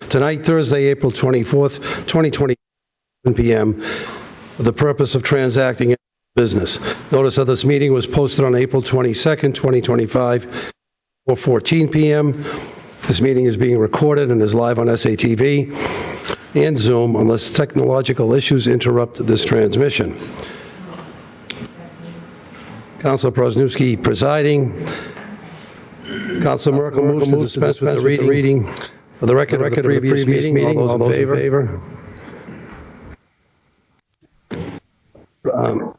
tonight, Thursday, April 24th, 2020, 7 p.m., for the purpose of transacting business. Notice of this meeting was posted on April 22nd, 2025, or 14 p.m. This meeting is being recorded and is live on SATV and Zoom unless technological issues interrupt this transmission. Councilor Prosnewski presiding. Councilor Merkel moves to dispense with the reading. For the record of the previous meeting, all those in favor?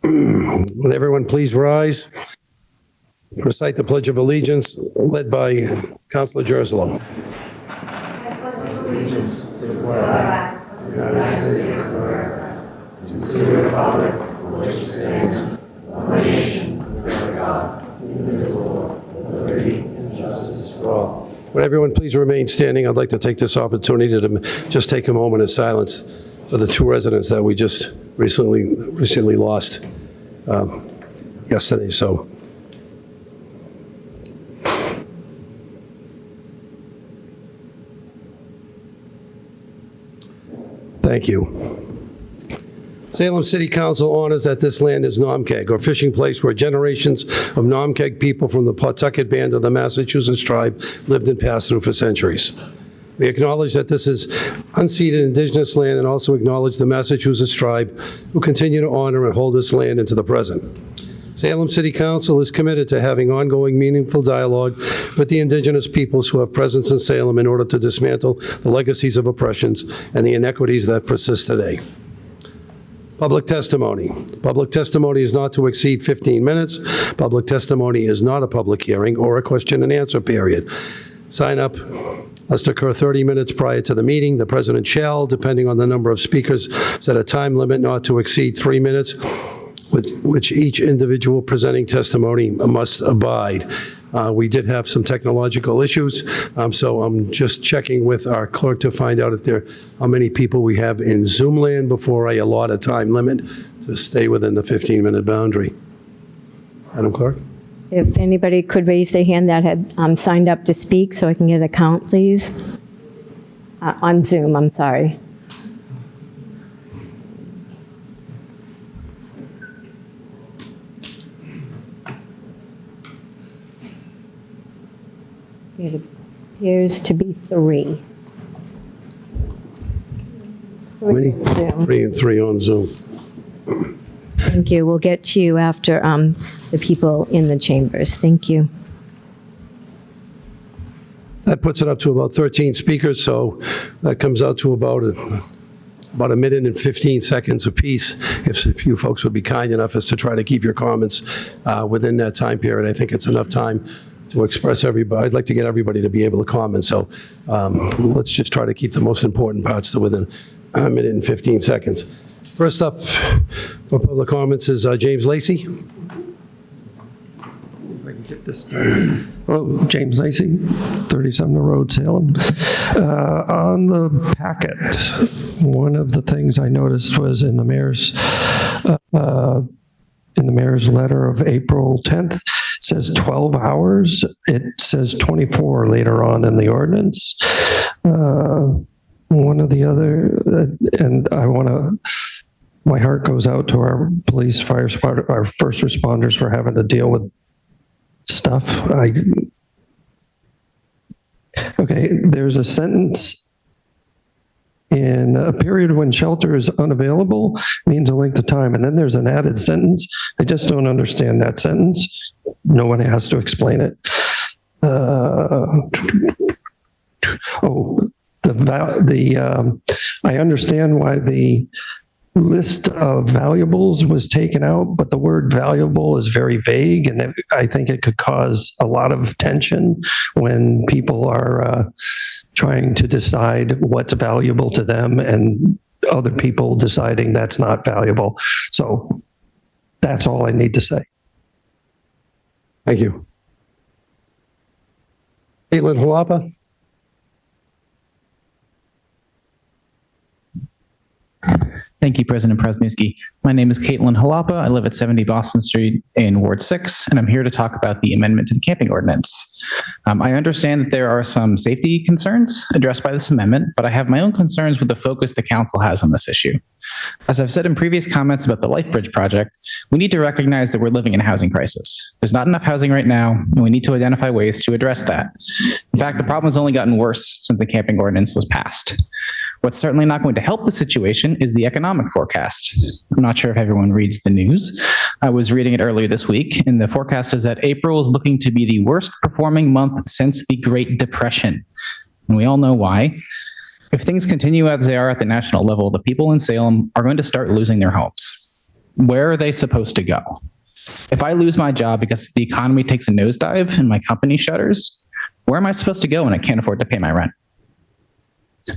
Would everyone please rise? Recite the Pledge of Allegiance, led by Councilor Gerslow. I pledge allegiance to the flag of the United States of America, to the republic for which it stands, one nation, under God, indivisible, with liberty and justice for all. Would everyone please remain standing? I'd like to take this opportunity to just take a moment of silence for the two residents that we just recently lost yesterday. So, thank you. Salem City Council honors that this land is Nomkeg, or fishing place where generations of Nomkeg people from the Pawtucket Band of the Massachusetts tribe lived and passed through for centuries. We acknowledge that this is unceded indigenous land and also acknowledge the Massachusetts tribe who continue to honor and hold this land into the present. Salem City Council is committed to having ongoing meaningful dialogue with the indigenous peoples who have presence in Salem in order to dismantle the legacies of oppressions and the inequities that persist today. Public testimony. Public testimony is not to exceed 15 minutes. Public testimony is not a public hearing or a question and answer period. Sign up must occur 30 minutes prior to the meeting. The president shall, depending on the number of speakers, set a time limit not to exceed 3 minutes, with which each individual presenting testimony must abide. We did have some technological issues, so I'm just checking with our clerk to find out how many people we have in Zoom land before I allot a time limit to stay within the 15-minute boundary. Madam Clerk? If anybody could raise their hand that had signed up to speak so I can get a count, please. On Zoom, I'm sorry. It appears to be 3. How many? Zoom. 3 and 3 on Zoom. Thank you. We'll get to you after the people in the chambers. Thank you. That puts it up to about 13 speakers, so that comes out to about a minute and 15 seconds apiece. If you folks would be kind enough as to try to keep your comments within that time period, I think it's enough time to express everybody. I'd like to get everybody to be able to comment, so let's just try to keep the most important parts to within a minute and 15 seconds. First up for public comments is James Lacey. If I can get this done. Hello, James Lacey, 30 Sumner Road, Salem. On the packet, one of the things I noticed was in the mayor's letter of April 10th, says 12 hours. It says 24 later on in the ordinance. One of the other, and my heart goes out to our police, fire, our first responders for having to deal with stuff. Okay, there's a sentence in a period when shelter is unavailable means a length of time. And then there's an added sentence. I just don't understand that sentence. No one has to explain it. I understand why the list of valuables was taken out, but the word valuable is very vague, and I think it could cause a lot of tension when people are trying to decide what's valuable to them and other people deciding that's not valuable. So that's all I need to say. Thank you. Caitlin Halapa. Thank you, President Presnewski. My name is Caitlin Halapa. I live at 70 Boston Street in Ward 6, and I'm here to talk about the amendment to the camping ordinance. I understand that there are some safety concerns addressed by this amendment, but I have my own concerns with the focus the council has on this issue. As I've said in previous comments about the LifeBridge project, we need to recognize that we're living in a housing crisis. There's not enough housing right now, and we need to identify ways to address that. In fact, the problem has only gotten worse since the camping ordinance was passed. What's certainly not going to help the situation is the economic forecast. I'm not sure if everyone reads the news. I was reading it earlier this week, and the forecast is that April is looking to be the worst performing month since the Great Depression. And we all know why. If things continue as they are at the national level, the people in Salem are going to start losing their homes. Where are they supposed to go? If I lose my job because the economy takes a nosedive and my company shutters, where am I supposed to go when I can't afford to pay my rent?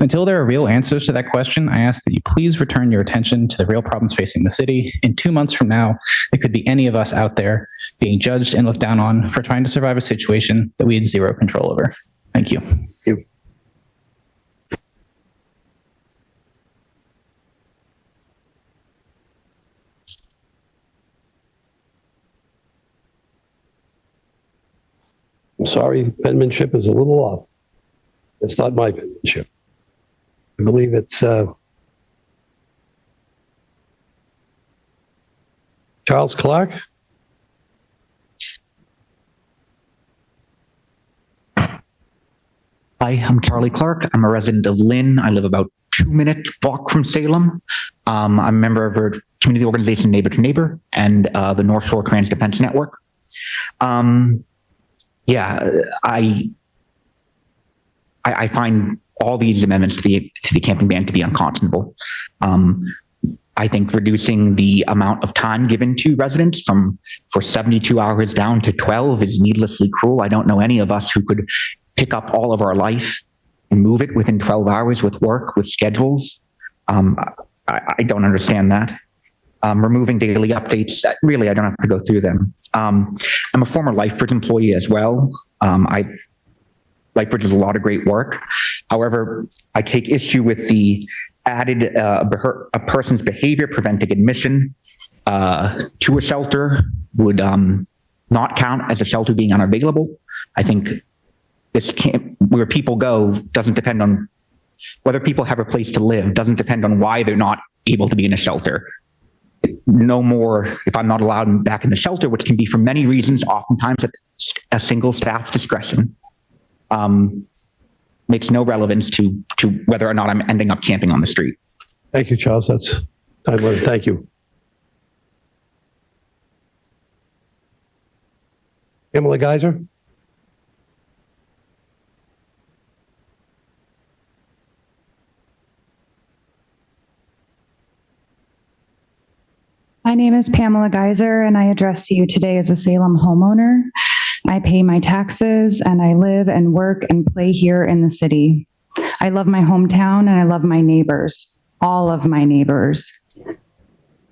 Until there are real answers to that question, I ask that you please return your attention to the real problems facing the city. In 2 months from now, it could be any of us out there being judged and looked down on for trying to survive a situation that we had zero control over. Thank you. Thank you. I'm sorry, penmanship is a little off. It's not my penmanship. I believe it's Charles Clark. Hi, I'm Charlie Clark. I'm a resident of Lynn. I live about 2-minute walk from Salem. I'm a member of a community organization, Neighbor to Neighbor, and the North Shore Trans Defense Network. I find all these amendments to the camping ban to be unconscionable. I think reducing the amount of time given to residents for 72 hours down to 12 is needlessly cruel. I don't know any of us who could pick up all of our life and move it within 12 hours with work, with schedules. I don't understand that. Removing daily updates, really, I don't have to go through them. I'm a former LifeBridge employee as well. LifeBridge does a lot of great work. However, I take issue with the added a person's behavior preventing admission to a shelter would not count as a shelter being unavailable. I think where people go doesn't depend on whether people have a place to live, doesn't depend on why they're not able to be in a shelter. No more if I'm not allowed back in the shelter, which can be for many reasons, oftentimes at a single staff's discretion. Makes no relevance to whether or not I'm ending up camping on the street. Thank you, Charles. That's time limit. Thank you. Pamela Geiser. My name is Pamela Geiser, and I address you today as a Salem homeowner. I pay my taxes, and I live and work and play here in the city. I love my hometown, and I love my neighbors, all of my neighbors.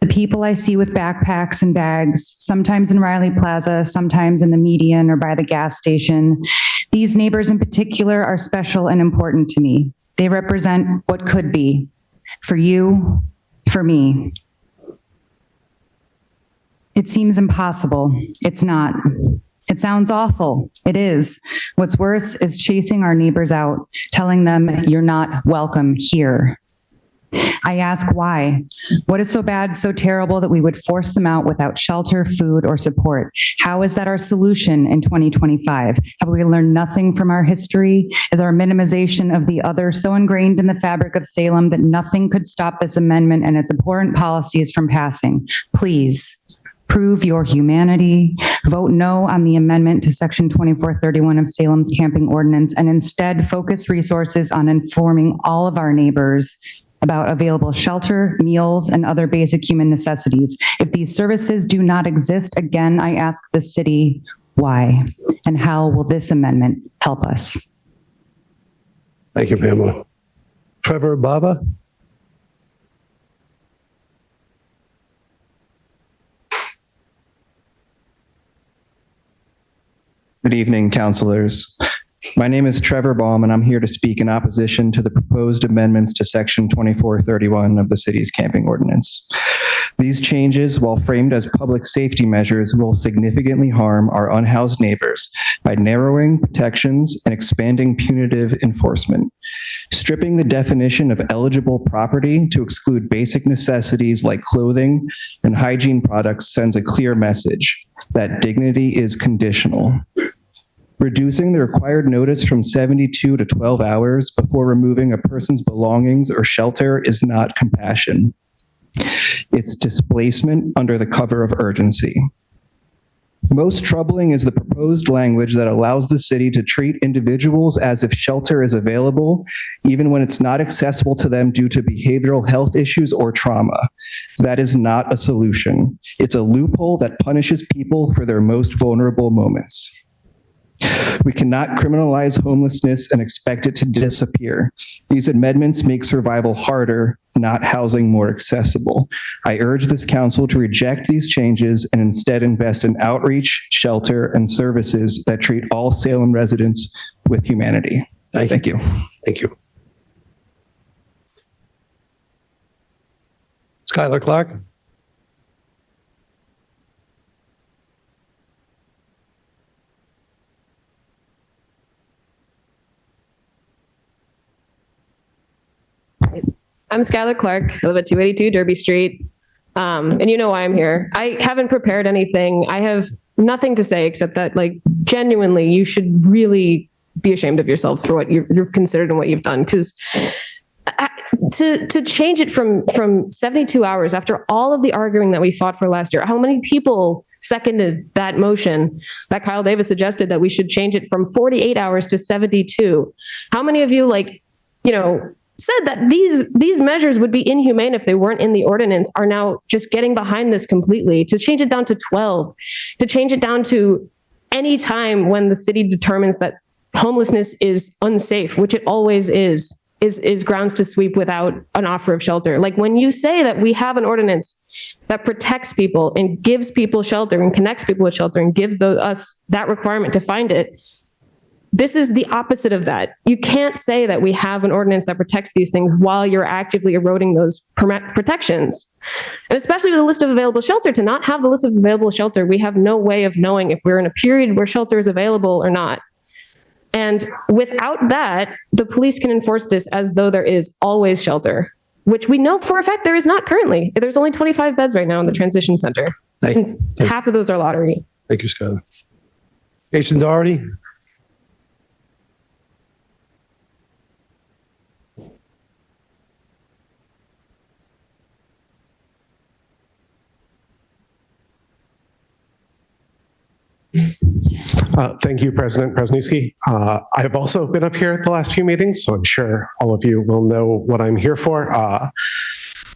The people I see with backpacks and bags, sometimes in Riley Plaza, sometimes in the median or by the gas station. These neighbors in particular are special and important to me. They represent what could be for you, for me. It seems impossible. It's not. It sounds awful. It is. What's worse is chasing our neighbors out, telling them you're not welcome here. I ask why. What is so bad, so terrible that we would force them out without shelter, food, or support? How is that our solution in 2025? Have we learned nothing from our history? Is our minimization of the other so ingrained in the fabric of Salem that nothing could stop this amendment and its abhorrent policies from passing? Please. Prove your humanity, vote no on the amendment to Section 2431 of Salem's camping ordinance, and instead focus resources on informing all of our neighbors about available shelter, meals, and other basic human necessities. If these services do not exist, again, I ask the city, why? And how will this amendment help us? Thank you, Pamela. Trevor Baba. Good evening, councilors. My name is Trevor Baum, and I'm here to speak in opposition to the proposed amendments to Section 2431 of the city's camping ordinance. These changes, while framed as public safety measures, will significantly harm our unhoused neighbors by narrowing protections and expanding punitive enforcement. Stripping the definition of eligible property to exclude basic necessities like clothing and hygiene products sends a clear message that dignity is conditional. Reducing the required notice from 72 to 12 hours before removing a person's belongings or shelter is not compassion. It's displacement under the cover of urgency. Most troubling is the proposed language that allows the city to treat individuals as if shelter is available, even when it's not accessible to them due to behavioral health issues or trauma. That is not a solution. It's a loophole that punishes people for their most vulnerable moments. We cannot criminalize homelessness and expect it to disappear. These amendments make survival harder, not housing more accessible. I urge this council to reject these changes and instead invest in outreach, shelter, and services that treat all Salem residents with humanity. Thank you. Thank you. Skylar Clark. I'm Skylar Clark. I live at 282 Derby Street. And you know why I'm here. I haven't prepared anything. I have nothing to say except that, like, genuinely, you should really be ashamed of yourself for what you've considered and what you've done. Because to change it from 72 hours after all of the arguing that we fought for last year, how many people seconded that motion that Kyle Davis suggested that we should change it from 48 hours to 72? How many of you, said that these measures would be inhumane if they weren't in the ordinance, are now just getting behind this completely? To change it down to 12, to change it down to any time when the city determines that homelessness is unsafe, which it always is grounds to sweep without an offer of shelter. Like, when you say that we have an ordinance that protects people and gives people shelter and connects people with shelter and gives us that requirement to find it, this is the opposite of that. You can't say that we have an ordinance that protects these things while you're actively eroding those protections. And especially with the list of available shelter, to not have the list of available shelter, we have no way of knowing if we're in a period where shelter is available or not. And without that, the police can enforce this as though there is always shelter, which we know for a fact there is not currently. There's only 25 beds right now in the transition center. And half of those are lottery. Thank you, Skylar. Jason Doherty. Thank you, President Presniewski. I have also been up here at the last few meetings, so I'm sure all of you will know what I'm here for.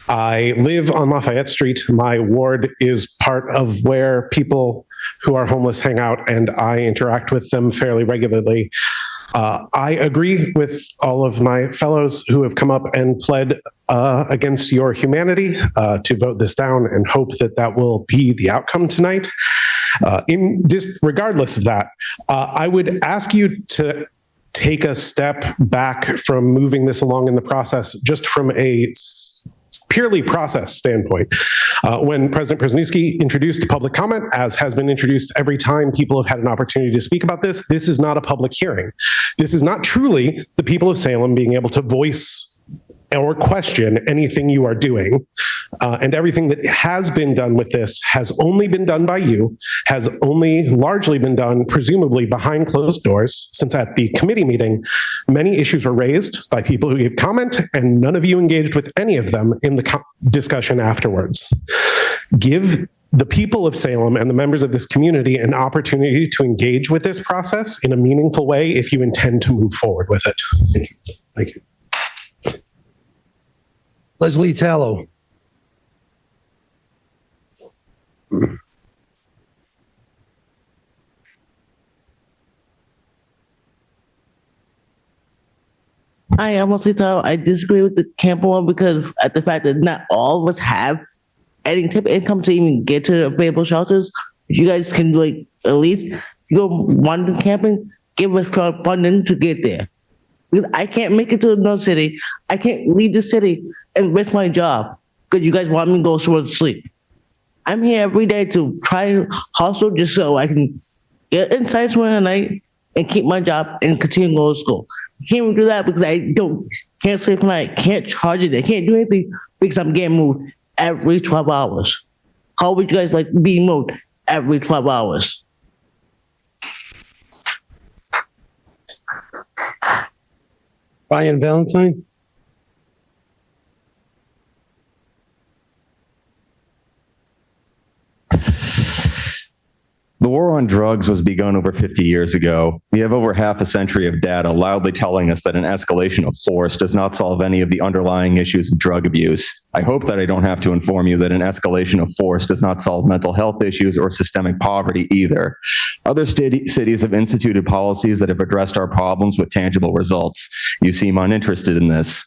I live on Lafayette Street. My ward is part of where people who are homeless hang out, and I interact with them fairly regularly. I agree with all of my fellows who have come up and pled against your humanity to vote this down, and hope that that will be the outcome tonight. Regardless of that, I would ask you to take a step back from moving this along in the process, just from a purely process standpoint. When President Presniewski introduced public comment, as has been introduced every time people have had an opportunity to speak about this, this is not a public hearing. This is not truly the people of Salem being able to voice or question anything you are doing. And everything that has been done with this has only been done by you, has only largely been done, presumably behind closed doors, since at the committee meeting, many issues were raised by people who gave comment, and none of you engaged with any of them in the discussion afterwards. Give the people of Salem and the members of this community an opportunity to engage with this process in a meaningful way if you intend to move forward with it. Thank you. Thank you. Leslie Tallow. Hi, I'm Leslie Tallow. I disagree with the camper one because at the fact that not all of us have any type of income to even get to available shelters. If you guys can, like, at least, if you go one camping, give us funding to get there. Because I can't make it to another city. I can't leave the city and risk my job because you guys want me to go somewhere to sleep. I'm here every day to try and hustle just so I can get inside somewhere at night and keep my job and continue going to school. I can't even do that because can't sleep at night, can't charge it, I can't do anything because I'm getting moved every 12 hours. How would you guys like being moved every 12 hours? Brian Valentine? The war on drugs was begun over 50 years ago. We have over half a century of data loudly telling us that an escalation of force does not solve any of the underlying issues of drug abuse. I hope that I don't have to inform you that an escalation of force does not solve mental health issues or systemic poverty either. Other cities have instituted policies that have addressed our problems with tangible results. You seem uninterested in this.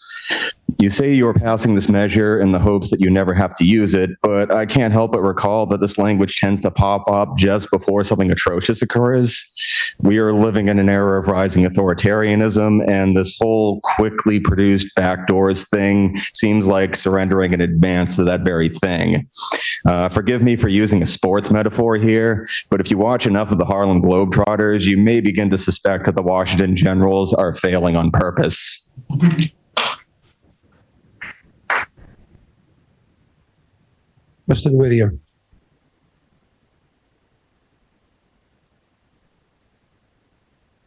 You say you are passing this measure in the hopes that you never have to use it, but I can't help but recall that this language tends to pop up just before something atrocious occurs. We are living in an era of rising authoritarianism, and this whole quickly produced backdoors thing seems like surrendering in advance to that very thing. Forgive me for using a sports metaphor here, but if you watch enough of the Harlem Globetrotters, you may begin to suspect that the Washington Generals are failing on purpose. Mr. Whittier?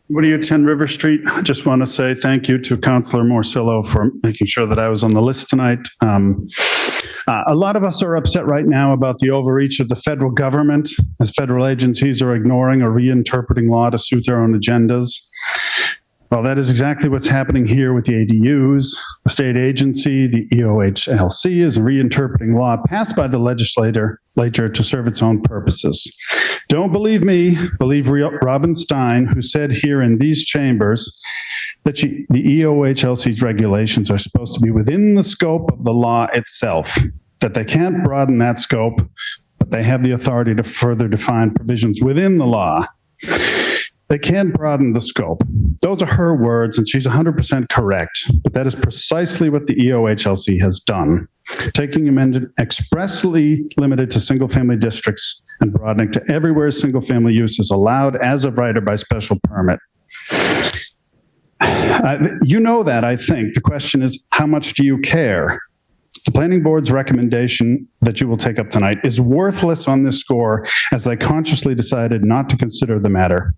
Whittier, 10 River Street. I just want to say thank you to Councilor Morcillo for making sure that I was on the list tonight. A lot of us are upset right now about the overreach of the federal government as federal agencies are ignoring or reinterpreting law to suit their own agendas. Well, that is exactly what's happening here with the ADUs. The state agency, the EOHLC, is reinterpreting law passed by the legislature to serve its own purposes. Don't believe me, believe Robin Stein, who said here in these chambers that the EOHLC's regulations are supposed to be within the scope of the law itself, that they can't broaden that scope, but they have the authority to further define provisions within the law. They can broaden the scope. Those are her words, and she's 100% correct. But that is precisely what the EOHLC has done, taking amendment expressly limited to single-family districts and broadening to everywhere single-family use is allowed as of right or by special permit. You know that, I think. The question is, how much do you care? The planning board's recommendation that you will take up tonight is worthless on this score, as they consciously decided not to consider the matter.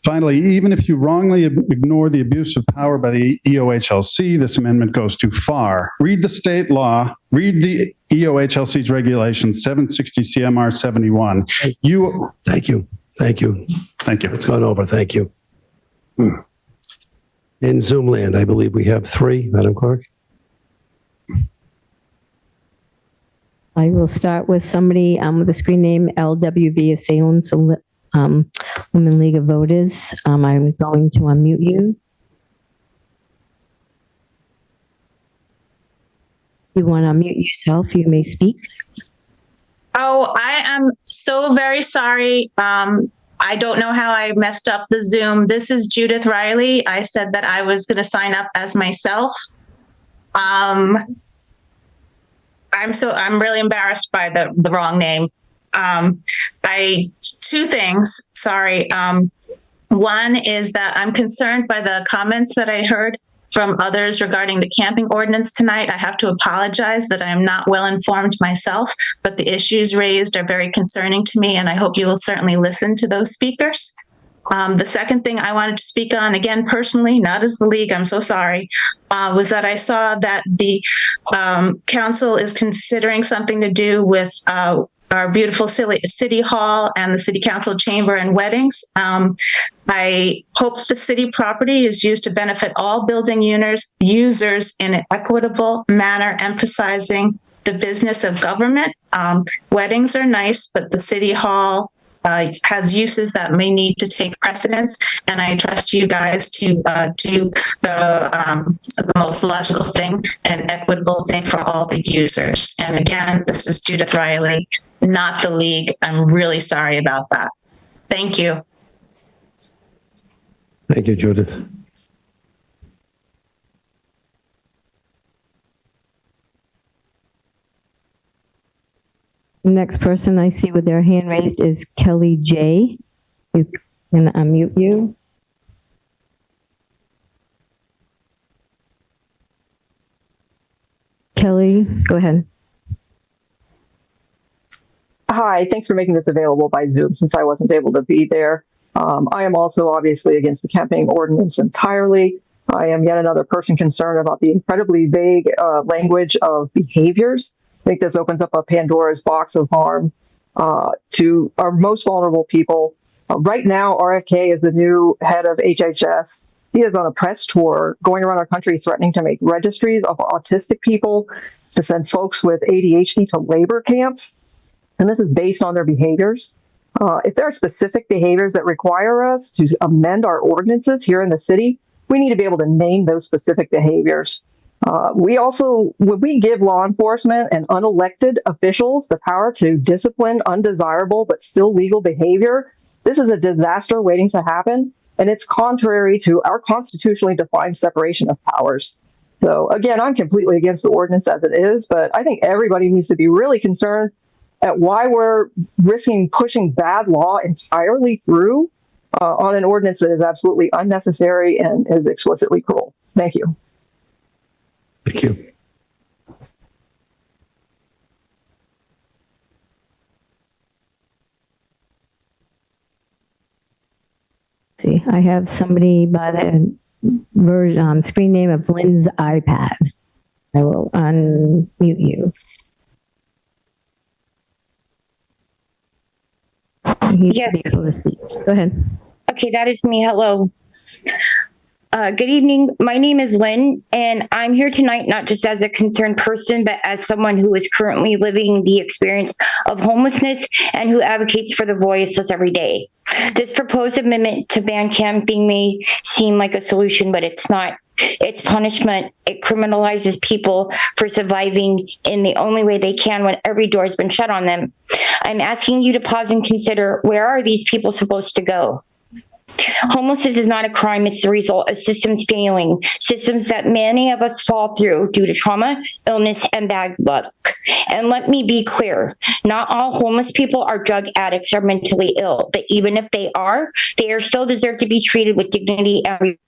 Finally, even if you wrongly ignore the abuse of power by the EOHLC, this amendment goes too far. Read the state law, read the EOHLC's regulations, 760 CMR 71. Thank you. Thank you. Thank you. It's gone over. Thank you. In Zoom land, I believe we have 3, Madam Clerk. I will start with somebody with the screen name LWV of Salem, so Women League of Voters. I'm going to unmute you. You want to unmute yourself, you may speak. Oh, I am so very sorry. I don't know how I messed up the Zoom. This is Judith Riley. I said that I was going to sign up as myself. I'm really embarrassed by the wrong name. Two things, sorry. One is that I'm concerned by the comments that I heard from others regarding the camping ordinance tonight. I have to apologize that I'm not well informed myself, but the issues raised are very concerning to me, and I hope you will certainly listen to those speakers. The second thing I wanted to speak on, again, personally, not as the league, I'm so sorry, was that I saw that the council is considering something to do with our beautiful city hall and the city council chamber and weddings. I hope the city property is used to benefit all building users in an equitable manner, emphasizing the business of government. Weddings are nice, but the city hall has uses that may need to take precedence, and I trust you guys to do the most logical thing and equitable thing for all the users. And again, this is Judith Riley, not the league. I'm really sorry about that. Thank you. Thank you, Judith. Next person I see with their hand raised is Kelly J. You can unmute you. Kelly, go ahead. Hi, thanks for making this available by Zoom since I wasn't able to be there. I am also obviously against the camping ordinance entirely. I am yet another person concerned about the incredibly vague language of behaviors. I think this opens up a Pandora's box of harm to our most vulnerable people. Right now, RFK is the new head of HHS. He is on a press tour going around our country threatening to make registries of autistic people, to send folks with ADHD to labor camps. And this is based on their behaviors. If there are specific behaviors that require us to amend our ordinances here in the city, we need to be able to name those specific behaviors. When we give law enforcement and unelected officials the power to discipline undesirable but still legal behavior, this is a disaster waiting to happen, and it's contrary to our constitutionally defined separation of powers. So again, I'm completely against the ordinance as it is, but I think everybody needs to be really concerned at why we're risking pushing bad law entirely through on an ordinance that is absolutely unnecessary and is explicitly cruel. Thank you. Thank you. See, I have somebody by the screen name of Lynn's iPad. I will unmute you. Yes. Go ahead. Okay, that is me. Hello. Good evening. My name is Lynn, and I'm here tonight not just as a concerned person, but as someone who is currently living the experience of homelessness and who advocates for the voiceless every day. This proposed amendment to ban camping may seem like a solution, but it's not. It's punishment. It criminalizes people for surviving in the only way they can when every door has been shut on them. I'm asking you to pause and consider, where are these people supposed to go? Homelessness is not a crime. It's the result of systems failing, systems that many of us fall through due to trauma, illness, and bad luck. And let me be clear, not all homeless people are drug addicts or mentally ill, but even if they are still deserve to be treated with dignity and respect.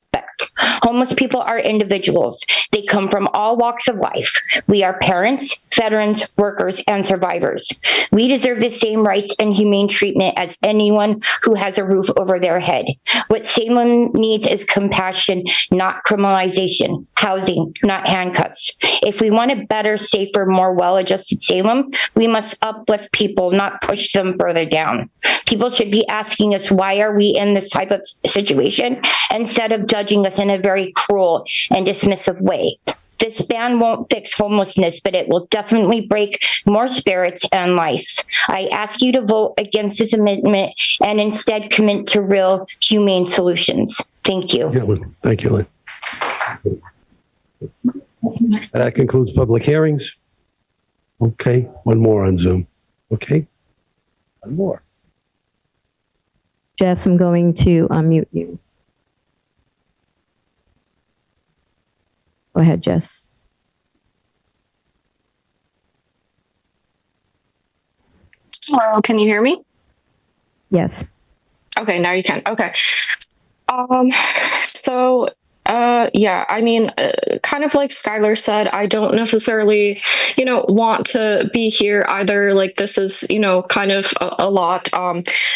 Homeless people are individuals. They come from all walks of life. We are parents, veterans, workers, and survivors. We deserve the same rights and humane treatment as anyone who has a roof over their head. What Salem needs is compassion, not criminalization, housing, not handcuffs. If we want a better, safer, more well-adjusted Salem, we must uplift people, not push them further down. People should be asking us, why are we in this type of situation, instead of judging us in a very cruel and dismissive way. This ban won't fix homelessness, but it will definitely break more spirits and lives. I ask you to vote against this amendment and instead commit to real, humane solutions. Thank you. Thank you, Lynn. That concludes public hearings. Okay, one more on Zoom. Okay, one more. Jess, I'm going to unmute you. Go ahead, Jess. Hello, can you hear me? Yes. Okay, now you can. Okay. Yeah, I mean, kind of like Skylar said, I don't necessarily, want to be here either. Like, this is, kind of a lot.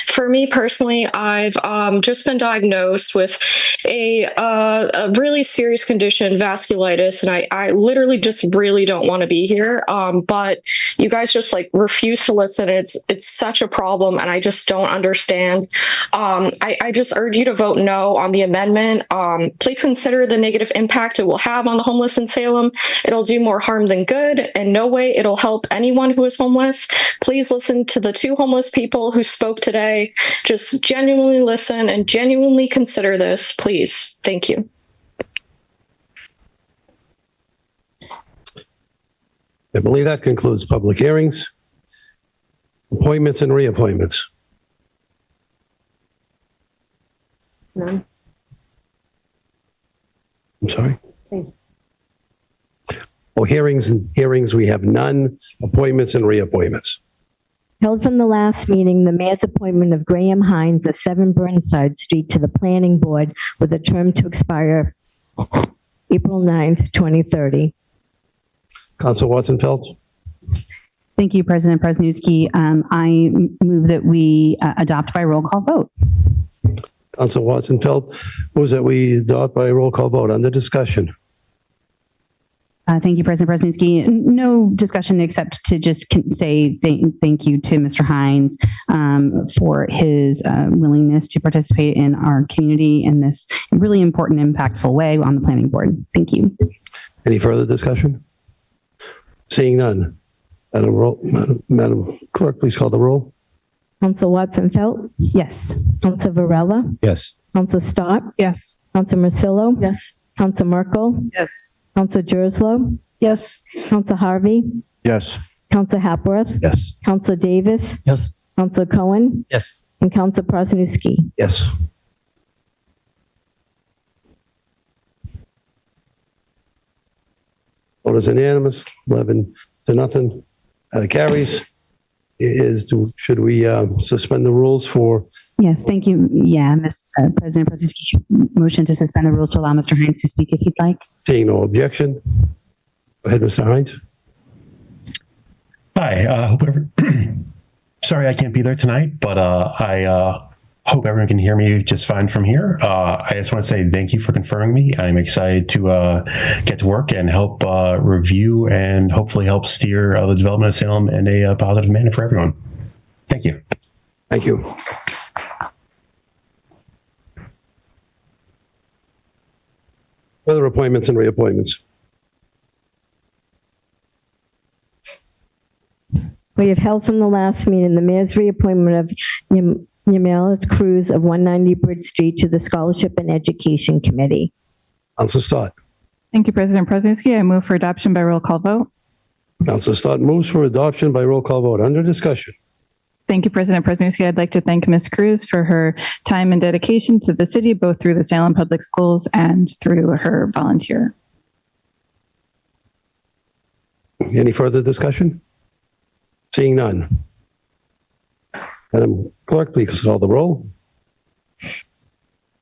For me personally, I've just been diagnosed with a really serious condition, vasculitis, and I literally just really don't want to be here. But you guys just refuse to listen. It's such a problem, and I just don't understand. I just urge you to vote no on the amendment. Please consider the negative impact it will have on the homeless in Salem. It'll do more harm than good. In no way it'll help anyone who is homeless. Please listen to the two homeless people who spoke today. Just genuinely listen and genuinely consider this, please. Thank you. I believe that concludes public hearings, appointments and reappointments. No. Oh, hearings, we have none. Appointments and reappointments. Held from the last meeting, the mayor's appointment of Graham Hines of 7 Burnside Street to the planning board with a term to expire April 9th, 2030. Council Watson-Felt. Thank you, President Presnewski. I move that we adopt by roll call vote. Council Watson-Felt moves that we adopt by roll call vote. Under discussion. Thank you, President Presnewski. No discussion except to just say thank you to Mr. Hines for his willingness to participate in our community in this really important, impactful way on the planning board. Thank you. Any further discussion? Seeing none. Madam Clerk, please call the roll. Council Watson-Felt? Yes. Council Varela? Yes. Council Stott? Yes. Council Marcillo? Yes. Council Merkel? Yes. Council Jerslow? Yes. Council Harvey? Yes. Council Hapworth? Yes. Council Davis? Yes. Council Cohen? Yes. And Council Prosnewski. Yes. Vote is unanimous, 11 to nothing. It carries. Should we suspend the rules for? Yes, thank you. Yeah, Mr. President Presnewski, motion to suspend the rules to allow Mr. Hines to speak if you'd like. Seeing no objection. Go ahead, Mr. Hines. Hi, sorry I can't be there tonight, but I hope everyone can hear me just fine from here. I just want to say thank you for confirming me. I'm excited to get to work and help review and hopefully help steer the development of Salem in a positive manner for everyone. Thank you. Thank you. Further appointments and reappointments. We have held from the last meeting the mayor's reappointment of Yamilis Cruz of 190 Bridge Street to the Scholarship and Education Committee. Council Stott. Thank you, President Presnewski. I move for adoption by roll call vote. Council Stott moves for adoption by roll call vote. Under discussion. Thank you, President Presnewski. I'd like to thank Ms. Cruz for her time and dedication to the city, both through the Salem Public Schools and through her volunteer. Any further discussion? Seeing none. Madam Clerk, please call the roll.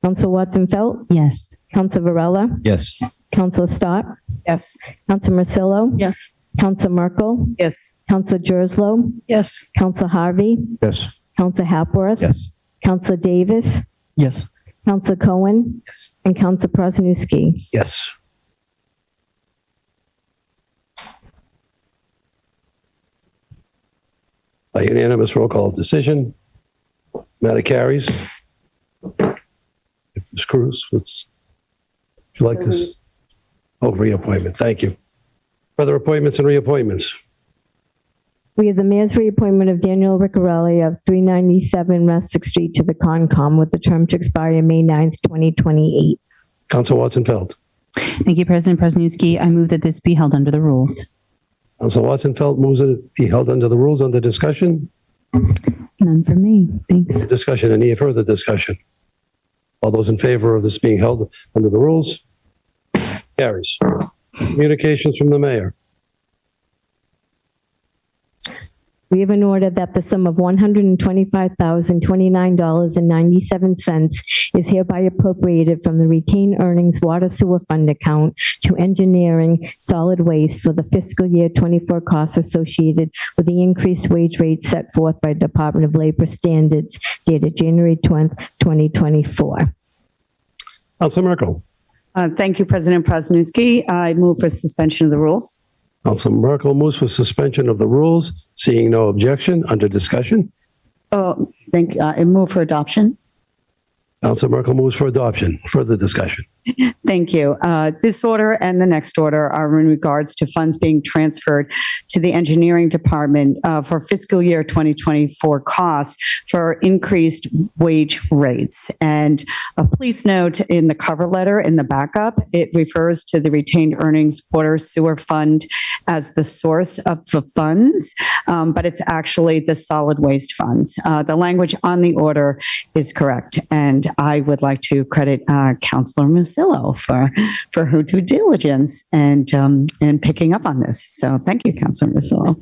Council Watson-Felt? Yes. Council Varela? Yes. Council Stott? Yes. Council Marcillo? Yes. Council Merkel? Yes. Council Jerslow? Yes. Council Harvey? Yes. Council Hapworth? Yes. Council Davis? Yes. Council Cohen? Yes. And Council Prosnewski. Yes. A unanimous roll call decision. Matter carries. If Ms. Cruz, would you like this? Oh, reappointment. Thank you. Further appointments and reappointments. We have the mayor's reappointment of Daniel Riccarelli of 397 Rustic Street to the Concom with the term to expire May 9th, 2028. Council Watson-Felt. Thank you, President Presnewski. I move that this be held under the rules. Council Watson-Felt moves that it be held under the rules. Under discussion. None for me. Thanks. Discussion. Any further discussion? All those in favor of this being held under the rules? Carries. Communications from the mayor. We have an order that the sum of $125,029.97 is hereby appropriated from the retained earnings water sewer fund account to engineering solid waste for the fiscal year 24 costs associated with the increased wage rates set forth by Department of Labor standards dated January 20th, 2024. Council Merkel. Thank you, President Presnewski. I move for suspension of the rules. Council Merkel moves for suspension of the rules. Seeing no objection, under discussion. I move for adoption. Council Merkel moves for adoption. Further discussion. Thank you. This order and the next order are in regards to funds being transferred to the engineering department for fiscal year 2024 costs for increased wage rates. And please note in the cover letter in the backup, it refers to the retained earnings water sewer fund as the source of the funds, but it's actually the solid waste funds. The language on the order is correct. And I would like to credit Councilor Musil Rosillo for her due diligence and picking up on this. So thank you, Councilor Rosillo.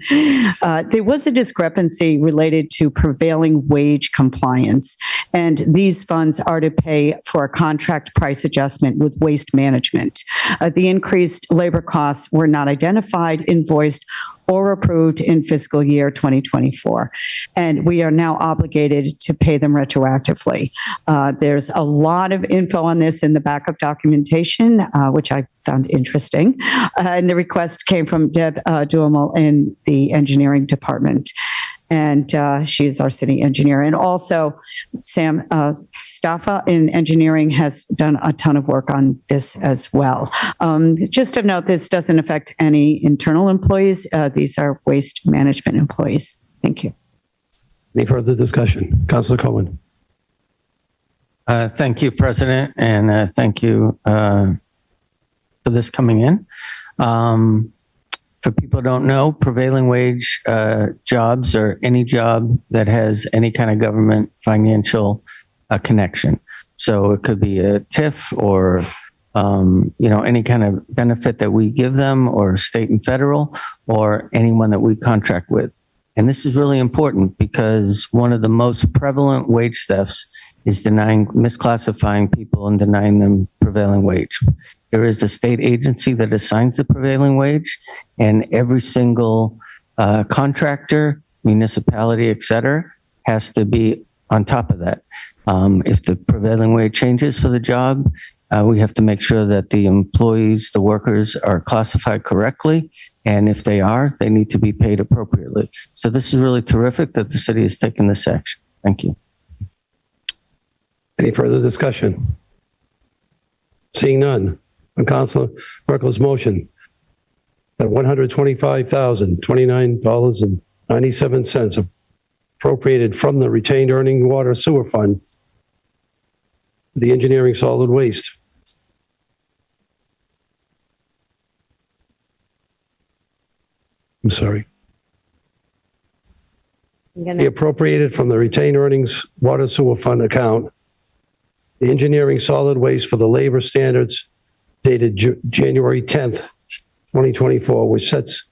There was a discrepancy related to prevailing wage compliance, and these funds are to pay for a contract price adjustment with Waste Management. The increased labor costs were not identified, invoiced, or approved in fiscal year 2024. And we are now obligated to pay them retroactively. There's a lot of info on this in the backup documentation, which I found interesting. And the request came from Deb Duhamel in the engineering department. And she is our city engineer. And also, Sam Staffa in engineering has done a ton of work on this as well. Just to note, this doesn't affect any internal employees. These are waste management employees. Thank you. Any further discussion? Councilor Cohen. Thank you, President, and thank you for this coming in. For people who don't know, prevailing wage jobs are any job that has any kind of government financial connection. So it could be a TIF or any kind of benefit that we give them, or state and federal, or anyone that we contract with. And this is really important because one of the most prevalent wage thefts is misclassifying people and denying them prevailing wage. There is a state agency that assigns the prevailing wage, and every single contractor, municipality, et cetera, has to be on top of that. If the prevailing wage changes for the job, we have to make sure that the employees, the workers, are classified correctly. And if they are, they need to be paid appropriately. So this is really terrific that the city has taken this action. Thank you. Any further discussion? Seeing none. On Councilor Merkel's motion that $125,029.97 appropriated from the retained earning water sewer fund, the engineering solid waste. I'm sorry. Be appropriated from the retained earnings water sewer fund account, the engineering solid waste for the labor standards dated January 10th, 2024, which sets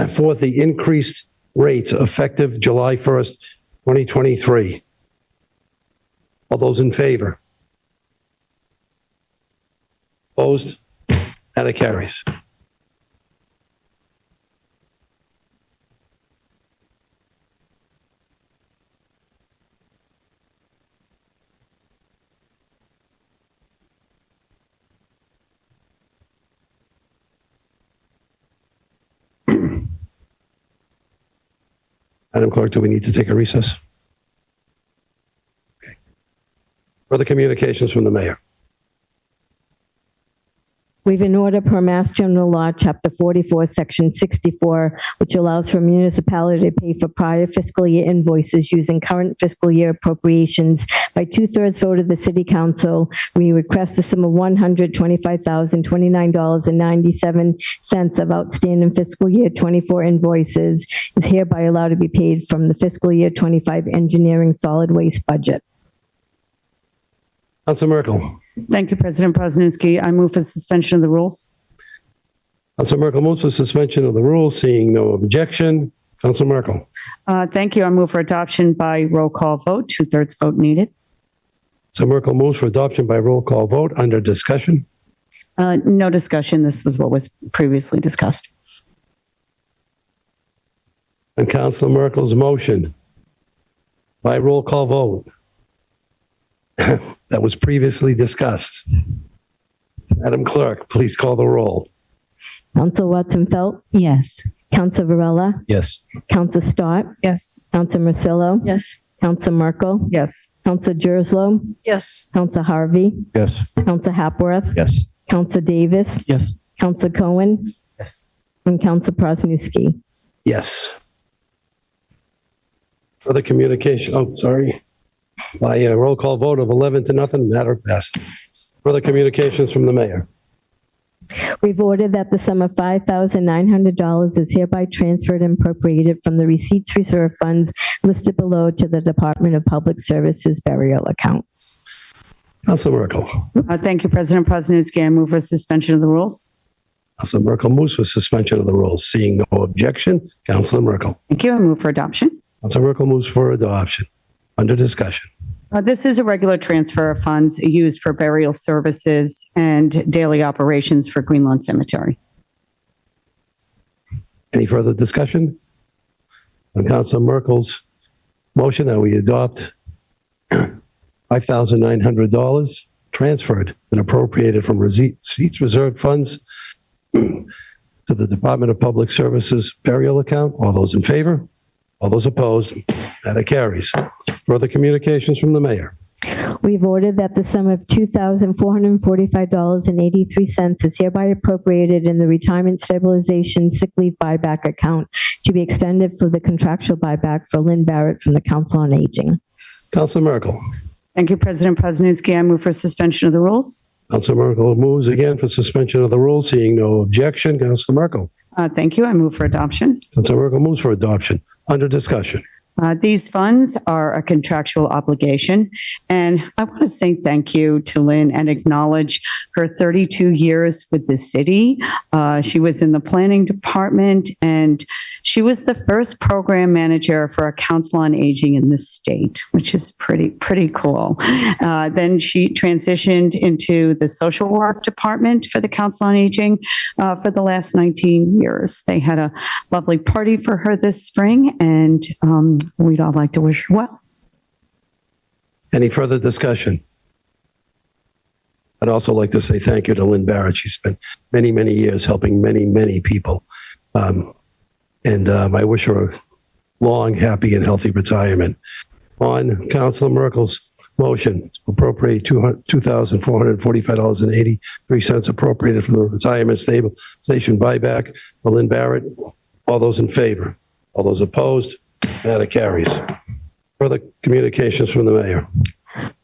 forth the increased rates effective July 1st, 2023. All those in favor? Opposed? That it carries. Madam Clerk, do we need to take a recess? Okay. Further communications from the mayor. We've an order per Mass General Law, Chapter 44, Section 64, which allows for a municipality to pay for prior fiscal year invoices using current fiscal year appropriations by 2/3 vote of the City Council. We request the sum of $125,029.97 of outstanding fiscal year 24 invoices is hereby allowed to be paid from the fiscal year 25 engineering solid waste budget. Councilor Merkel. Thank you, President Prosnowski. I move for suspension of the rules. Councilor Merkel moves for suspension of the rules, seeing no objection. Councilor Merkel. Thank you. I move for adoption by roll call vote, 2/3 vote needed. So Merkel moves for adoption by roll call vote. Under discussion. No discussion. This was what was previously discussed. And Councilor Merkel's motion by roll call vote. That was previously discussed. Madam Clerk, please call the roll. Council Watson-Felt? Yes. Council Varela? Yes. Council Stott? Yes. Council Marcillo? Yes. Council Merkel? Yes. Council Gerslow? Yes. Council Harvey? Yes. Council Hapworth? Yes. Council Davis? Yes. Council Cohen? Yes. And Council Prosnowski. Yes. Further communication, sorry. By a roll call vote of 11-0, matter passed. Further communications from the mayor. We've ordered that the sum of $5,900 is hereby transferred and appropriated from the receipts reserve funds listed below to the Department of Public Services burial account. Councilor Merkel. Thank you, President Presnowski. I move for suspension of the rules. Councilor Merkel moves for suspension of the rules. Seeing no objection, Councilor Merkel. Thank you. I move for adoption. Councilor Merkel moves for adoption. Under discussion. This is a regular transfer of funds used for burial services and daily operations for Greenlawn Cemetery. Any further discussion? On Councilor Merkel's motion that we adopt $5,900 transferred and appropriated from receipts reserved funds to the Department of Public Services burial account. All those in favor? All those opposed? That carries. Further communications from the mayor. We've ordered that the sum of $2,445.83 is hereby appropriated in the Retirement Stabilization Sick Leave Buyback account to be expended for the contractual buyback for Lynn Barrett from the Council on Aging. Councilor Merkel. Thank you, President Presnowski. I move for suspension of the rules. Councilor Merkel moves again for suspension of the rules. Seeing no objection, Councilor Merkel. Thank you. I move for adoption. Councilor Merkel moves for adoption. Under discussion. These funds are a contractual obligation, and I want to say thank you to Lynn and acknowledge her 32 years with the city. She was in the planning department, and she was the first program manager for a council on aging in the state, which is pretty cool. Then she transitioned into the social work department for the council on aging for the last 19 years. They had a lovely party for her this spring, and we'd all like to wish her well. Any further discussion? I'd also like to say thank you to Lynn Barrett. She spent many, many years helping many people. I wish her a long, happy, and healthy retirement. On Councilor Merkel's motion, appropriate $2,445.83 appropriated from the Retirement Stabilization Buyback for Lynn Barrett. All those in favor? All those opposed? That carries. Further communications from the mayor.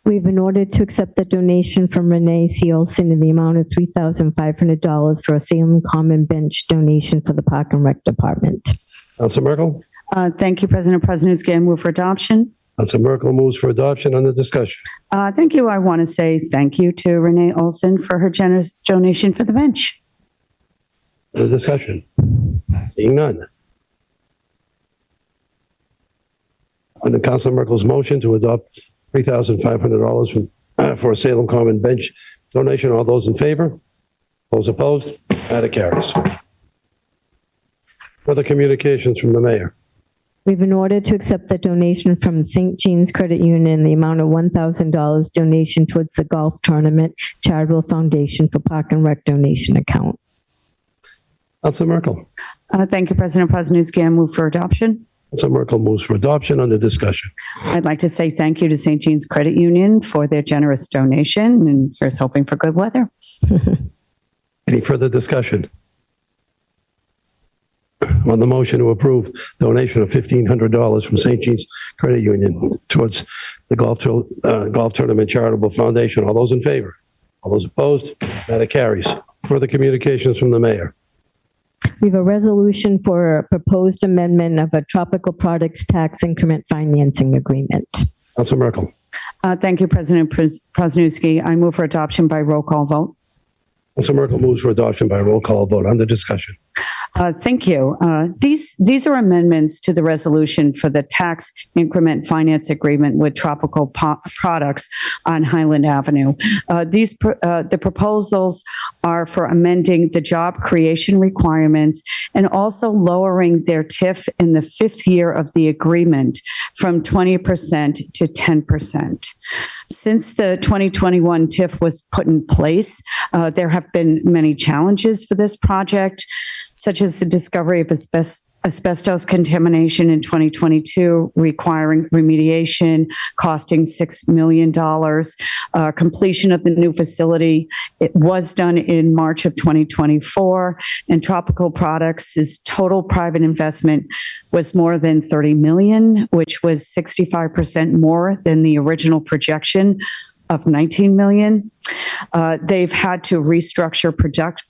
We've been ordered to accept the donation from Renee C. Olson in the amount of $3,500 for a Salem Common Bench donation for the Park and Rec Department. Councilor Merkel. Thank you, President Presnowski. I move for adoption. Councilor Merkel moves for adoption. Under discussion. Thank you. I want to say thank you to Renee Olson for her generous donation for the bench. Under discussion. Seeing none. Under Councilor Merkel's motion to adopt $3,500 for a Salem Common Bench donation, all those in favor? Those opposed? That carries. Further communications from the mayor. We've been ordered to accept the donation from St. Jean's Credit Union in the amount of $1,000 donation towards the golf tournament charitable foundation for Park and Rec donation account. Councilor Merkel. Thank you, President Presnowski. I move for adoption. Councilor Merkel moves for adoption. Under discussion. I'd like to say thank you to St. Jean's Credit Union for their generous donation, and here's hoping for good weather. Any further discussion? On the motion to approve donation of $1,500 from St. Jean's Credit Union towards the golf tournament charitable foundation. All those in favor? All those opposed? That carries. Further communications from the mayor. We have a resolution for a proposed amendment of a tropical products tax increment financing agreement. Councilor Merkel. Thank you, President Presnowski. I move for adoption by roll call vote. Councilor Merkel moves for adoption by roll call vote. Under discussion. Thank you. These are amendments to the resolution for the tax increment finance agreement with Tropical Products on Highland Avenue. The proposals are for amending the job creation requirements and also lowering their TIF in the fifth year of the agreement from 20% to 10%. Since the 2021 TIF was put in place, there have been many challenges for this project, such as the discovery of asbestos contamination in 2022, requiring remediation, costing $6 million. Completion of the new facility, it was done in March of 2024, and Tropical Products' total private investment was more than $30 million, which was 65% more than the original projection of $19 million. They've had to restructure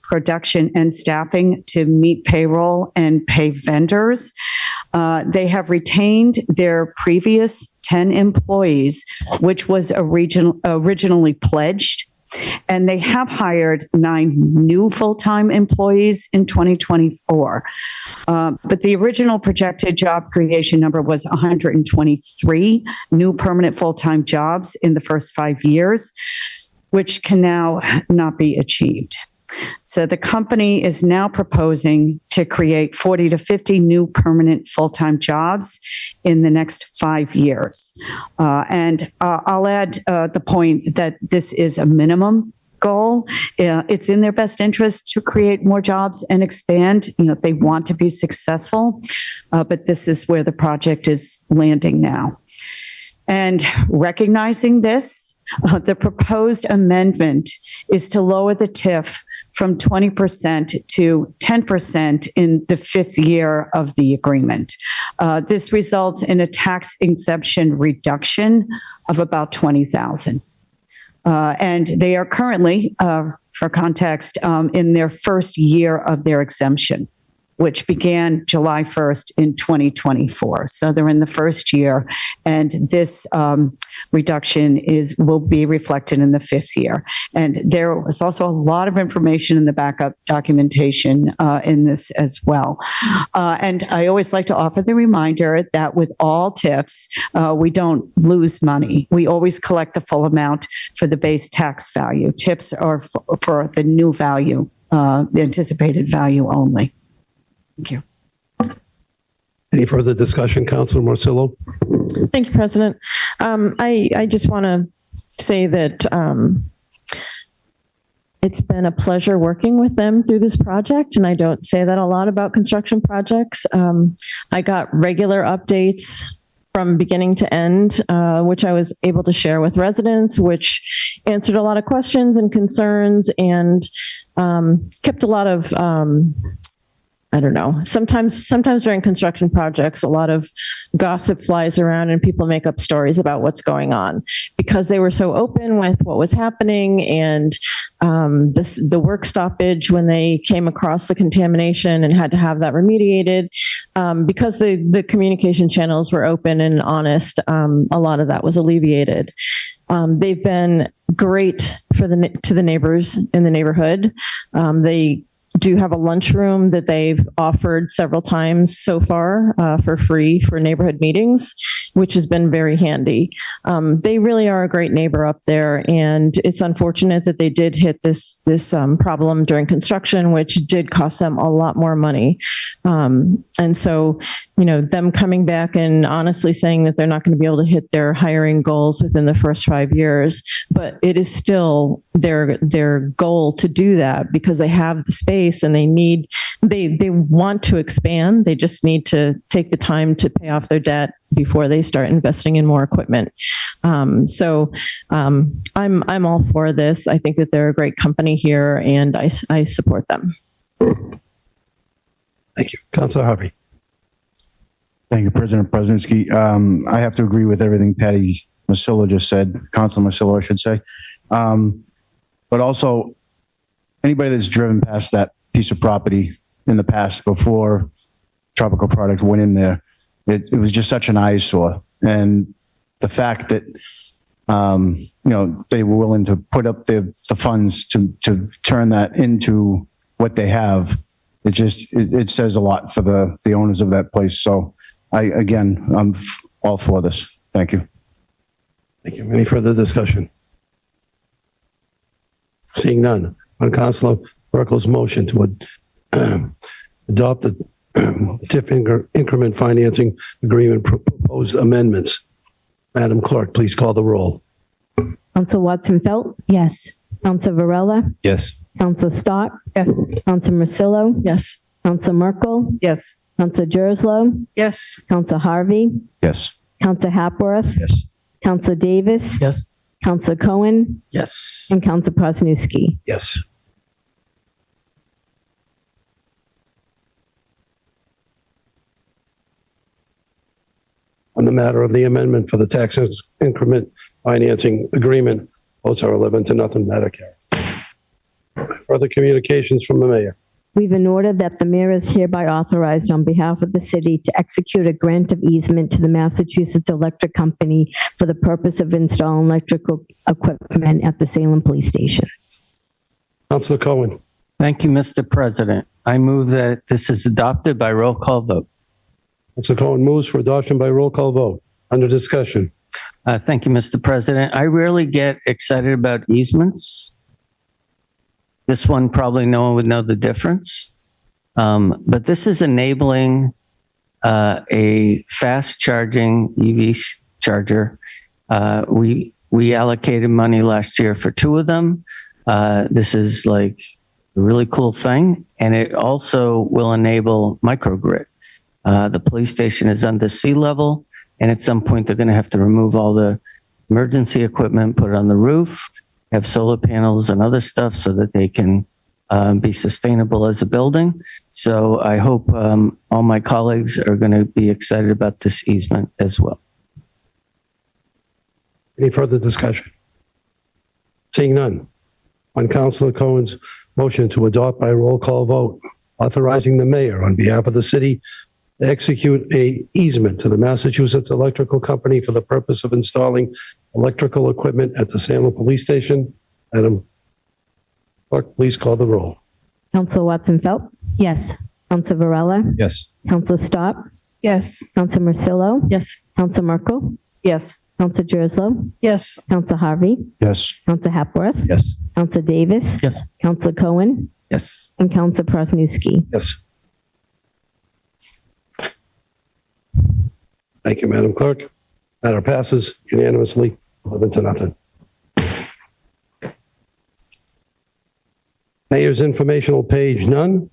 production and staffing to meet payroll and pay vendors. They have retained their previous 10 employees, which was originally pledged. And they have hired 9 new full-time employees in 2024. But the original projected job creation number was 123 new permanent full-time jobs in the first 5 years, which can now not be achieved. So the company is now proposing to create 40 to 50 new permanent full-time jobs in the next 5 years. And I'll add the point that this is a minimum goal. It's in their best interest to create more jobs and expand. They want to be successful, but this is where the project is landing now. And recognizing this, the proposed amendment is to lower the TIF from 20% to 10% in the 5th year of the agreement. This results in a tax exemption reduction of about $20,000. And they are currently, for context, in their first year of their exemption, which began July 1st in 2024. So they're in the first year, and this reduction will be reflected in the 5th year. And there was also a lot of information in the backup documentation in this as well. And I always like to offer the reminder that with all TIFs, we don't lose money. We always collect the full amount for the base tax value. TIFs are for the new value, the anticipated value only. Thank you. Any further discussion, Councilor Morcillo? Thank you, President. I just want to say that it's been a pleasure working with them through this project, and I don't say that a lot about construction projects. I got regular updates from beginning to end, which I was able to share with residents, which answered a lot of questions and concerns and kept a lot of I don't know. Sometimes during construction projects, a lot of gossip flies around and people make up stories about what's going on because they were so open with what was happening and the work stoppage when they came across the contamination and had to have that remediated. Because the communication channels were open and honest, a lot of that was alleviated. They've been great to the neighbors in the neighborhood. They do have a lunchroom that they've offered several times so far for free for neighborhood meetings, which has been very handy. They really are a great neighbor up there, and it's unfortunate that they did hit this problem during construction, which did cost them a lot more money. And so, them coming back and honestly saying that they're not going to be able to hit their hiring goals within the first 5 years, but it is still their goal to do that because they have the space and they want to expand. They just need to take the time to pay off their debt before they start investing in more equipment. So I'm all for this. I think that they're a great company here, and I support them. Thank you. Councilor Harvey. Thank you, President Presnitsky. I have to agree with everything Patty Masilla just said, Councilor Masilla, I should say. But also, anybody that's driven past that piece of property in the past before Tropical Product went in there, it was just such an eyesore. And the fact that, they were willing to put up the funds to turn that into what they have, it says a lot for the owners of that place. So I'm all for this. Thank you. Thank you. Any further discussion? Seeing none. On Councilor Merkel's motion to adopt the TIF increment financing agreement proposed amendments. Madam Clerk, please call the roll. Council Watson Felt? Yes. Council Varela? Yes. Council Stott? Yes. Council Marcillo? Yes. Council Merkel? Yes. Council Jerslow? Yes. Council Harvey? Yes. Council Hapworth? Yes. Council Davis? Yes. Council Cohen? Yes. And Council Presnitsky. Yes. On the matter of the amendment for the tax increment financing agreement, votes are 11-0, matter carries. Further communications from the mayor. We've an order that the mayor is hereby authorized on behalf of the city to execute a grant of easement to the Massachusetts Electric Company for the purpose of installing electrical equipment at the Salem Police Station. Councilor Cohen. Thank you, Mr. President. I move that this is adopted by roll call vote. Councilor Cohen moves for adoption by roll call vote. Under discussion. Thank you, Mr. President. I rarely get excited about easements. This one, probably no one would know the difference. But this is enabling a fast charging EV charger. We allocated money last year for 2 of them. This is like a really cool thing. And it also will enable microgrid. The police station is under sea level. And at some point, they're going to have to remove all the emergency equipment, put it on the roof, have solar panels and other stuff so that they can be sustainable as a building. So I hope all my colleagues are going to be excited about this easement as well. Any further discussion? Seeing none. On Councilor Cohen's motion to adopt by roll call vote, authorizing the mayor on behalf of the city to execute a easement to the Massachusetts Electrical Company for the purpose of installing electrical equipment at the Salem Police Station. Madam Clerk, please call the roll. Councilor Watson Felt? Yes. Councilor Varela? Yes. Councilor Stott? Yes. Councilor Marcillo? Yes. Councilor Merkel? Yes. Councilor Jerslow? Yes. Councilor Harvey? Yes. Councilor Hepworth? Yes. Councilor Davis? Yes. Councilor Cohen? Yes. And Councilor Presnowski. Yes. Thank you, Madam Clerk. Matter passes unanimously, 11-0. Mayor's informational page, none.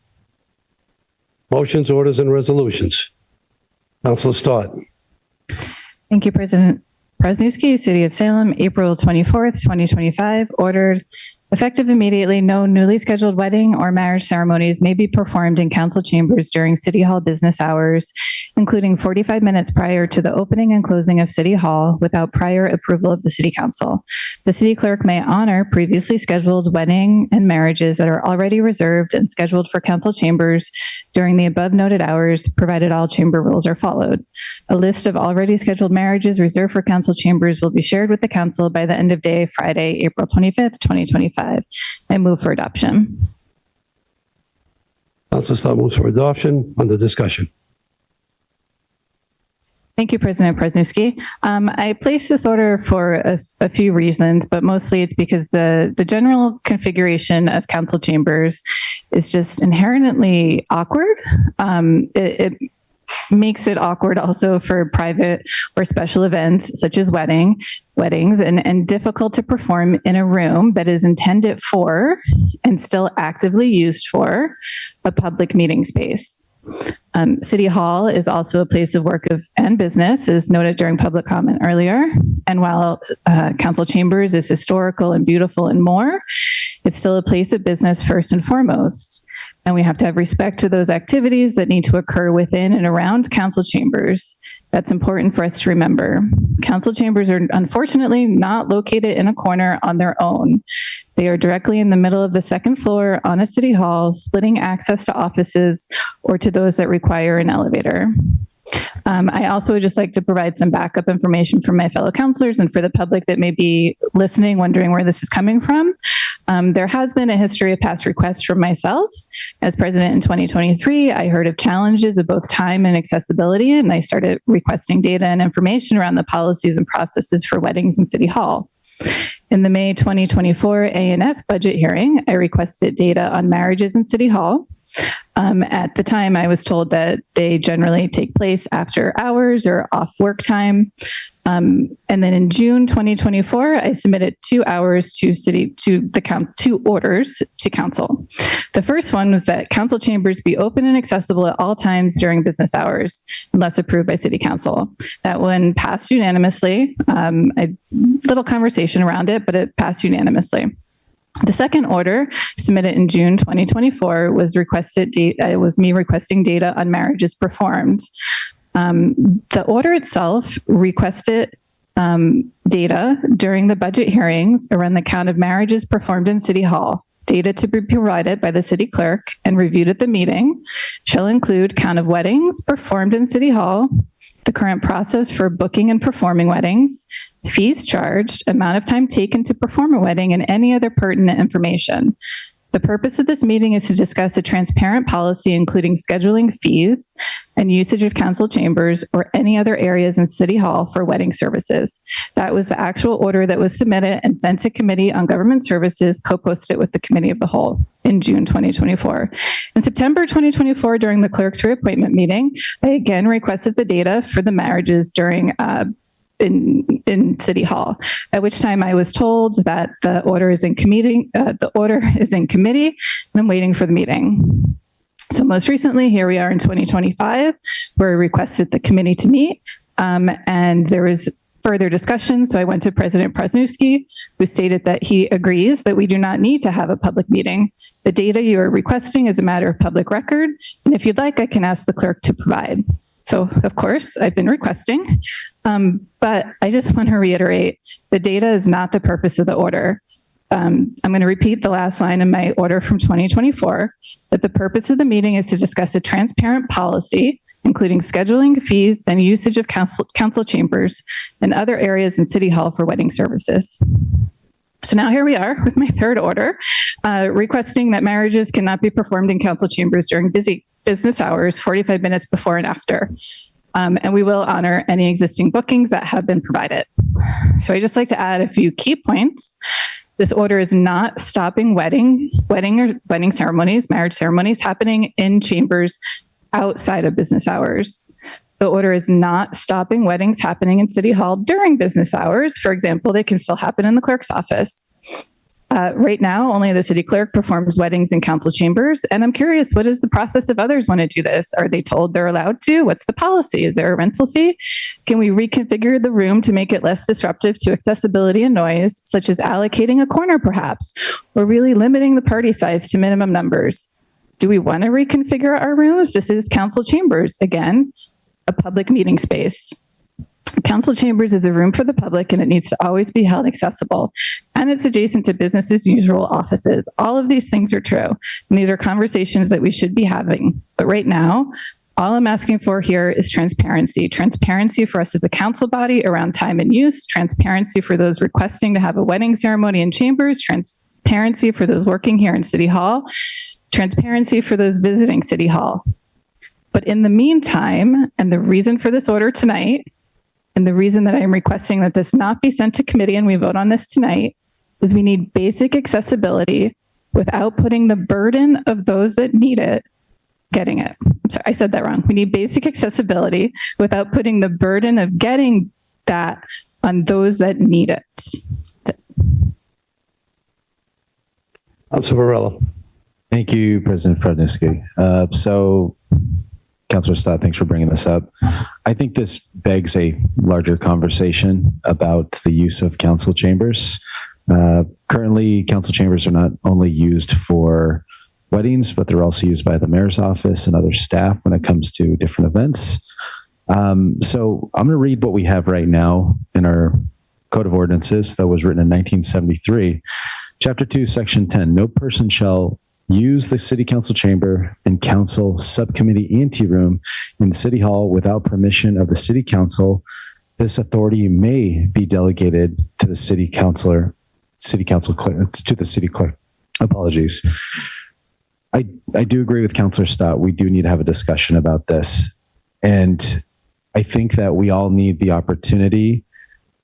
Motions, orders, and resolutions. Councilor Stott. Thank you, President Presnowski. City of Salem, April 24th, 2025, ordered effective immediately, no newly scheduled wedding or marriage ceremonies may be performed in council chambers during City Hall business hours, including 45 minutes prior to the opening and closing of City Hall without prior approval of the City Council. The city clerk may honor previously scheduled wedding and marriages that are already reserved and scheduled for council chambers during the above noted hours, provided all chamber rules are followed. A list of already scheduled marriages reserved for council chambers will be shared with the council by the end of day, Friday, April 25th, 2025. I move for adoption. Councilor Stott moves for adoption. Under discussion. Thank you, President Presnowski. I placed this order for a few reasons, but mostly it's because the general configuration of council chambers is just inherently awkward. It makes it awkward also for private or special events such as weddings and difficult to perform in a room that is intended for and still actively used for a public meeting space. City Hall is also a place of work and business, as noted during public comment earlier. And while council chambers is historical and beautiful and more, it's still a place of business first and foremost. And we have to have respect to those activities that need to occur within and around council chambers. That's important for us to remember. Council chambers are unfortunately not located in a corner on their own. They are directly in the middle of the second floor on a city hall, splitting access to offices or to those that require an elevator. I also would just like to provide some backup information for my fellow councilors and for the public that may be listening, wondering where this is coming from. There has been a history of past requests from myself. As president in 2023, I heard of challenges of both time and accessibility, and I started requesting data and information around the policies and processes for weddings in City Hall. In the May 2024 A&F budget hearing, I requested data on marriages in City Hall. At the time, I was told that they generally take place after hours or off work time. And then in June 2024, I submitted 2 orders to council. The first one was that council chambers be open and accessible at all times during business hours, unless approved by City Council. That one passed unanimously. A little conversation around it, but it passed unanimously. The second order, submitted in June 2024, was me requesting data on marriages performed. The order itself requested data during the budget hearings around the count of marriages performed in City Hall Data to be provided by the city clerk and reviewed at the meeting shall include count of weddings performed in City Hall, the current process for booking and performing weddings, fees charged, amount of time taken to perform a wedding, and any other pertinent information. The purpose of this meeting is to discuss a transparent policy, including scheduling fees and usage of council chambers or any other areas in City Hall for wedding services. That was the actual order that was submitted and sent to Committee on Government Services, co-posted with the Committee of the Whole in June 2024. In September 2024, during the clerk's reappointment meeting, I again requested the data for the marriages during in City Hall, at which time I was told that the order is in committee, and I'm waiting for the meeting. So most recently, here we are in 2025, where I requested the committee to meet, and there was further discussion. So I went to President Presnewski, who stated that he agrees that we do not need to have a public meeting. The data you are requesting is a matter of public record, and if you'd like, I can ask the clerk to provide. So, of course, I've been requesting, but I just want to reiterate, the data is not the purpose of the order. I'm going to repeat the last line in my order from 2024, that the purpose of the meeting is to discuss a transparent policy, including scheduling, fees, and usage of council chambers and other areas in City Hall for wedding services. So now here we are with my third order, requesting that marriages cannot be performed in council chambers during busy business hours, 45 minutes before and after. And we will honor any existing bookings that have been provided. So I just like to add a few key points. This order is not stopping wedding ceremonies, marriage ceremonies happening in chambers outside of business hours. The order is not stopping weddings happening in City Hall during business hours. For example, they can still happen in the clerk's office. Right now, only the city clerk performs weddings in council chambers. And I'm curious, what is the process if others want to do this? Are they told they're allowed to? What's the policy? Is there a rental fee? Can we reconfigure the room to make it less disruptive to accessibility and noise, such as allocating a corner perhaps, or really limiting the party size to minimum numbers? Do we want to reconfigure our rooms? This is council chambers, again, a public meeting space. Council chambers is a room for the public and it needs to always be held accessible. And it's adjacent to business as usual offices. All of these things are true. And these are conversations that we should be having. But right now, all I'm asking for here is transparency. Transparency for us as a council body around time and use. Transparency for those requesting to have a wedding ceremony in chambers. Transparency for those working here in City Hall. Transparency for those visiting City Hall. But in the meantime, and the reason for this order tonight, and the reason that I'm requesting that this not be sent to committee and we vote on this tonight, is we need basic accessibility without putting the burden of those that need it getting it. I'm sorry, I said that wrong. We need basic accessibility without putting the burden of getting that on those that need it. Councilor Varela. Thank you, President Prudnisky. Councilor Stott, thanks for bringing this up. I think this begs a larger conversation about the use of council chambers. Currently, council chambers are not only used for weddings, but they're also used by the mayor's office and other staff when it comes to different events. So I'm going to read what we have right now in our Code of Ordinances that was written in 1973. Chapter 2, Section 10, no person shall use the city council chamber and council subcommittee anteroom in the city hall without permission of the city council. This authority may be delegated to the city council clerk, to the city clerk. Apologies. I do agree with Councilor Stott. We do need to have a discussion about this. And I think that we all need the opportunity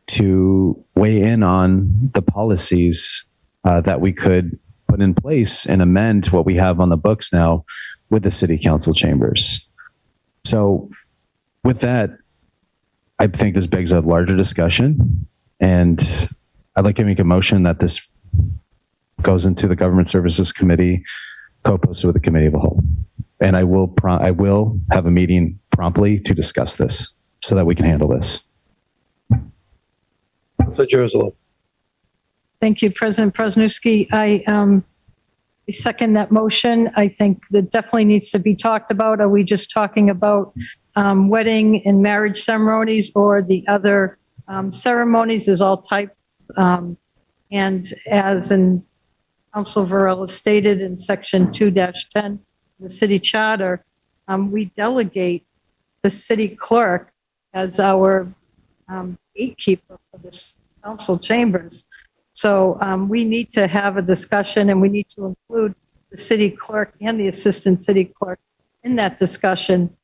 to weigh in on the policies that we could put in place and amend what we have on the books now with the city council chambers. So with that, I think this begs a larger discussion, and I'd like to make a motion that this goes into the Government Services Committee, co-posted with the Committee of the Whole. And I will have a meeting promptly to discuss this so that we can handle this. Councilor Jerslow. Thank you, President Presnewski. I second that motion. I think that definitely needs to be talked about. Are we just talking about wedding and marriage ceremonies, or the other ceremonies? There's all type. And as in Council Varela stated in section 2-10 of the city charter, we delegate the city clerk as our gatekeeper for this council chambers. So we need to have a discussion, and we need to include the city clerk and the assistant city clerk in that discussion,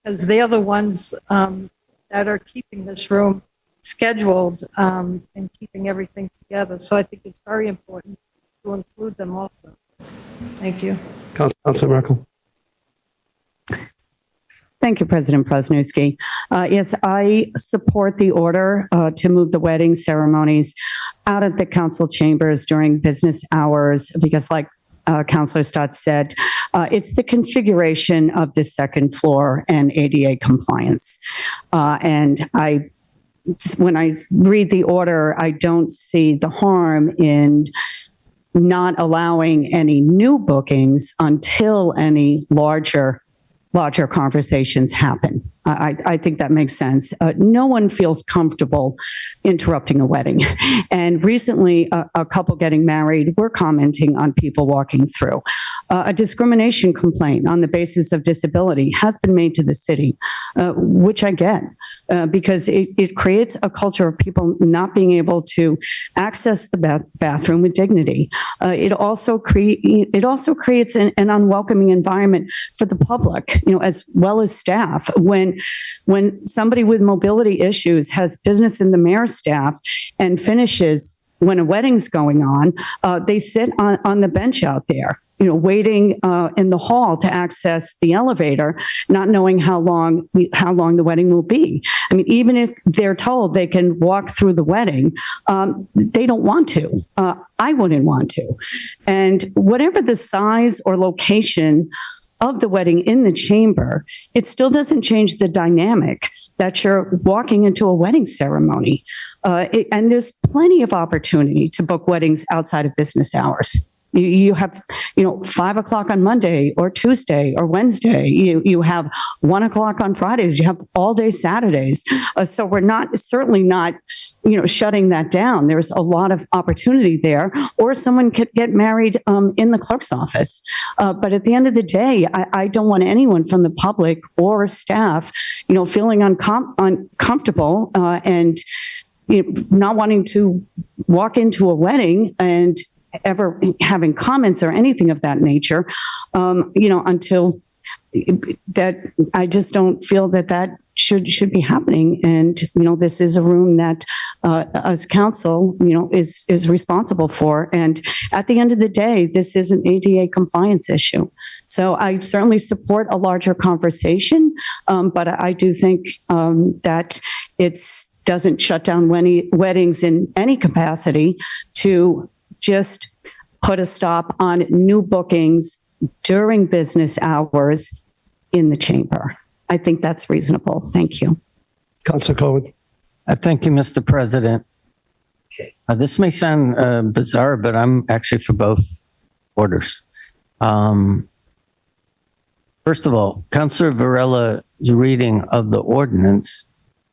because they're the ones that are keeping this room scheduled and keeping everything together. So I think it's very important to include them also. Thank you. Councilor Merkel. Thank you, President Presnowski. Yes, I support the order to move the wedding ceremonies out of the council chambers during business hours because, like Councilor Stott said, it's the configuration of the second floor and ADA compliance. And when I read the order, I don't see the harm in not allowing any new bookings until any larger conversations happen. I think that makes sense. No one feels comfortable interrupting a wedding. And recently, a couple getting married were commenting on people walking through. A discrimination complaint on the basis of disability has been made to the city, which I get, because it creates a culture of people not being able to access the bathroom with dignity. It also creates an unwelcoming environment for the public, as well as staff. When somebody with mobility issues has business in the mayor's staff and finishes when a wedding's going on, they sit on the bench out there, waiting in the hall to access the elevator, not knowing how long the wedding will be. I mean, even if they're told they can walk through the wedding, they don't want to. I wouldn't want to. And whatever the size or location of the wedding in the chamber, it still doesn't change the dynamic that you're walking into a wedding ceremony. And there's plenty of opportunity to book weddings outside of business hours. You have, 5 o'clock on Monday or Tuesday or Wednesday. You have 1 o'clock on Fridays. You have all day Saturdays. So we're certainly not, shutting that down. There's a lot of opportunity there. Or someone could get married in the clerk's office. But at the end of the day, I don't want anyone from the public or staff, feeling uncomfortable and not wanting to walk into a wedding and ever having comments or anything of that nature, until that, I just don't feel that should be happening. And, this is a room that us council, is responsible for. And at the end of the day, this is an ADA compliance issue. So I certainly support a larger conversation, but I do think that it's doesn't shut down weddings in any capacity to just put a stop on new bookings during business hours in the chamber. I think that's reasonable. Thank you. Councilor Cohen. Thank you, Mr. President. This may sound bizarre, but I'm actually for both orders. First of all, Councilor Varela's reading of the ordinance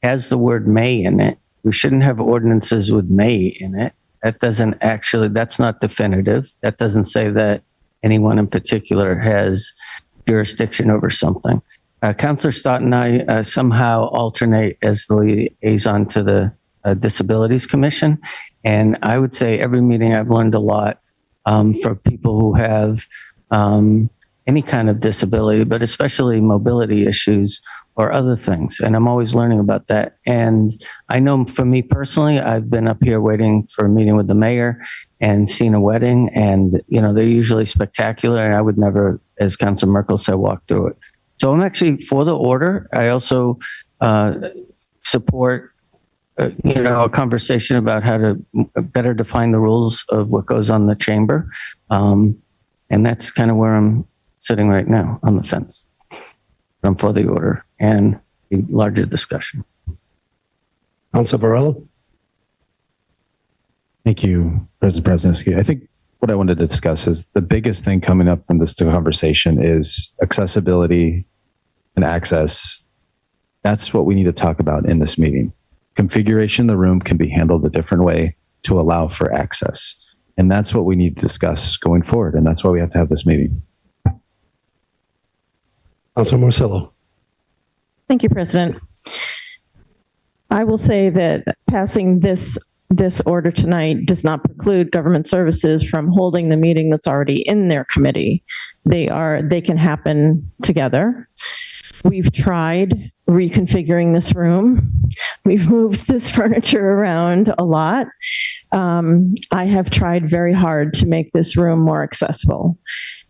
has the word may in it. We shouldn't have ordinances with may in it. That's not definitive. That doesn't say that anyone in particular has jurisdiction over something. Councilor Stott and I somehow alternate as the liaison to the Disabilities Commission. And I would say every meeting I've learned a lot for people who have any kind of disability, but especially mobility issues or other things. And I'm always learning about that. And I know for me personally, I've been up here waiting for a meeting with the mayor and seen a wedding, and they're usually spectacular. And I would never, as Councilor Merkel said, walk through it. So I'm actually for the order. I also support, a conversation about how to better define the rules of what goes on in the chamber. And that's kind of where I'm sitting right now, on the fence. I'm for the order and a larger discussion. Councilor Varela. Thank you, President Presnowski. I think what I wanted to discuss is the biggest thing coming up in this conversation is accessibility and access. That's what we need to talk about in this meeting. Configuration of the room can be handled a different way to allow for access. And that's what we need to discuss going forward. And that's why we have to have this meeting. Councilor Marcelo. Thank you, President. I will say that passing this order tonight does not preclude government services from holding the meeting that's already in their committee. They can happen together. We've tried reconfiguring this room. We've moved this furniture around a lot. I have tried very hard to make this room more accessible.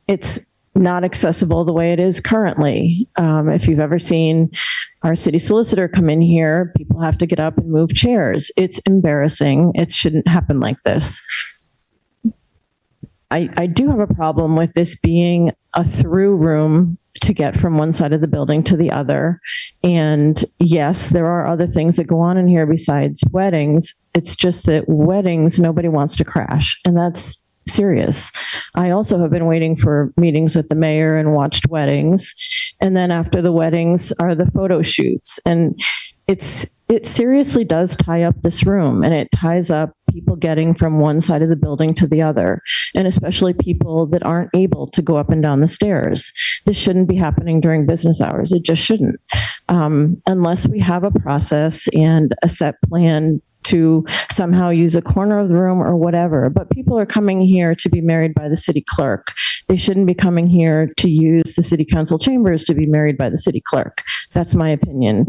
It's not accessible the way it is currently. If you've ever seen our city solicitor come in here, people have to get up and move chairs. It's embarrassing. It shouldn't happen like this. I do have a problem with this being a through room to get from one side of the building to the other. And yes, there are other things that go on in here besides weddings. It's just that weddings, nobody wants to crash. And that's serious. I also have been waiting for meetings with the mayor and watched weddings. And then after the weddings are the photo shoots. And it seriously does tie up this room, and it ties up people getting from one side of the building to the other, and especially people that aren't able to go up and down the stairs. This shouldn't be happening during business hours. It just shouldn't. Unless we have a process and a set plan to somehow use a corner of the room or whatever. But people are coming here to be married by the city clerk. They shouldn't be coming here to use the city council chambers to be married by the city clerk. That's my opinion.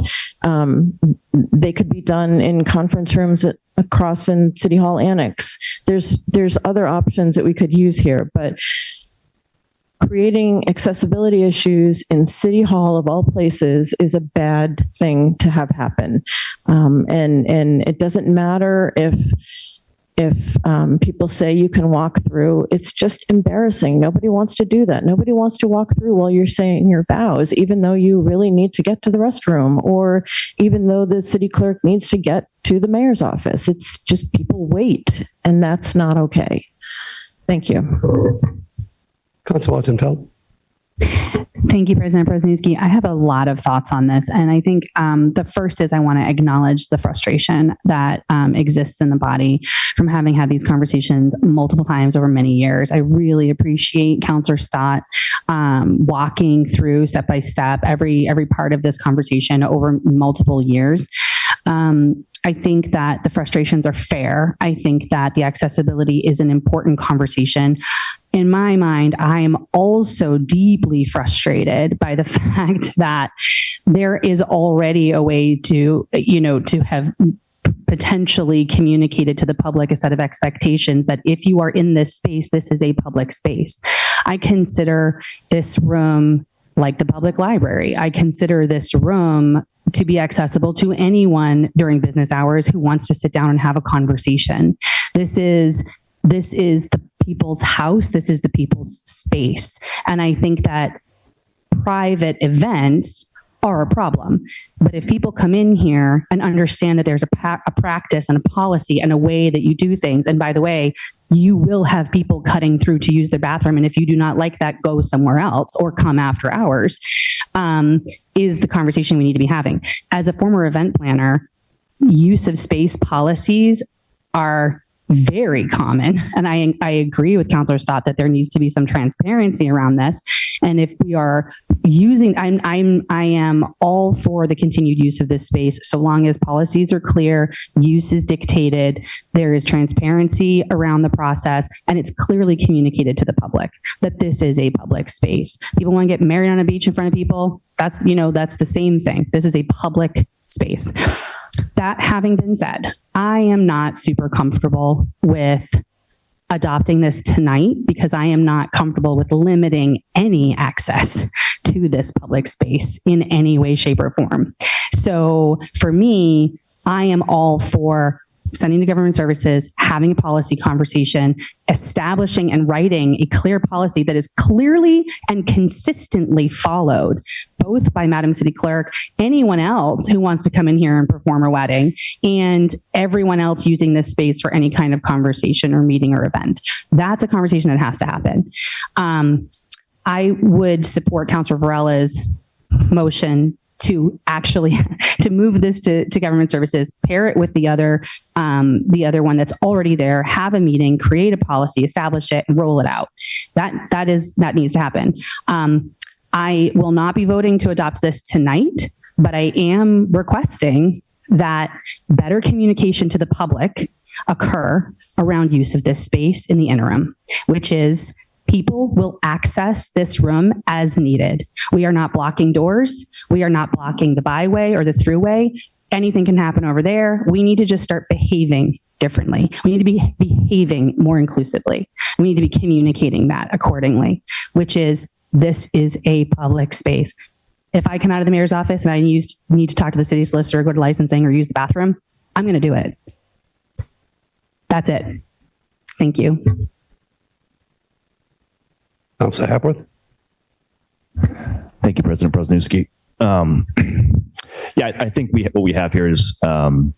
They could be done in conference rooms across in City Hall Annex. There's other options that we could use here, but creating accessibility issues in City Hall of all places is a bad thing to have happen. And it doesn't matter if people say you can walk through. It's just embarrassing. Nobody wants to do that. Nobody wants to walk through while you're saying your vows, even though you really need to get to the restroom, or even though the city clerk needs to get to the mayor's office. It's just people wait, and that's not okay. Thank you. Councilor Watson-Pelt. Thank you, President Presnewski. I have a lot of thoughts on this. And I think the first is I want to acknowledge the frustration that exists in the body from having had these conversations multiple times over many years. I really appreciate Councilor Stott walking through step by step every part of this conversation over multiple years. I think that the frustrations are fair. I think that the accessibility is an important conversation. In my mind, I am also deeply frustrated by the fact that there is already a way to have potentially communicated to the public a set of expectations that if you are in this space, this is a public space. I consider this room like the public library. I consider this room to be accessible to anyone during business hours who wants to sit down and have a conversation. This is the people's house. This is the people's space. And I think that private events are a problem. But if people come in here and understand that there's a practice and a policy and a way that you do things, and by the way, you will have people cutting through to use the bathroom, and if you do not like that, go somewhere else or come after hours, is the conversation we need to be having. As a former event planner, use of space policies are very common. And I agree with Councilor Stott that there needs to be some transparency around this. And if we are using, I am all for the continued use of this space, so long as policies are clear, use is dictated, there is transparency around the process, and it's clearly communicated to the public that this is a public space. People want to get married on a beach in front of people. That's the same thing. This is a public space. That having been said, I am not super comfortable with adopting this tonight because I am not comfortable with limiting any access to this public space in any way, shape, or form. So for me, I am all for sending to government services, having a policy conversation, establishing and writing a clear policy that is clearly and consistently followed, both by Madam City Clerk, anyone else who wants to come in here and perform a wedding, and everyone else using this space for any kind of conversation or meeting or event. That's a conversation that has to happen. I would support Councilor Varela's motion to actually to move this to government services, pair it with the other one that's already there, have a meeting, create a policy, establish it, and roll it out. That needs to happen. I will not be voting to adopt this tonight, but I am requesting that better communication to the public occur around use of this space in the interim, which is people will access this room as needed. We are not blocking doors. We are not blocking the byway or the throughway. Anything can happen over there. We need to just start behaving differently. We need to be behaving more inclusively. We need to be communicating that accordingly, which is this is a public space. If I come out of the mayor's office and I need to talk to the city solicitor, go to licensing, or use the bathroom, I'm going to do it. That's it. Thank you. Councilor Hapworth. Thank you, President Prosnowski. Yeah, I think what we have here is an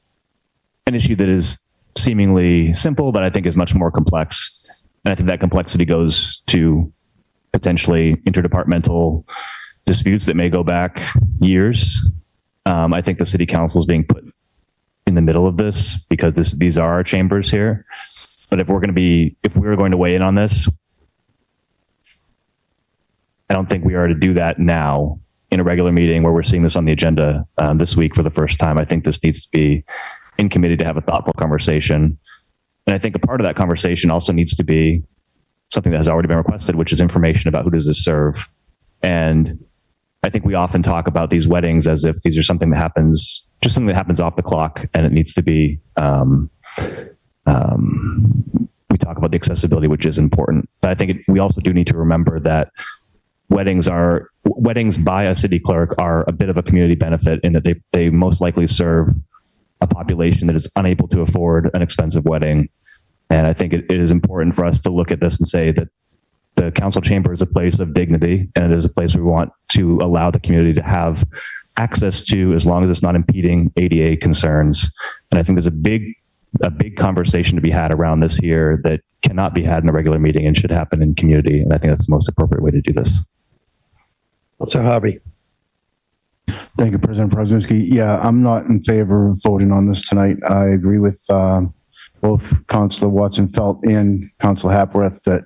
issue that is seemingly simple, but I think is much more complex. And I think that complexity goes to potentially interdepartmental disputes that may go back years. I think the city council is being put in the middle of this because these are our chambers here. But if we're going to weigh in on this, I don't think we are to do that now in a regular meeting where we're seeing this on the agenda this week for the first time. I think this needs to be in committee to have a thoughtful conversation. And I think a part of that conversation also needs to be something that has already been requested, which is information about who does this serve. And I think we often talk about these weddings as if these are something that happens off the clock, and it needs to be, we talk about the accessibility, which is important. But I think we also do need to remember that weddings by a city clerk are a bit of a community benefit in that they most likely serve a population that is unable to afford an expensive wedding. And I think it is important for us to look at this and say that the council chamber is a place of dignity, and it is a place we want to allow the community to have access to, as long as it's not impeding ADA concerns. And I think there's a big conversation to be had around this here that cannot be had in a regular meeting and should happen in community. And I think that's the most appropriate way to do this. Councilor Harvey. Thank you, President Prosnowski. Yeah, I'm not in favor of voting on this tonight. I agree with both Councilor Watson-Felt and Councilor Hapworth that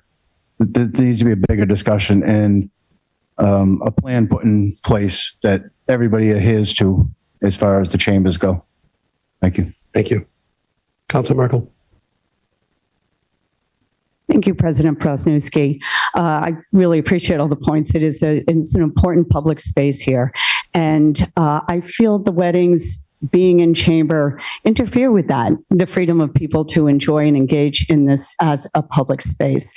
there needs to be a bigger discussion and a plan put in place that everybody adheres to as far as the chambers go. Thank you. Thank you. Councilor Merkel. Thank you, President Prosnowski. I really appreciate all the points. It's an important public space here. And I feel the weddings being in chamber interfere with that, the freedom of people to enjoy and engage in this as a public space.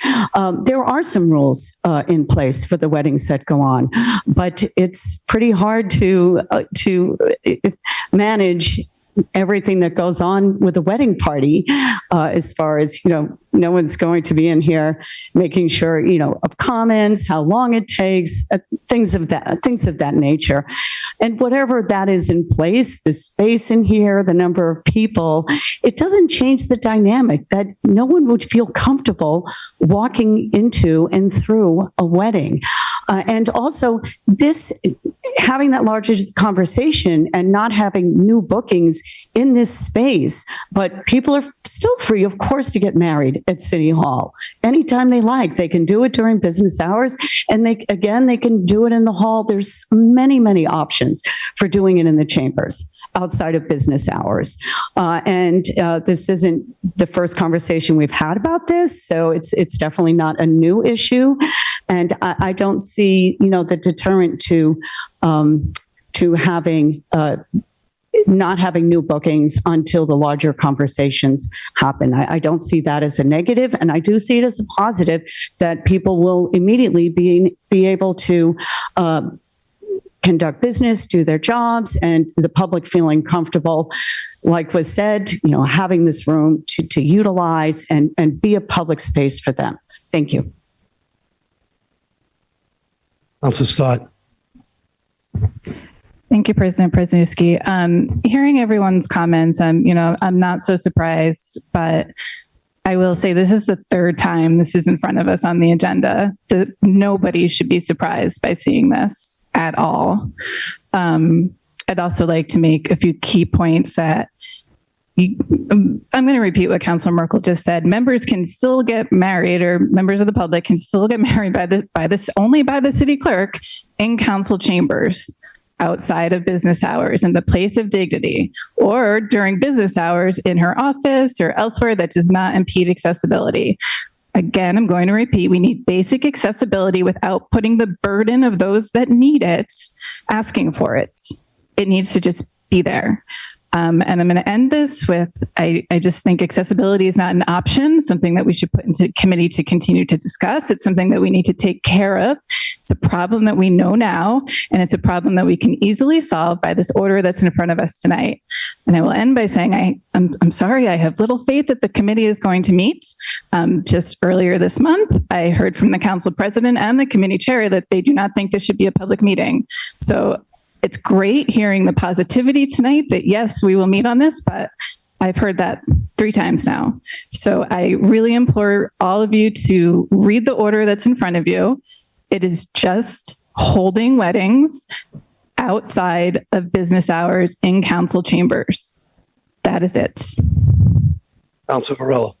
There are some rules in place for the weddings that go on, but it's pretty hard to manage everything that goes on with a wedding party, as far as, no one's going to be in here making sure, of comments, how long it takes, things of that nature. And whatever that is in place, the space in here, the number of people, it doesn't change the dynamic that no one would feel comfortable walking into and through a wedding. And also having that larger conversation and not having new bookings in this space, but people are still free, of course, to get married at City Hall anytime they like. They can do it during business hours, and they can do it in the hall. There's many, many options for doing it in the chambers outside of business hours. And this isn't the first conversation we've had about this, so it's definitely not a new issue. And I don't see, the deterrent to having not having new bookings until the larger conversations happen. I don't see that as a negative, and I do see it as a positive that people will immediately be able to conduct business, do their jobs, and the public feeling comfortable, like was said, having this room to utilize and be a public space for them. Thank you. Councilor Stott. Thank you, President Prosnowski. Hearing everyone's comments, I'm not so surprised, but I will say this is the third time this is in front of us on the agenda. Nobody should be surprised by seeing this at all. I'd also like to make a few key points that I'm going to repeat what Councilor Merkel just said. Members can still get married, or members of the public can still get married only by the city clerk in council chambers outside of business hours in the place of dignity, or during business hours in her office or elsewhere that does not impede accessibility. Again, I'm going to repeat, we need basic accessibility without putting the burden of those that need it asking for it. It needs to just be there. And I'm going to end this with, I just think accessibility is not an option, something that we should put into committee to continue to discuss. It's something that we need to take care of. It's a problem that we know now, and it's a problem that we can easily solve by this order that's in front of us tonight. And I will end by saying, I'm sorry, I have little faith that the committee is going to meet. Just earlier this month, I heard from the council president and the committee chair that they do not think this should be a public meeting. So it's great hearing the positivity tonight that yes, we will meet on this, but I've heard that 3 times now. So I really implore all of you to read the order that's in front of you. It is just holding weddings outside of business hours in council chambers. That is it. Councilor Varela.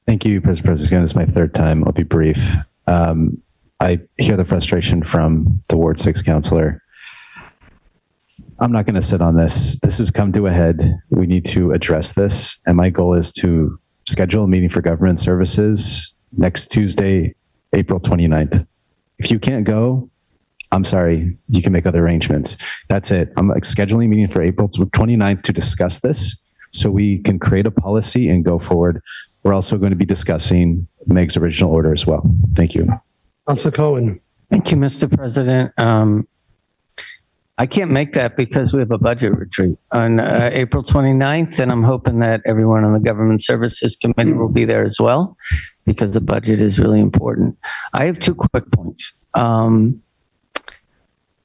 Thank you, President President. It's my 3rd time. I'll be brief. I hear the frustration from the Ward 6 councilor. I'm not going to sit on this. This has come to a head. We need to address this. And my goal is to schedule a meeting for government services next Tuesday, April 29th. If you can't go, I'm sorry, you can make other arrangements. That's it. I'm scheduling a meeting for April 29th to discuss this so we can create a policy and go forward. We're also going to be discussing Meg's original order as well. Thank you. Councilor Cohen. Thank you, Mr. President. I can't make that because we have a budget retreat on April 29th, and I'm hoping that everyone on the Government Services Committee will be there as well, because the budget is really important. I have 2 quick points.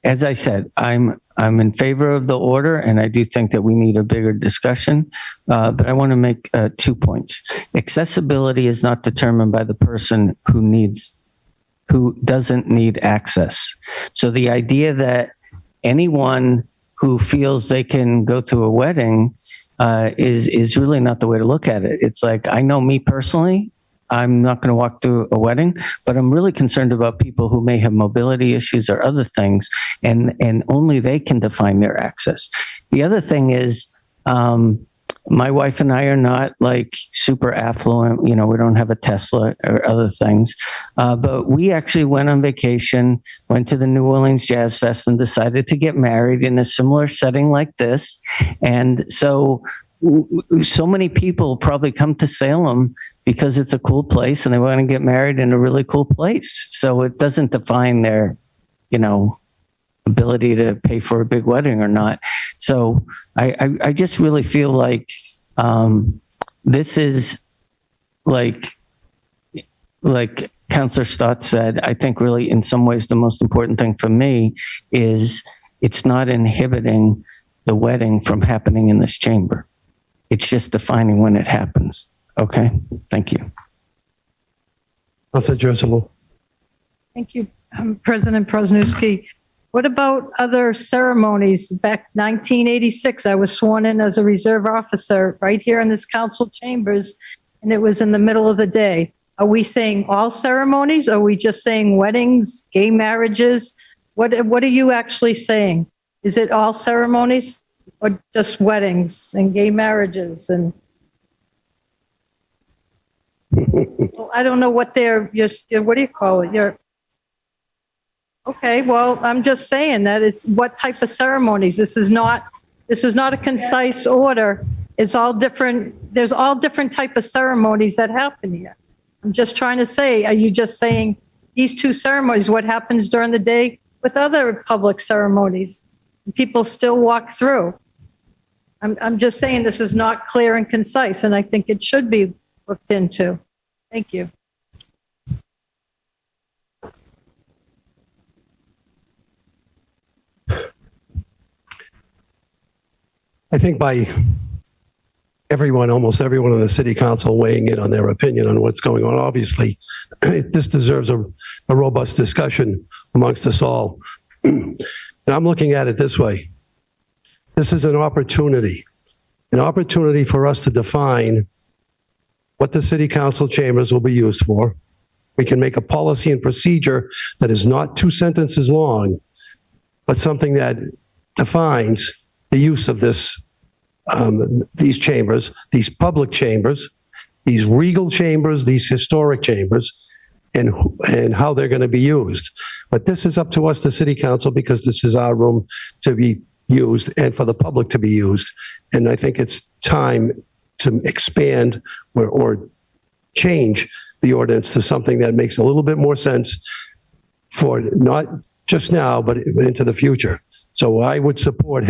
As I said, I'm in favor of the order, and I do think that we need a bigger discussion, but I want to make 2 points. Accessibility is not determined by the person who doesn't need access. So the idea that anyone who feels they can go to a wedding is really not the way to look at it. It's like, I know me personally, I'm not going to walk through a wedding, but I'm really concerned about people who may have mobility issues or other things, and only they can define their access. The other thing is, my wife and I are not like super affluent. We don't have a Tesla or other things. But we actually went on vacation, went to the New Orleans Jazz Fest, and decided to get married in a similar setting like this. And so many people probably come to Salem because it's a cool place and they want to get married in a really cool place. So it doesn't define their, ability to pay for a big wedding or not. So I just really feel like this is like Councillor Stott said, I think really in some ways the most important thing for me is it's not inhibiting the wedding from happening in this chamber. It's just defining when it happens. Okay, thank you. Councilor Jersalow. Thank you, President Prosnowski. What about other ceremonies? Back 1986, I was sworn in as a reserve officer right here in this council chambers, and it was in the middle of the day. Are we saying all ceremonies? Or are we just saying weddings, gay marriages? What are you actually saying? Is it all ceremonies or just weddings and gay marriages? And well, I don't know what what do you call it? Okay, well, I'm just saying that it's what type of ceremonies. This is not a concise order. It's all different. There's all different type of ceremonies that happen here. I'm just trying to say, are you just saying these 2 ceremonies, what happens during the day with other public ceremonies? People still walk through. I'm just saying this is not clear and concise, and I think it should be looked into. Thank you. I think by almost everyone on the city council weighing in on their opinion on what's going on, obviously, this deserves a robust discussion amongst us all. And I'm looking at it this way. This is an opportunity for us to define what the city council chambers will be used for. We can make a policy and procedure that is not 2 sentences long, but something that defines the use of these chambers, these public chambers, these regal chambers, these historic chambers, and how they're going to be used. But this is up to us, the city council, because this is our room to be used and for the public to be used. And I think it's time to expand or change the ordinance to something that makes a little bit more sense for not just now, but into the future. So I would support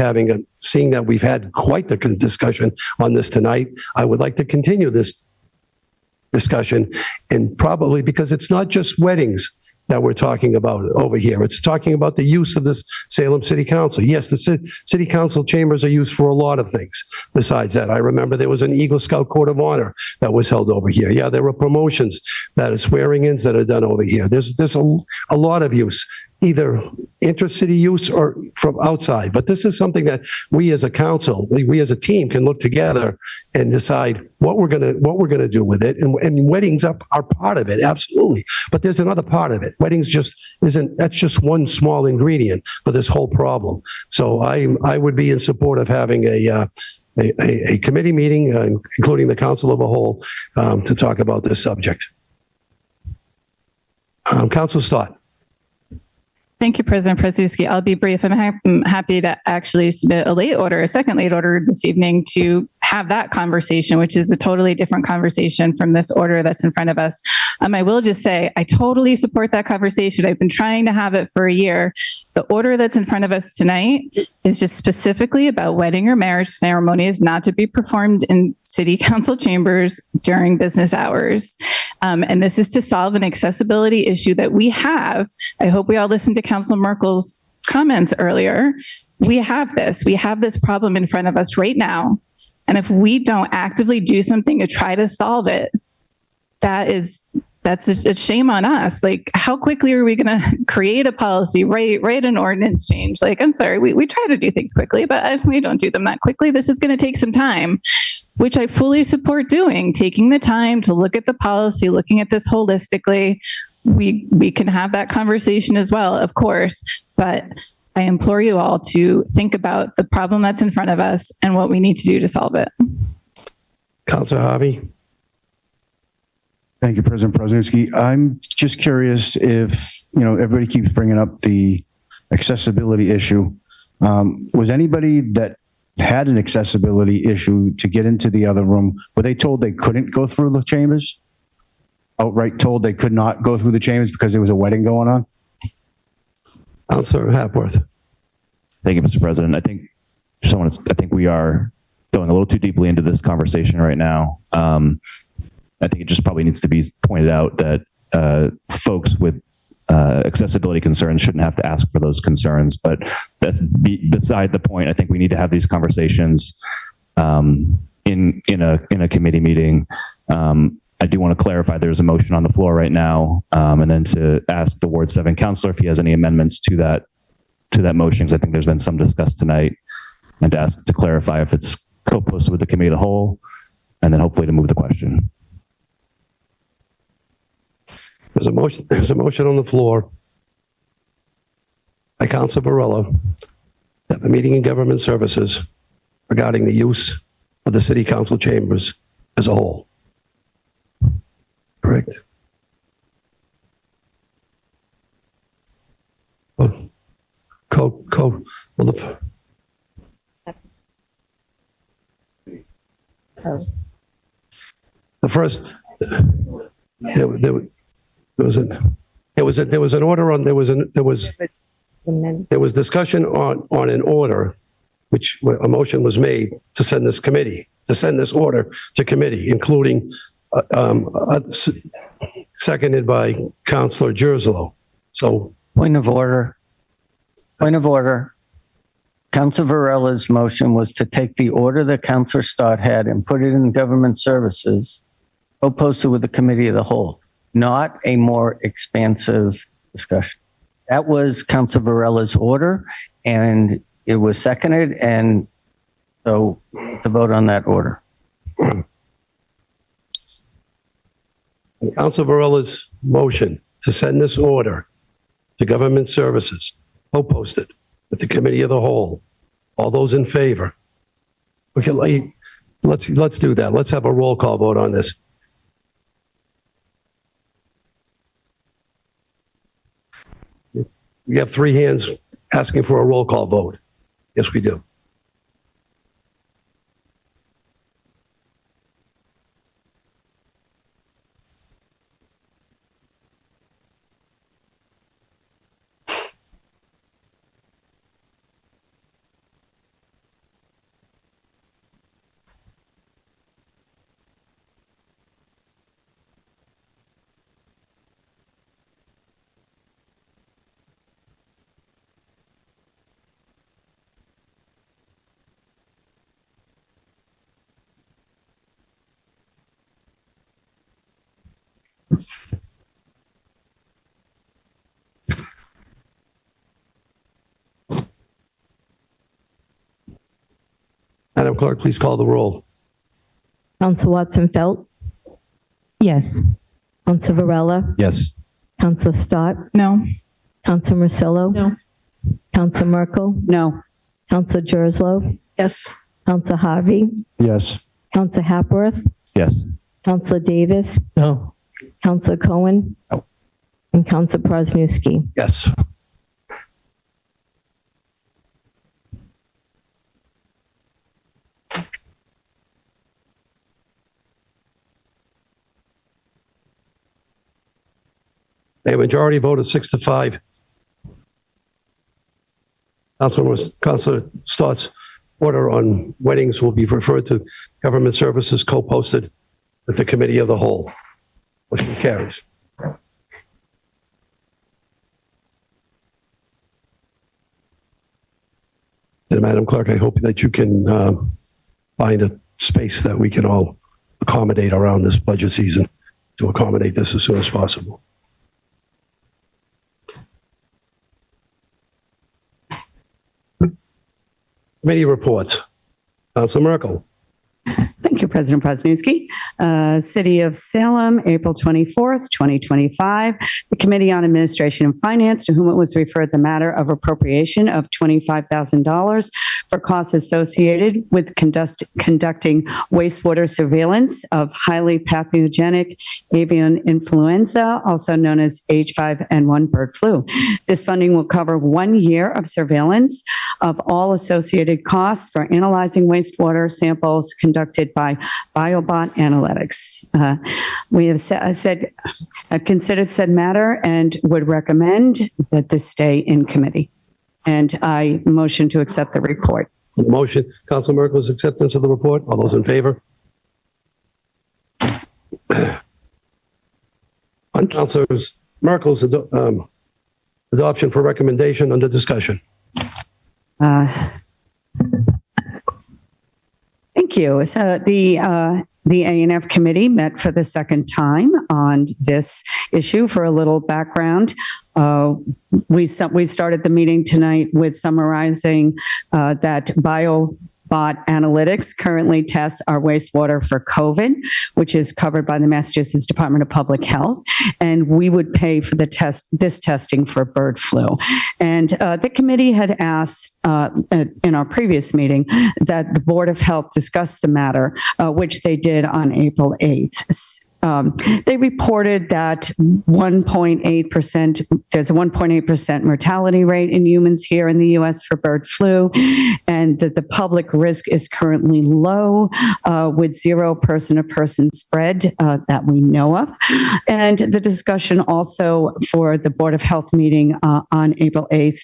seeing that we've had quite the discussion on this tonight. I would like to continue this discussion, and probably because it's not just weddings that we're talking about over here. It's talking about the use of this Salem City Council. Yes, the city council chambers are used for a lot of things. Besides that, I remember there was an Eagle Scout Court of Honor that was held over here. Yeah, there were promotions that are swearing-ins that are done over here. There's a lot of use, either intercity use or from outside. But this is something that we as a council, we as a team can look together and decide what we're gonna do with it. And weddings are part of it, absolutely. But there's another part of it. Weddings that's just one small ingredient for this whole problem. So I would be in support of having a committee meeting, including the council of a whole, to talk about this subject. Council Stott. Thank you, President Przezinski. I'll be brief. I'm happy to actually submit a second late order this evening to have that conversation, which is a totally different conversation from this order that's in front of us. I will just say, I totally support that conversation. I've been trying to have it for a year. The order that's in front of us tonight is just specifically about wedding or marriage ceremonies not to be performed in city council chambers during business hours. And this is to solve an accessibility issue that we have. I hope we all listened to Council Merkel's comments earlier. We have this problem in front of us right now. And if we don't actively do something to try to solve it, that's a shame on us. Like, how quickly are we going to create a policy, write an ordinance change? Like, I'm sorry, we try to do things quickly, but we don't do them that quickly. This is going to take some time, which I fully support doing, taking the time to look at the policy, looking at this holistically. We can have that conversation as well, of course, but I implore you all to think about the problem that's in front of us and what we need to do to solve it. Councilor Harvey. Thank you, President Przezinski. I'm just curious if, everybody keeps bringing up the accessibility issue. Was anybody that had an accessibility issue to get into the other room, were they told they couldn't go through the chambers? Outright told they could not go through the chambers because there was a wedding going on? Councilor Hapworth. Thank you, Mr. President. I think we are going a little too deeply into this conversation right now. I think it just probably needs to be pointed out that folks with accessibility concerns shouldn't have to ask for those concerns. But that's beside the point. I think we need to have these conversations in a committee meeting. I do want to clarify there's a motion on the floor right now, and then to ask the Ward 7 councilor if he has any amendments to that motion, because I think there's been some discussed tonight, and to ask to clarify if it's co-posted with the committee of the whole, and then hopefully to move the question. There's a motion on the floor by Councilor Varela that the meeting in government services regarding the use of the city council chambers as a whole. Correct? Well, the first, there was an order on, there was discussion on an order, which a motion was made to send this order to committee, including seconded by Councilor Gerslow. So Point of order. Councilor Varela's motion was to take the order that Councilor Stott had and put it in government services, co-posted with the committee of the whole, not a more expansive discussion. That was Councilor Varela's order, and it was seconded, and So to vote on that order. Council Varela's motion to send this order to Government Services, co-posted with the Committee of the Whole. All those in favor? Okay, let's do that. Let's have a roll call vote on this. We have 3 hands asking for a roll call vote. Yes, we do. Madam Clerk, please call the roll. Council Watson Felt, Yes. Council Varela, Yes. Council Stott, No. Council Marcillo. No. Council Merkel, No. Council Gerslow, Yes. Council Harvey, Yes. Council Hapworth, Yes. Council Davis, No. Council Cohen, No. and Council Prosnewski. Yes. A majority vote of 6 to 5. Councilor Stott's order on weddings will be referred to Government Services, co-posted with the Committee of the Whole. Motion carries. And Madam Clerk, I hope that you can find a space that we can all accommodate around this budget season to accommodate this as soon as possible. Committee reports. Council Merkel. Thank you, President Prosnewski. City of Salem, April 24th, 2025. The Committee on Administration and Finance, to whom it was referred the matter of appropriation of $25,000 for costs associated with conducting wastewater surveillance of highly pathogenic avian influenza, also known as H5N1 bird flu. This funding will cover 1 year of surveillance of all associated costs for analyzing wastewater samples conducted by BioBot Analytics. We have considered said matter and would recommend that this stay in committee. And I motion to accept the report. Motion, Council Merkel's acceptance of the report. All those in favor? On Councilor Merkel's adoption for recommendation under discussion. Thank you. So the A&F committee met for the second time on this issue. For a little background, we started the meeting tonight with summarizing that BioBot Analytics currently tests our wastewater for COVID, which is covered by the Massachusetts Department of Public Health, and we would pay for this testing for bird flu. And the committee had asked in our previous meeting that the Board of Health discuss the matter, which they did on April 8th. They reported that 1.8%, there's a 1.8% mortality rate in humans here in the U.S. for bird flu, and that the public risk is currently low with 0 person-to-person spread that we know of. And the discussion also for the Board of Health meeting on April 8th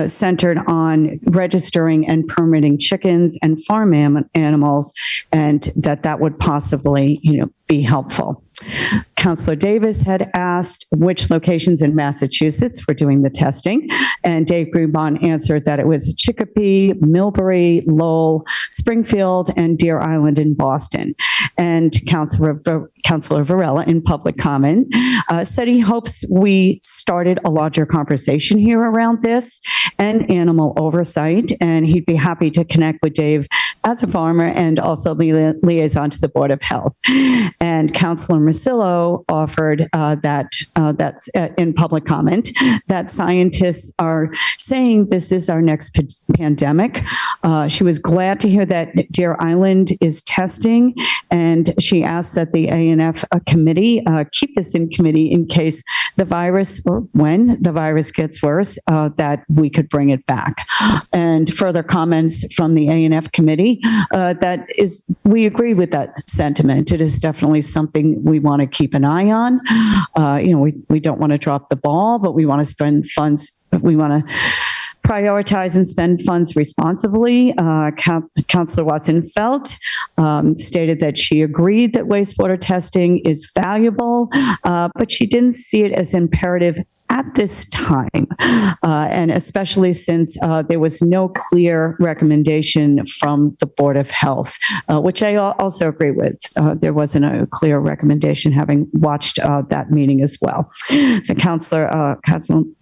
centered on registering and permitting chickens and farm animals, and that would possibly, be helpful. Councilor Davis had asked which locations in Massachusetts were doing the testing, and Dave Greenbaum answered that it was Chicopee, Millbury, Lowell, Springfield, and Deer Island in Boston. And Councilor Councilor Varela in public comment, said he hopes we started a larger conversation here around this and animal oversight, and he'd be happy to connect with Dave as a farmer and also liaison to the Board of Health. And Councilor Marcillo offered that's in public comment that scientists are saying this is our next pandemic. She was glad to hear that Deer Island is testing, and she asked that the ANF committee keep this in committee in case the virus, or when the virus gets worse, that we could bring it back. And further comments from the ANF committee, we agree with that sentiment. It is definitely something we want to keep an eye on. We don't want to drop the ball, but we want to spend funds. We want to prioritize and spend funds responsibly. Councillor Watson-Felt stated that she agreed that wastewater testing is valuable, but she didn't see it as imperative at this time, and especially since there was no clear recommendation from the Board of Health, which I also agree with. There wasn't a clear recommendation, having watched that meeting as well. So Councillor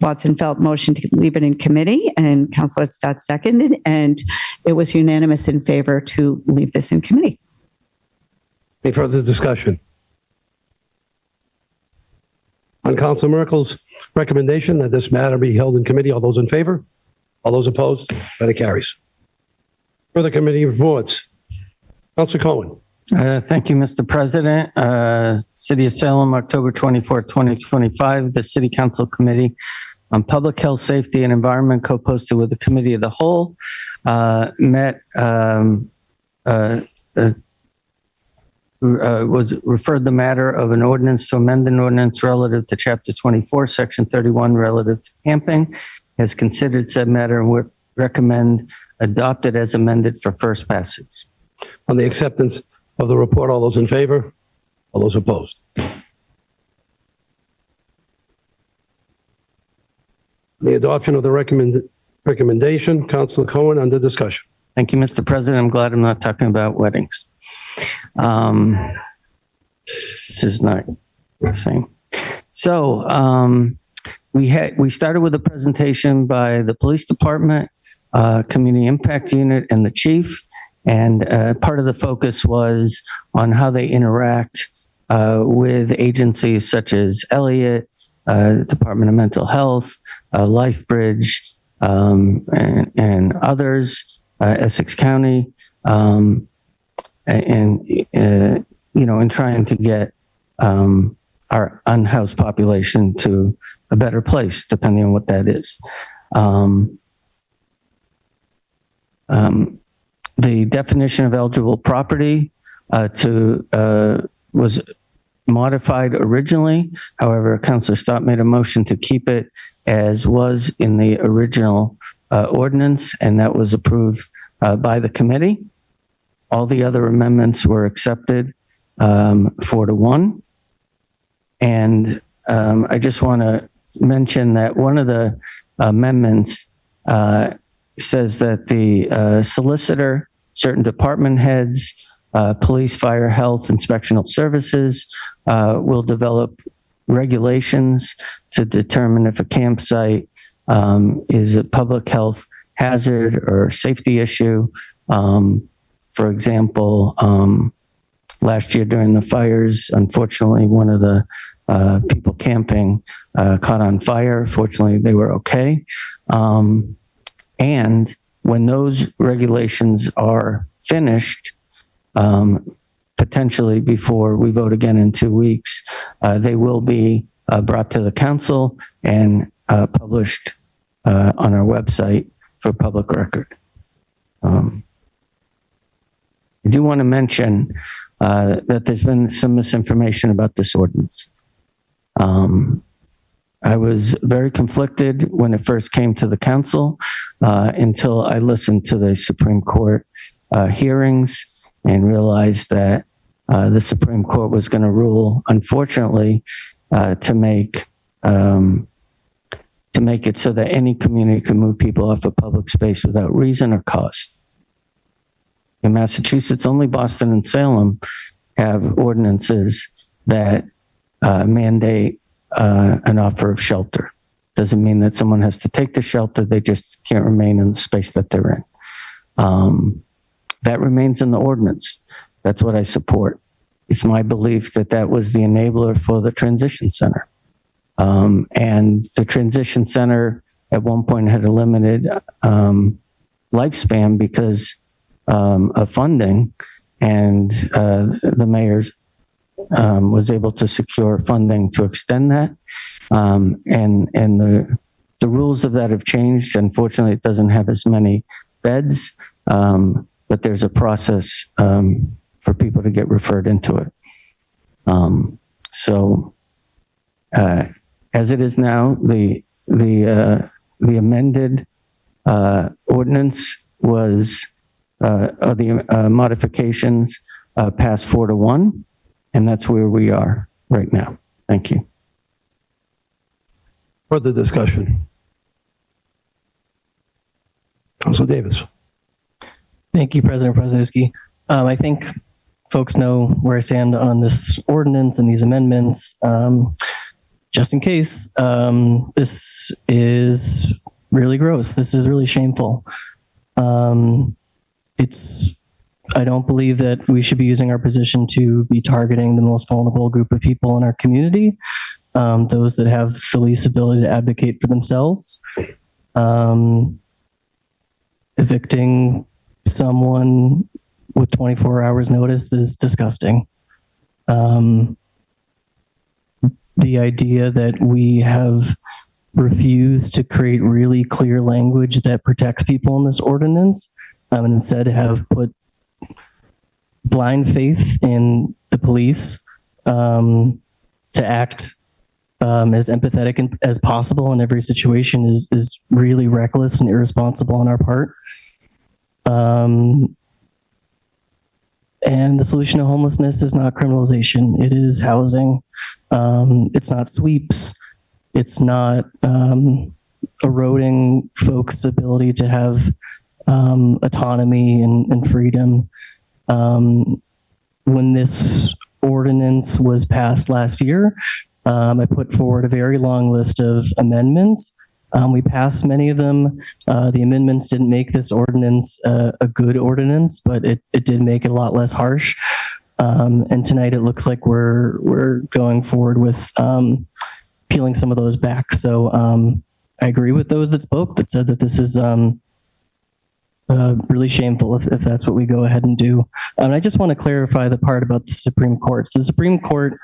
Watson-Felt motioned to leave it in committee, and Councillor Stott seconded, and it was unanimous in favor to leave this in committee. Any further discussion? On Councilor Merkel's recommendation that this matter be held in committee, all those in favor? All those opposed? That carries. Further committee reports. Councilor Cohen. Thank you, Mr. President. City of Salem, October 24, 2025, the City Council Committee on Public Health, Safety, and Environment, co-posted with the Committee of the Whole, met was referred the matter of an ordinance to amend an ordinance relative to Chapter 24, Section 31, relative to camping, has considered said matter and would recommend adopted as amended for first passage. On the acceptance of the report, all those in favor? All those opposed? The adoption of the recommendation, Councilor Cohen, under discussion. Thank you, Mr. President. I'm glad I'm not talking about weddings. This is not the same. So we started with a presentation by the police department, community impact unit, and the chief. And part of the focus was on how they interact with agencies such as Elliott, Department of Mental Health, LifeBridge, and others, Essex County, in trying to get our unhoused population to a better place, depending on what that is. The definition of eligible property was modified originally. However, Councilor Stott made a motion to keep it as was in the original ordinance, and that was approved by the committee. All the other amendments were accepted 4-1. And I just want to mention that one of the amendments says that the solicitor, certain department heads, police, fire, health, inspectional services will develop regulations to determine if a campsite is a public health hazard or safety issue. For example, last year during the fires, unfortunately, one of the people camping caught on fire. Fortunately, they were okay. And when those regulations are finished, potentially before we vote again in 2 weeks, they will be brought to the council and published on our website for public record. I do want to mention that there's been some misinformation about this ordinance. I was very conflicted when it first came to the council until I listened to the Supreme Court hearings and realized that the Supreme Court was going to rule, unfortunately, to make it so that any community can move people off of public space without reason or cause. In Massachusetts, only Boston and Salem have ordinances that mandate an offer of shelter. Doesn't mean that someone has to take the shelter. They just can't remain in the space that they're in. That remains in the ordinance. That's what I support. It's my belief that that was the enabler for the transition center. And the transition center at one point had a limited lifespan because of funding, and the mayor's was able to secure funding to extend that. And the rules of that have changed. Unfortunately, it doesn't have as many beds, but there's a process for people to get referred into it. So as it is now, the amended ordinance was, the modifications passed 4-1, and that's where we are right now. Thank you. Further discussion? Councilor Davis. Thank you, President Presnowski. I think folks know where I stand on this ordinance and these amendments. Just in case, this is really gross. This is really shameful. I don't believe that we should be using our position to be targeting the most vulnerable group of people in our community, those that have the least ability to advocate for themselves. Evicting someone with 24 hours notice is disgusting. The idea that we have refused to create really clear language that protects people in this ordinance, and instead have put blind faith in the police to act as empathetic as possible in every situation is really reckless and irresponsible on our part. And the solution to homelessness is not criminalization. It is housing. It's not sweeps. It's not eroding folks' ability to have autonomy and freedom. When this ordinance was passed last year, I put forward a very long list of amendments. We passed many of them. The amendments didn't make this ordinance a good ordinance, but it did make it a lot less harsh. And tonight it looks like we're going forward with peeling some of those back. So I agree with those that spoke that said that this is really shameful if that's what we go ahead and do. And I just want to clarify the part about the Supreme Court. The Supreme Court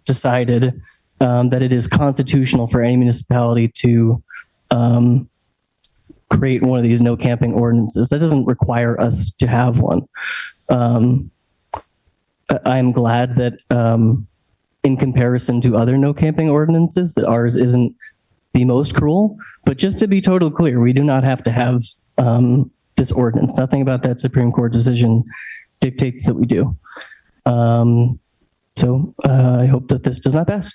decided that it is constitutional for any municipality to create one of these no camping ordinances. That doesn't require us to have one. I'm glad that in comparison to other no camping ordinances, that ours isn't the most cruel. But just to be totally clear, we do not have to have this ordinance. Nothing about that Supreme Court decision dictates that we do. So I hope that this does not pass.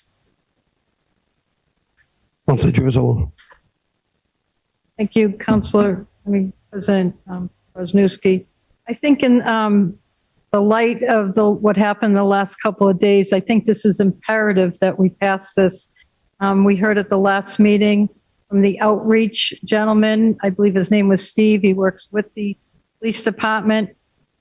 Councilor Girzolo. Thank you, President Presnowski. I think in the light of what happened the last couple of days, I think this is imperative that we pass this. We heard at the last meeting from the outreach gentleman, I believe his name was Steve, he works with the police department,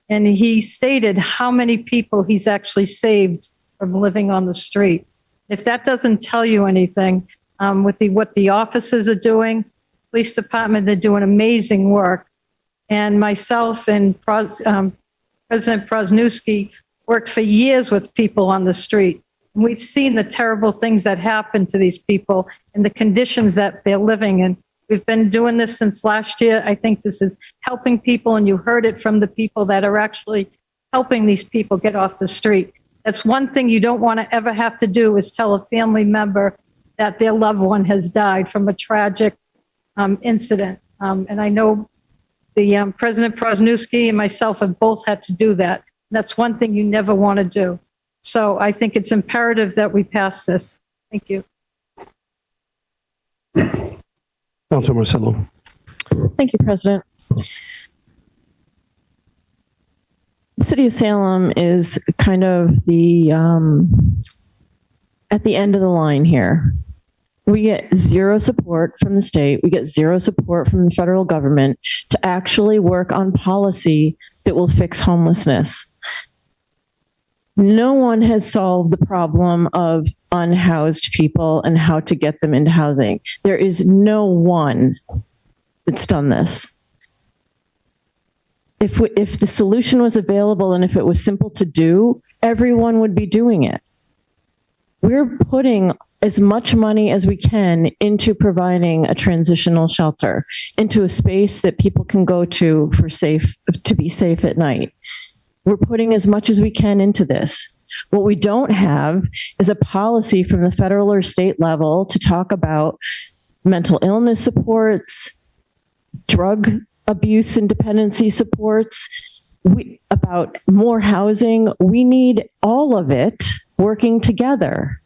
and he stated how many people he's actually saved from living on the street. If that doesn't tell you anything, with what the officers are doing, police department, they're doing amazing work. And myself and President Presnowski worked for years with people on the street. And we've seen the terrible things that happen to these people and the conditions that they're living in. We've been doing this since last year. I think this is helping people, and you heard it from the people that are actually helping these people get off the street. That's one thing you don't want to ever have to do, is tell a family member that their loved one has died from a tragic incident. And I know the President Presnowski and myself have both had to do that. That's one thing you never want to do. So I think it's imperative that we pass this. Thank you. Councilor Marcello. Thank you, President. the city of Salem is kind of the at the end of the line here. We get zero support from the state. We get zero support from the federal government to actually work on policy that will fix homelessness. No one has solved the problem of unhoused people and how to get them into housing. There is no one that's done this. If the solution was available and if it was simple to do, everyone would be doing it. We're putting as much money as we can into providing a transitional shelter, into a space that people can go to to be safe at night. We're putting as much as we can into this. What we don't have is a policy from the federal or state level to talk about mental illness supports, drug abuse and dependency supports, about more housing. We need all of it working together.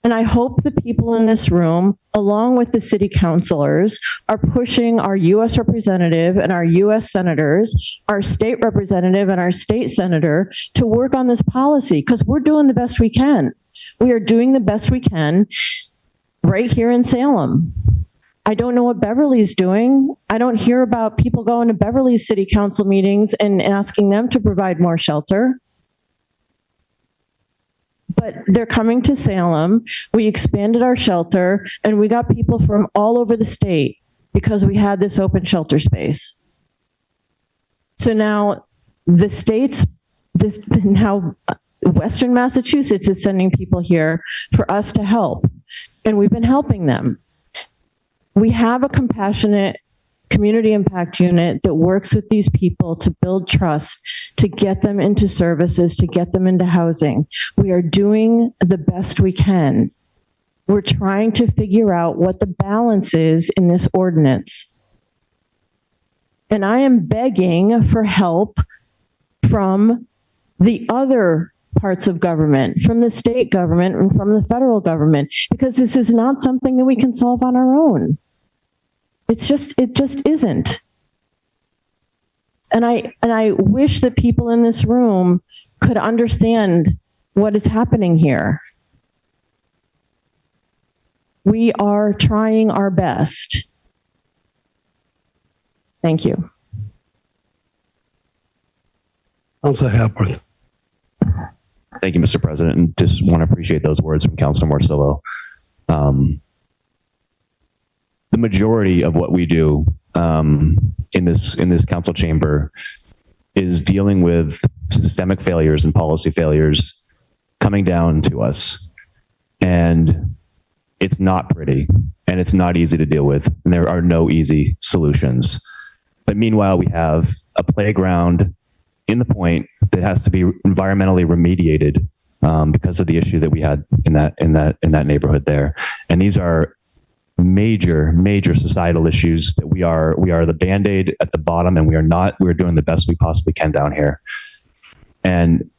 And I hope the people in this room, along with the city councilors, are pushing our U.S. representative and our U.S. senators, our state representative and our state senator to work on this policy, because we're doing the best we can. We are doing the best we can right here in Salem. I don't know what Beverly's doing. I don't hear about people going to Beverly's city council meetings and asking them to provide more shelter. But they're coming to Salem. We expanded our shelter and we got people from all over the state because we had this open shelter space. So now the states, now Western Massachusetts is sending people here for us to help, and we've been helping them. We have a compassionate community impact unit that works with these people to build trust, to get them into services, to get them into housing. We are doing the best we can. We're trying to figure out what the balance is in this ordinance. And I am begging for help from the other parts of government, from the state government and from the federal government, because this is not something that we can solve on our own. It just isn't. And I wish that people in this room could understand what is happening here. We are trying our best. Thank you. Councilor Hapworth. Thank you, Mr. President, and just want to appreciate those words from Councilor Morcillo. The majority of what we do in this council chamber is dealing with systemic failures and policy failures coming down to us. And it's not pretty and it's not easy to deal with. And there are no easy solutions. But meanwhile, we have a playground in the point that has to be environmentally remediated because of the issue that we had in that neighborhood there. And these are major societal issues that we are the Band-Aid at the bottom, and we're doing the best we possibly can down here. And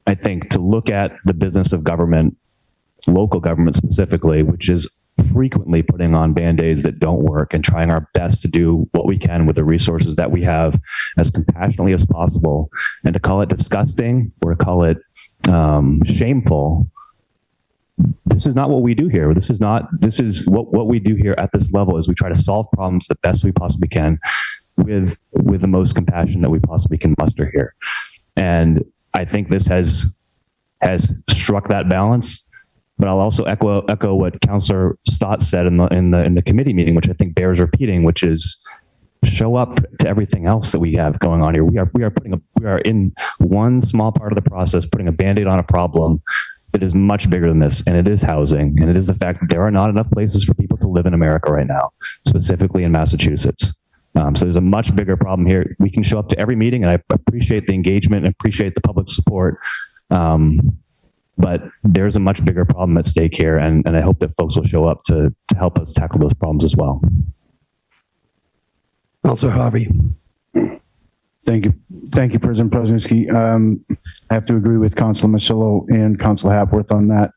I think to look at the business of government, local government specifically, which is frequently putting on Band-Aids that don't work and trying our best to do what we can with the resources that we have as compassionately as possible, and to call it disgusting or to call it shameful, this is not what we do here. This is what we do here at this level is we try to solve problems the best we possibly can with the most compassion that we possibly can muster here. And I think this has struck that balance. But I'll also echo what Councilor Stott said in the committee meeting, which I think bears repeating, which is show up to everything else that we have going on here. We are in one small part of the process, putting a Band-Aid on a problem that is much bigger than this, and it is housing, and it is the fact that there are not enough places for people to live in America right now, specifically in Massachusetts. So there's a much bigger problem here. We can show up to every meeting, and I appreciate the engagement and appreciate the public support, but there's a much bigger problem at stake here, and I hope that folks will show up to help us tackle those problems as well. Councilor Harvey. Thank you, President Presnitsky. I have to agree with Councilor Morcillo and Councilor Hapworth on that.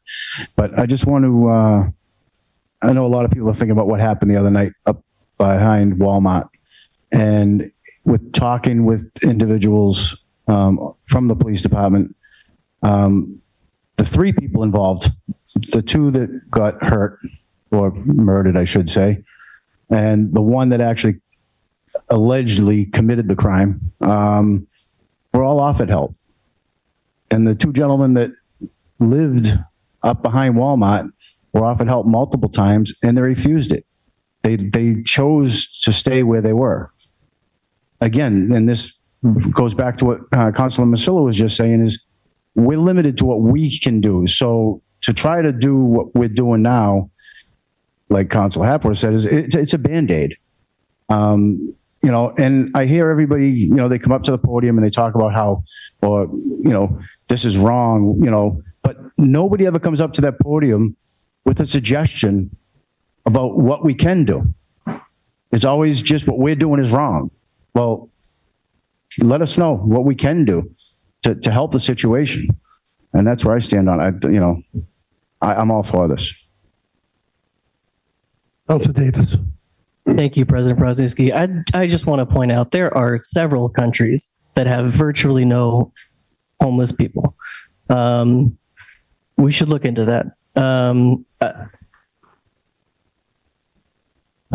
But I just want to, I know a lot of people are thinking about what happened the other night up behind Walmart. And with talking with individuals from the police department, the 3 people involved, the 2 that got hurt or murdered, I should say, and the one that actually allegedly committed the crime, were all offered help. And the 2 gentlemen that lived up behind Walmart were offered help multiple times, and they refused it. They chose to stay where they were. Again, and this goes back to what Councilor Masillo was just saying, is we're limited to what we can do. So to try to do what we're doing now, like Councilor Hapworth said, is it's a Band-Aid. You know, and I hear everybody, you know, they come up to the podium and they talk about how, or, you know, this is wrong, you know, but nobody ever comes up to that podium with a suggestion about what we can do. It's always just what we're doing is wrong. Well, let us know what we can do to help the situation. And that's where I stand on it. You know, I'm all for this. Councilor Davis. Thank you, President Brzezinski. I just want to point out there are several countries that have virtually no homeless people. We should look into that.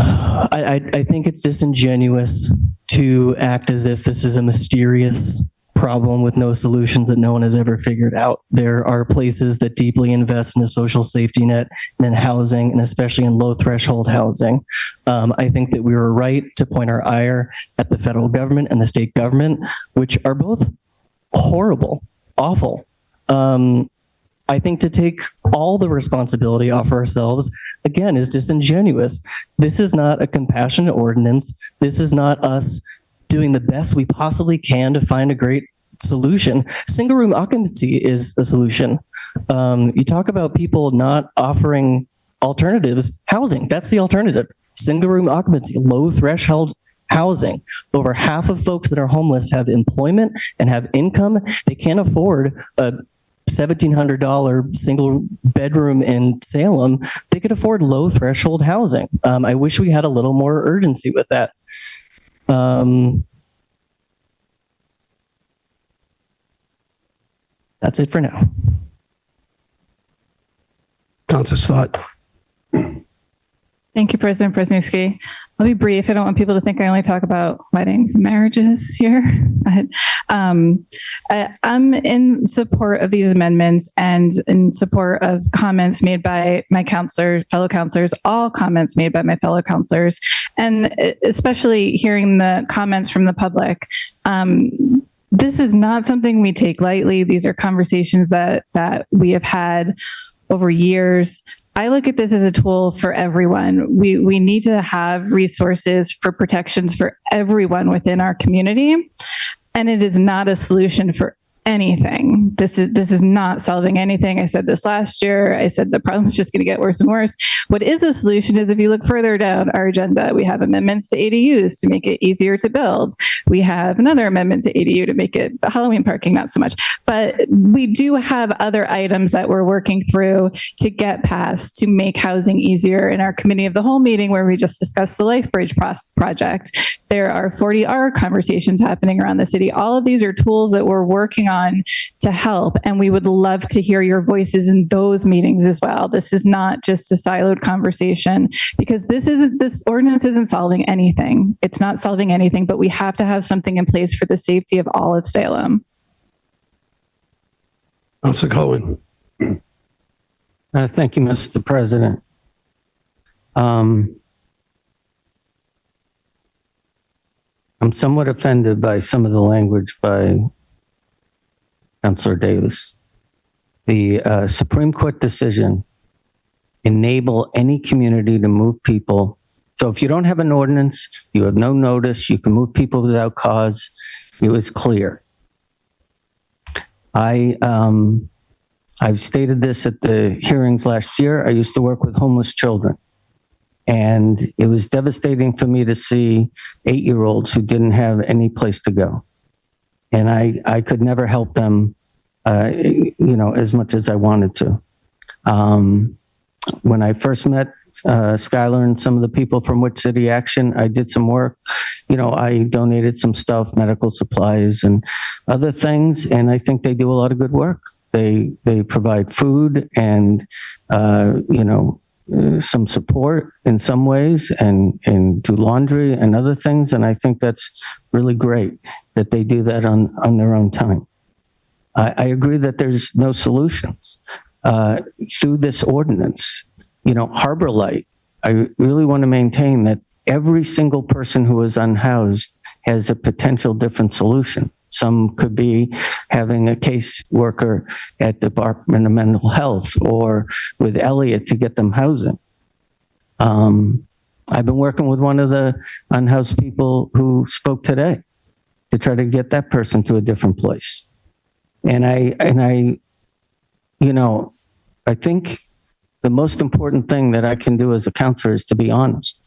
I think it's disingenuous to act as if this is a mysterious problem with no solutions that no one has ever figured out. There are places that deeply invest in a social safety net and in housing, and especially in low threshold housing. I think that we were right to point our ire at the federal government and the state government, which are both horrible, awful. I think to take all the responsibility off ourselves, again, is disingenuous. This is not a compassionate ordinance. This is not us doing the best we possibly can to find a great solution. Single room occupancy is a solution. You talk about people not offering alternatives. Housing, that's the alternative. Single room occupancy, low threshold housing. Over half of folks that are homeless have employment and have income. They can't afford a $1,700 single bedroom in Salem. They could afford low threshold housing. I wish we had a little more urgency with that. That's it for now. Councilor Stott. Thank you, President Brzezinski. I'll be brief. I don't want people to think I only talk about weddings and marriages here. But, I'm in support of these amendments and in support of comments made by my fellow counselors, all comments made by my fellow counselors, and especially hearing the comments from the public. This is not something we take lightly. These are conversations that we have had over years. I look at this as a tool for everyone. We need to have resources for protections for everyone within our community. And it is not a solution for anything. This is not solving anything. I said this last year. I said the problem is just going to get worse and worse. What is a solution is if you look further down our agenda, we have amendments to ADUs to make it easier to build. We have another amendment to ADU to make it Halloween parking, not so much. But we do have other items that we're working through to get past to make housing easier. In our committee of the whole meeting where we just discussed the LifeBridge project, there are 40R conversations happening around the city. All of these are tools that we're working on to help, and we would love to hear your voices in those meetings as well. This is not just a siloed conversation, because this ordinance isn't solving anything. It's not solving anything, but we have to have something in place for the safety of all of Salem. Councilor Cohen. Thank you, Mr. President. I'm somewhat offended by some of the language by Councilor Davis. The Supreme Court decision enable any community to move people. So if you don't have an ordinance, you have no notice, you can move people without cause. It was clear. I've stated this at the hearings last year. I used to work with homeless children. And it was devastating for me to see 8-year-olds who didn't have any place to go. And I could never help them, as much as I wanted to. When I first met Skylar and some of the people from Which City Action, I did some work, I donated some stuff, medical supplies and other things, and I think they do a lot of good work. They provide food and, some support in some ways and do laundry and other things. And I think that's really great that they do that on their own time. I agree that there's no solutions through this ordinance. Harbor Light, I really want to maintain that every single person who is unhoused has a potential different solution. Some could be having a caseworker at the Department of Mental Health or with Elliot to get them housing. I've been working with one of the unhoused people who spoke today to try to get that person to a different place. And I think the most important thing that I can do as a counselor is to be honest.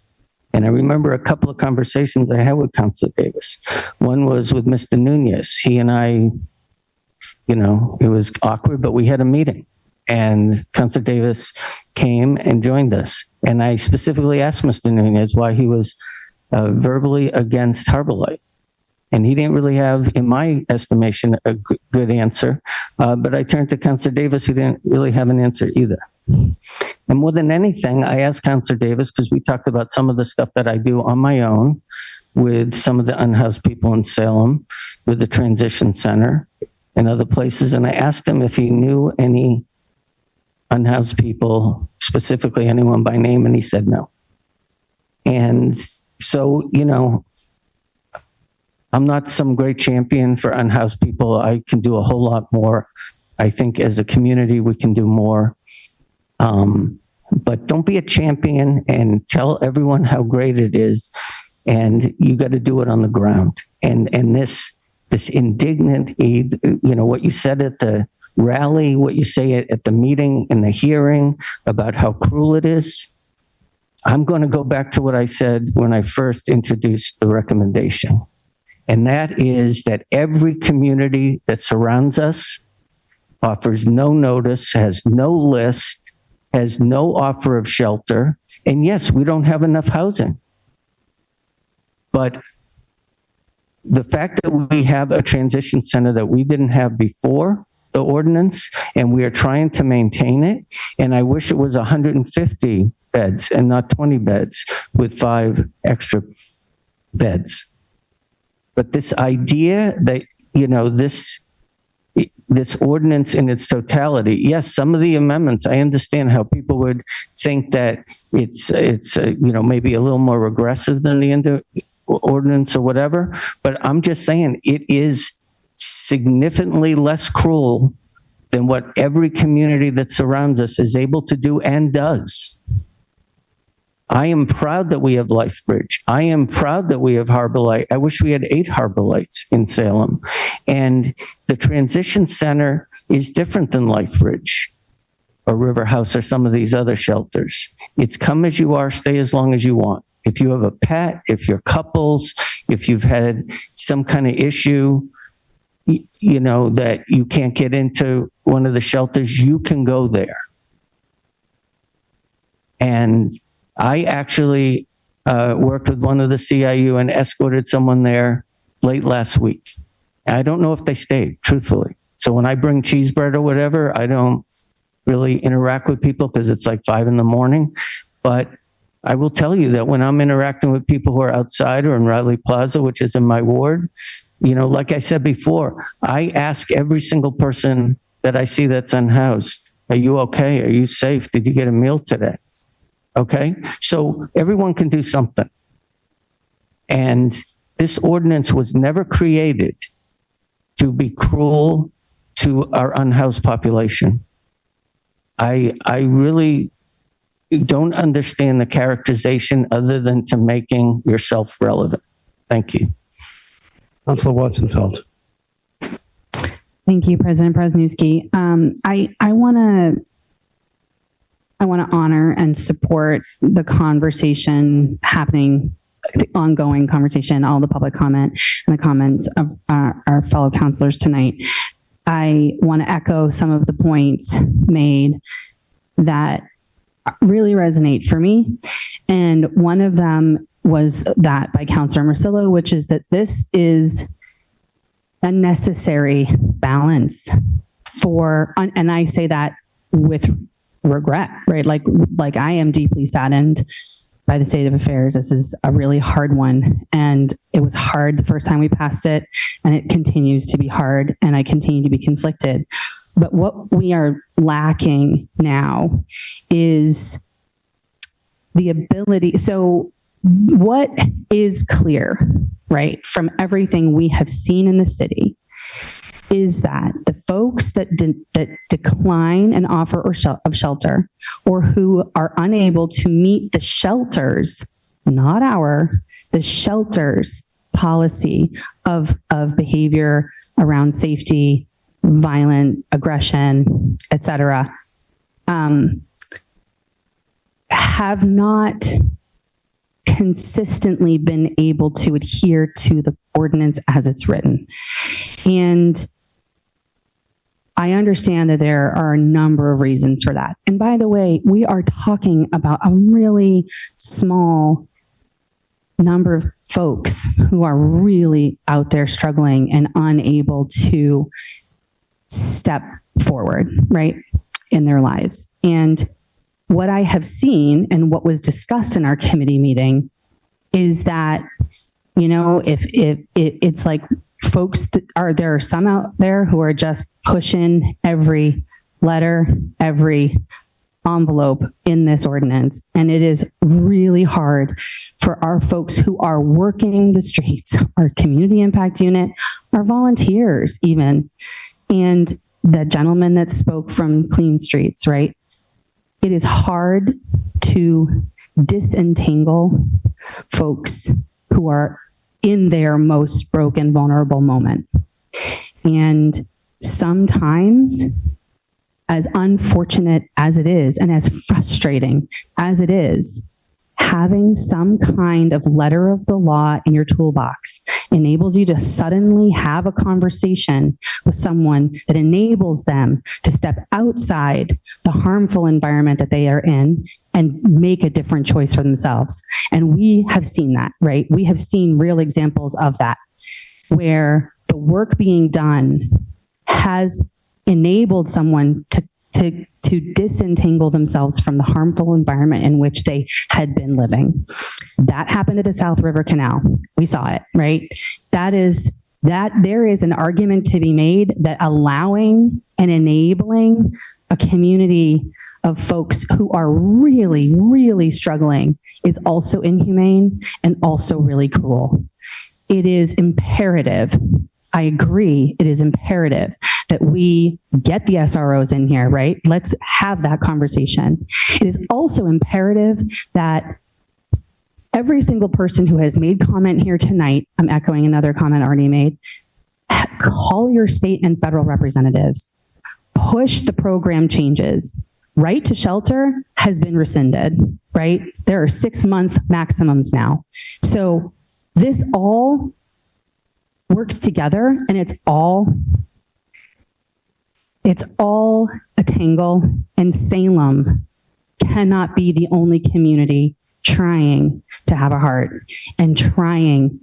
And I remember a couple of conversations I had with Counselor Davis. One was with Mr. Nunez. He and I, it was awkward, but we had a meeting. And Counselor Davis came and joined us. And I specifically asked Mr. Nunez why he was verbally against Harbor Light. And he didn't really have, in my estimation, a good answer. But I turned to Counselor Davis, who didn't really have an answer either. And more than anything, I asked Counselor Davis, because we talked about some of the stuff that I do on my own with some of the unhoused people in Salem, with the transition center and other places. And I asked him if he knew any unhoused people, specifically anyone by name, and he said no. And so, I'm not some great champion for unhoused people. I can do a whole lot more. I think as a community, we can do more. But don't be a champion and tell everyone how great it is. And you got to do it on the ground. And this indignant, what you said at the rally, what you say at the meeting, in the hearing about how cruel it is. I'm going to go back to what I said when I first introduced the recommendation. And that is that every community that surrounds us offers no notice, has no list, has no offer of shelter. And yes, we don't have enough housing. But the fact that we have a transition center that we didn't have before the ordinance, and we are trying to maintain it, and I wish it was 150 beds and not 20 beds with 5 extra beds. But this idea that, this ordinance in its totality, yes, some of the amendments, I understand how people would think that it's maybe a little more regressive than the ordinance or whatever, but I'm just saying it is significantly less cruel than what every community that surrounds us is able to do and does. I am proud that we have LifeBridge. I am proud that we have Harbor Light. I wish we had 8 Harbor Lights in Salem. And the transition center is different than LifeBridge or River House or some of these other shelters. It's come as you are, stay as long as you want. If you have a pet, if you're couples, if you've had some kind of issue, that you can't get into one of the shelters, you can go there. And I actually worked with one of the CIU and escorted someone there late last week. I don't know if they stayed, truthfully. So when I bring cheese bread or whatever, I don't really interact with people because it's like 5 a.m. But I will tell you that when I'm interacting with people who are outside or in Riley Plaza, which is in my ward, like I said before, I ask every single person that I see that's unhoused, are you okay? Are you safe? Did you get a meal today? Okay, so everyone can do something. And this ordinance was never created to be cruel to our unhoused population. I really don't understand the characterization other than to making yourself relevant. Thank you. Councilor Watson-Feld. Thank you, President Presnewski. I want to honor and support the conversation happening, the ongoing conversation, all the public comment and the comments of our fellow counselors tonight. I want to echo some of the points made that really resonate for me. And one of them was that by Councilor Marcillo, which is that this is a necessary balance for, and I say that with regret, right? Like I am deeply saddened by the state of affairs. This is a really hard one, and it was hard the first time we passed it, and it continues to be hard, and I continue to be conflicted. But what we are lacking now is the ability. So what is clear, right, from everything we have seen in the city is that the folks that decline an offer of shelter, or who are unable to meet the shelters, not the shelters policy of behavior around safety, violent aggression, etc., have not consistently been able to adhere to the ordinance as it's written. And I understand that there are a number of reasons for that. And by the way, we are talking about a really small number of folks who are really out there struggling and unable to step forward, right, in their lives. And what I have seen and what was discussed in our committee meeting is that, you know, if it's like folks there are some out there who are just pushing every letter, every envelope in this ordinance. And it is really hard for our folks who are working the streets, our community impact unit, our volunteers even, and the gentleman that spoke from Clean Streets, right? It is hard to disentangle folks who are in their most broken, vulnerable moment. And sometimes, as unfortunate as it is, and as frustrating as it is, having some kind of letter of the law in your toolbox enables you to suddenly have a conversation with someone that enables them to step outside the harmful environment that they are in and make a different choice for themselves. And we have seen that, right? We have seen real examples of that, where the work being done has enabled someone to disentangle themselves from the harmful environment in which they had been living. That happened at the South River Canal. We saw it, right? There is an argument to be made that allowing and enabling a community of folks who are really, really struggling is also inhumane and also really cruel. It is imperative, I agree, it is imperative that we get the SROs in here, right? Let's have that conversation. It is also imperative that every single person who has made comment here tonight, I'm echoing another comment already made, call your state and federal representatives, push the program changes. Right to shelter has been rescinded, right? There are 6-month maximums now. So this all works together, and it's all a tangle, and Salem cannot be the only community trying to have a heart and trying.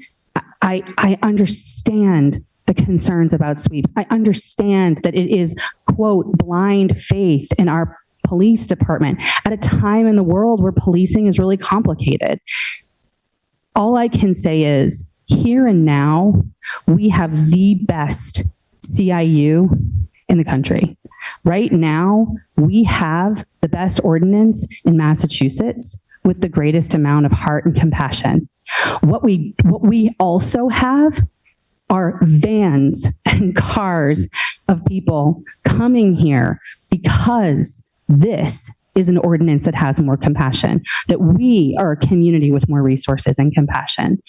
I understand the concerns about sweeps. I understand that it is, quote, blind faith in our police department at a time in the world where policing is really complicated. All I can say is, here and now, we have the best CIU in the country. Right now, we have the best ordinance in Massachusetts with the greatest amount of heart and compassion. What we also have are vans and cars of people coming here because this is an ordinance that has more compassion, that we are a community with more resources and compassion.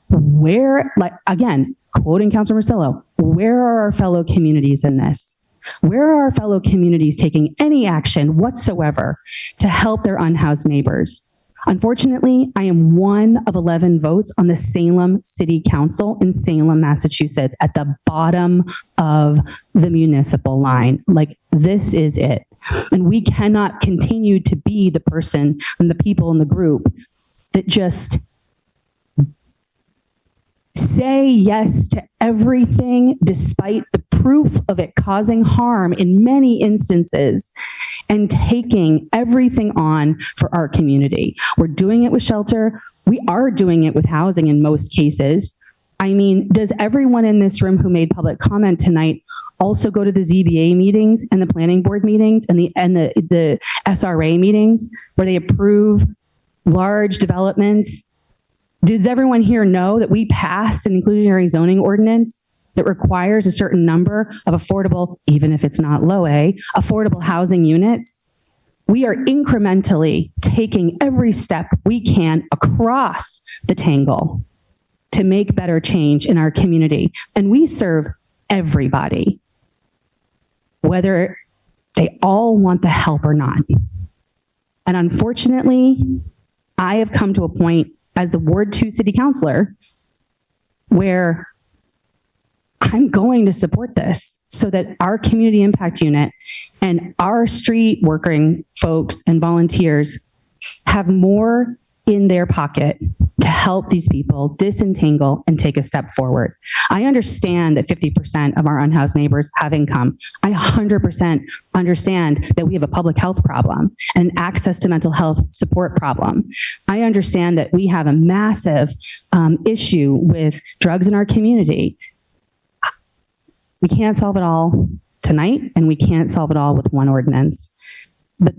Where, like, again, quoting Councilor Marcillo, where are our fellow communities in this? Where are our fellow communities taking any action whatsoever to help their unhoused neighbors? Unfortunately, I am one of 11 votes on the Salem City Council in Salem, Massachusetts, at the bottom of the municipal line. Like, this is it. And we cannot continue to be the person and the people in the group that just say yes to everything despite the proof of it causing harm in many instances and taking everything on for our community. We're doing it with shelter. We are doing it with housing in most cases. I mean, does everyone in this room who made public comment tonight also go to the ZBA meetings and the planning board meetings and the SRA meetings where they approve large developments? Does everyone here know that we passed an inclusionary zoning ordinance that requires a certain number of affordable, even if it's not low A, affordable housing units? We are incrementally taking every step we can across the tangle to make better change in our community. And we serve everybody, whether they all want the help or not. And unfortunately, I have come to a point as the Ward 2 city councilor where I'm going to support this so that our community impact unit and our street working folks and volunteers have more in their pocket to help these people disentangle and take a step forward. I understand that 50% of our unhoused neighbors have income. I 100% understand that we have a public health problem and access to mental health support problem. I understand that we have a massive issue with drugs in our community. We can't solve it all tonight, and we can't solve it all with one ordinance. But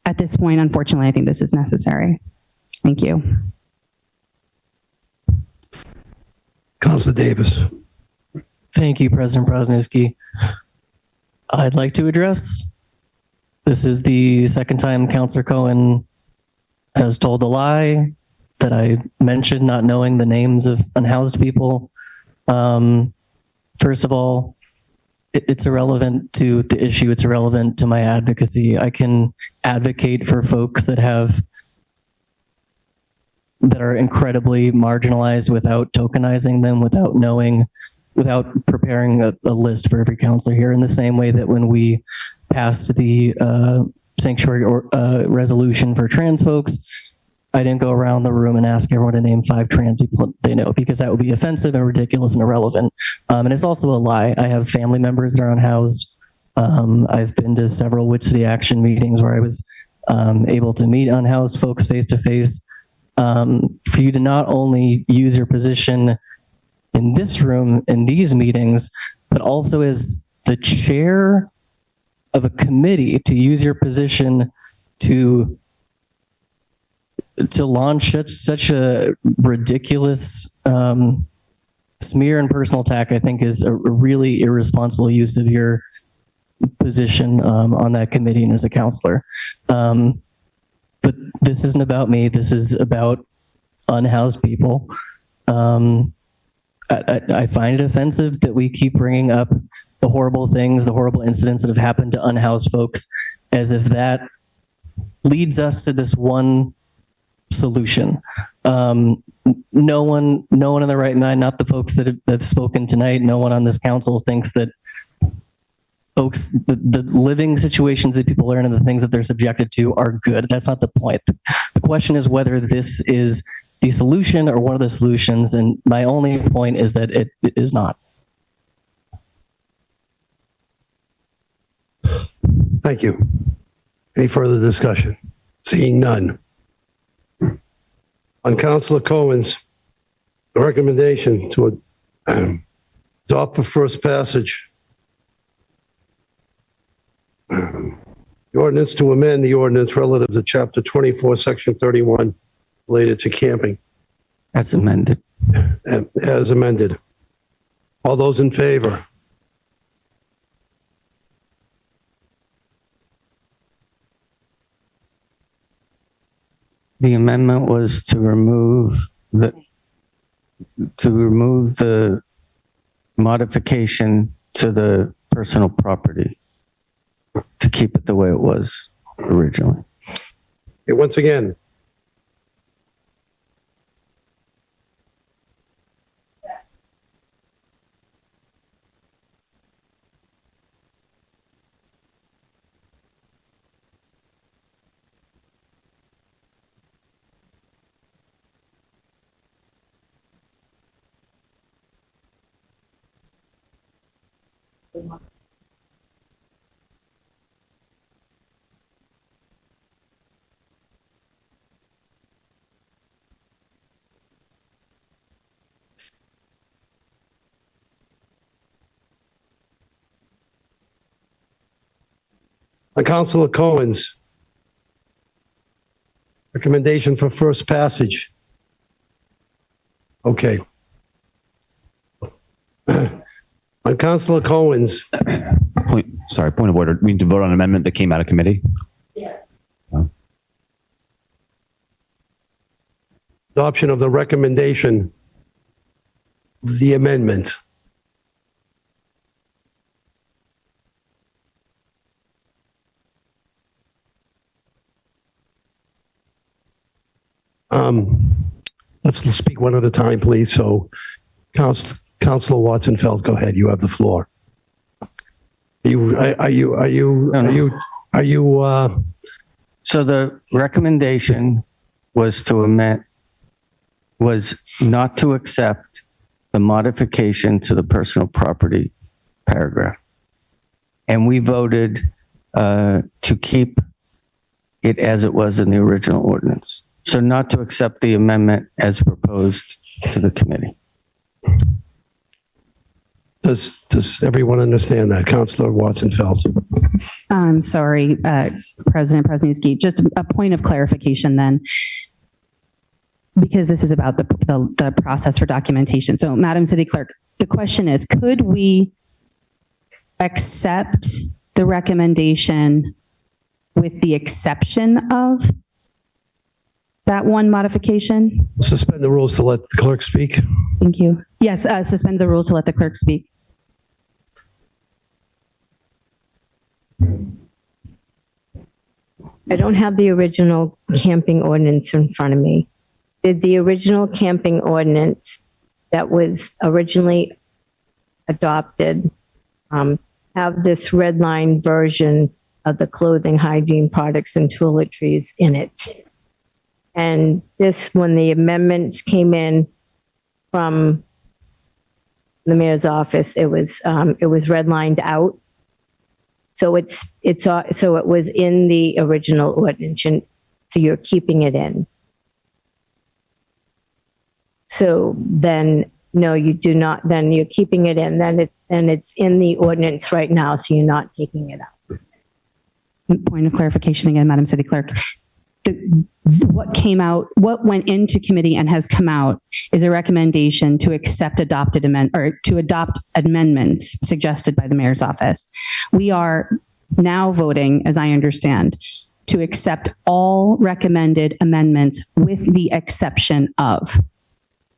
at this point, unfortunately, I think this is necessary. Thank you. Councilor Davis. Thank you, President Prosnowski. I'd like to address, this is the second time Councilor Cohen has told a lie that I mentioned not knowing the names of unhoused people. First of all, it's irrelevant to the issue. It's irrelevant to my advocacy. I can advocate for folks that are incredibly marginalized without tokenizing them, without knowing, without preparing a list for every counselor here, in the same way that when we passed the sanctuary resolution for trans folks, I didn't go around the room and ask everyone to name 5 trans people they know, because that would be offensive and ridiculous and irrelevant. And it's also a lie. I have family members that are unhoused. I've been to several Which City Action meetings where I was able to meet unhoused folks face to face. For you to not only use your position in this room, in these meetings, but also as the chair of a committee, to use your position to launch such a ridiculous smear and personal attack, I think is a really irresponsible use of your position on that committee and as a counselor. But this isn't about me. This is about unhoused people. I find it offensive that we keep bringing up the horrible things, the horrible incidents that have happened to unhoused folks, as if that leads us to this one solution. No one in their right mind, not the folks that have spoken tonight, no one on this council thinks that folks, the living situations that people are in and the things that they're subjected to are good. That's not the point. The question is whether this is the solution or one of the solutions, and my only point is that it is not. Thank you. Any further discussion? Seeing none. On Councilor Cohen's recommendation to adopt for first passage the ordinance to amend the ordinance relative to Chapter 24, Section 31, related to camping. As amended. As amended. All those in favor? The amendment was to remove the modification to the personal property, to keep it the way it was originally. Okay, once again. On Councilor Cohen's recommendation for first passage. Okay. On Councilor Cohen's, Point of order. We need to vote on an amendment that came out of committee. adoption of the recommendation, the amendment. Let's speak one at a time, please. So, Councilor Watson-Feld, go ahead. You have the floor. Are you? So the recommendation was to amend, was not to accept the modification to the personal property paragraph. And we voted to keep it as it was in the original ordinance. So not to accept the amendment as proposed to the committee. Does everyone understand that? Councilor Watson-Feld. I'm sorry, President Presnewski, just a point of clarification then, because this is about the process for documentation. So Madam City Clerk, the question is, could we accept the recommendation with the exception of that one modification? Suspend the rules to let the clerk speak. Thank you. Yes, suspend the rules to let the clerk speak. I don't have the original camping ordinance in front of me. Did the original camping ordinance that was originally adopted have this red line version of the clothing, hygiene products, and toiletries in it? And this, when the amendments came in from the mayor's office, it was redlined out. So so it was in the original ordinance, and so you're keeping it in. So then, no, you do not. Then you're keeping it in. Then it's in the ordinance right now. So you're not taking it out. Point of clarification again, Madam City Clerk. What went into committee and has come out is a recommendation to accept to adopt amendments suggested by the mayor's office. We are now voting, as I understand, to accept all recommended amendments with the exception of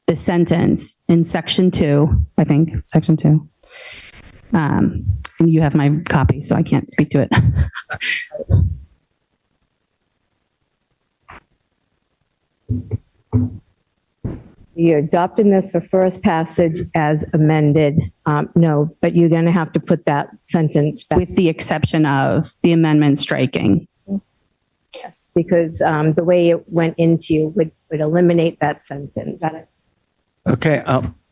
the sentence in section 2, I think, section 2. And you have my copy, so I can't speak to it. You're adopting this for first passage as amended. No, but you're going to have to put that sentence back. With the exception of the amendment striking. Yes, because the way it went into you would eliminate that sentence. Okay.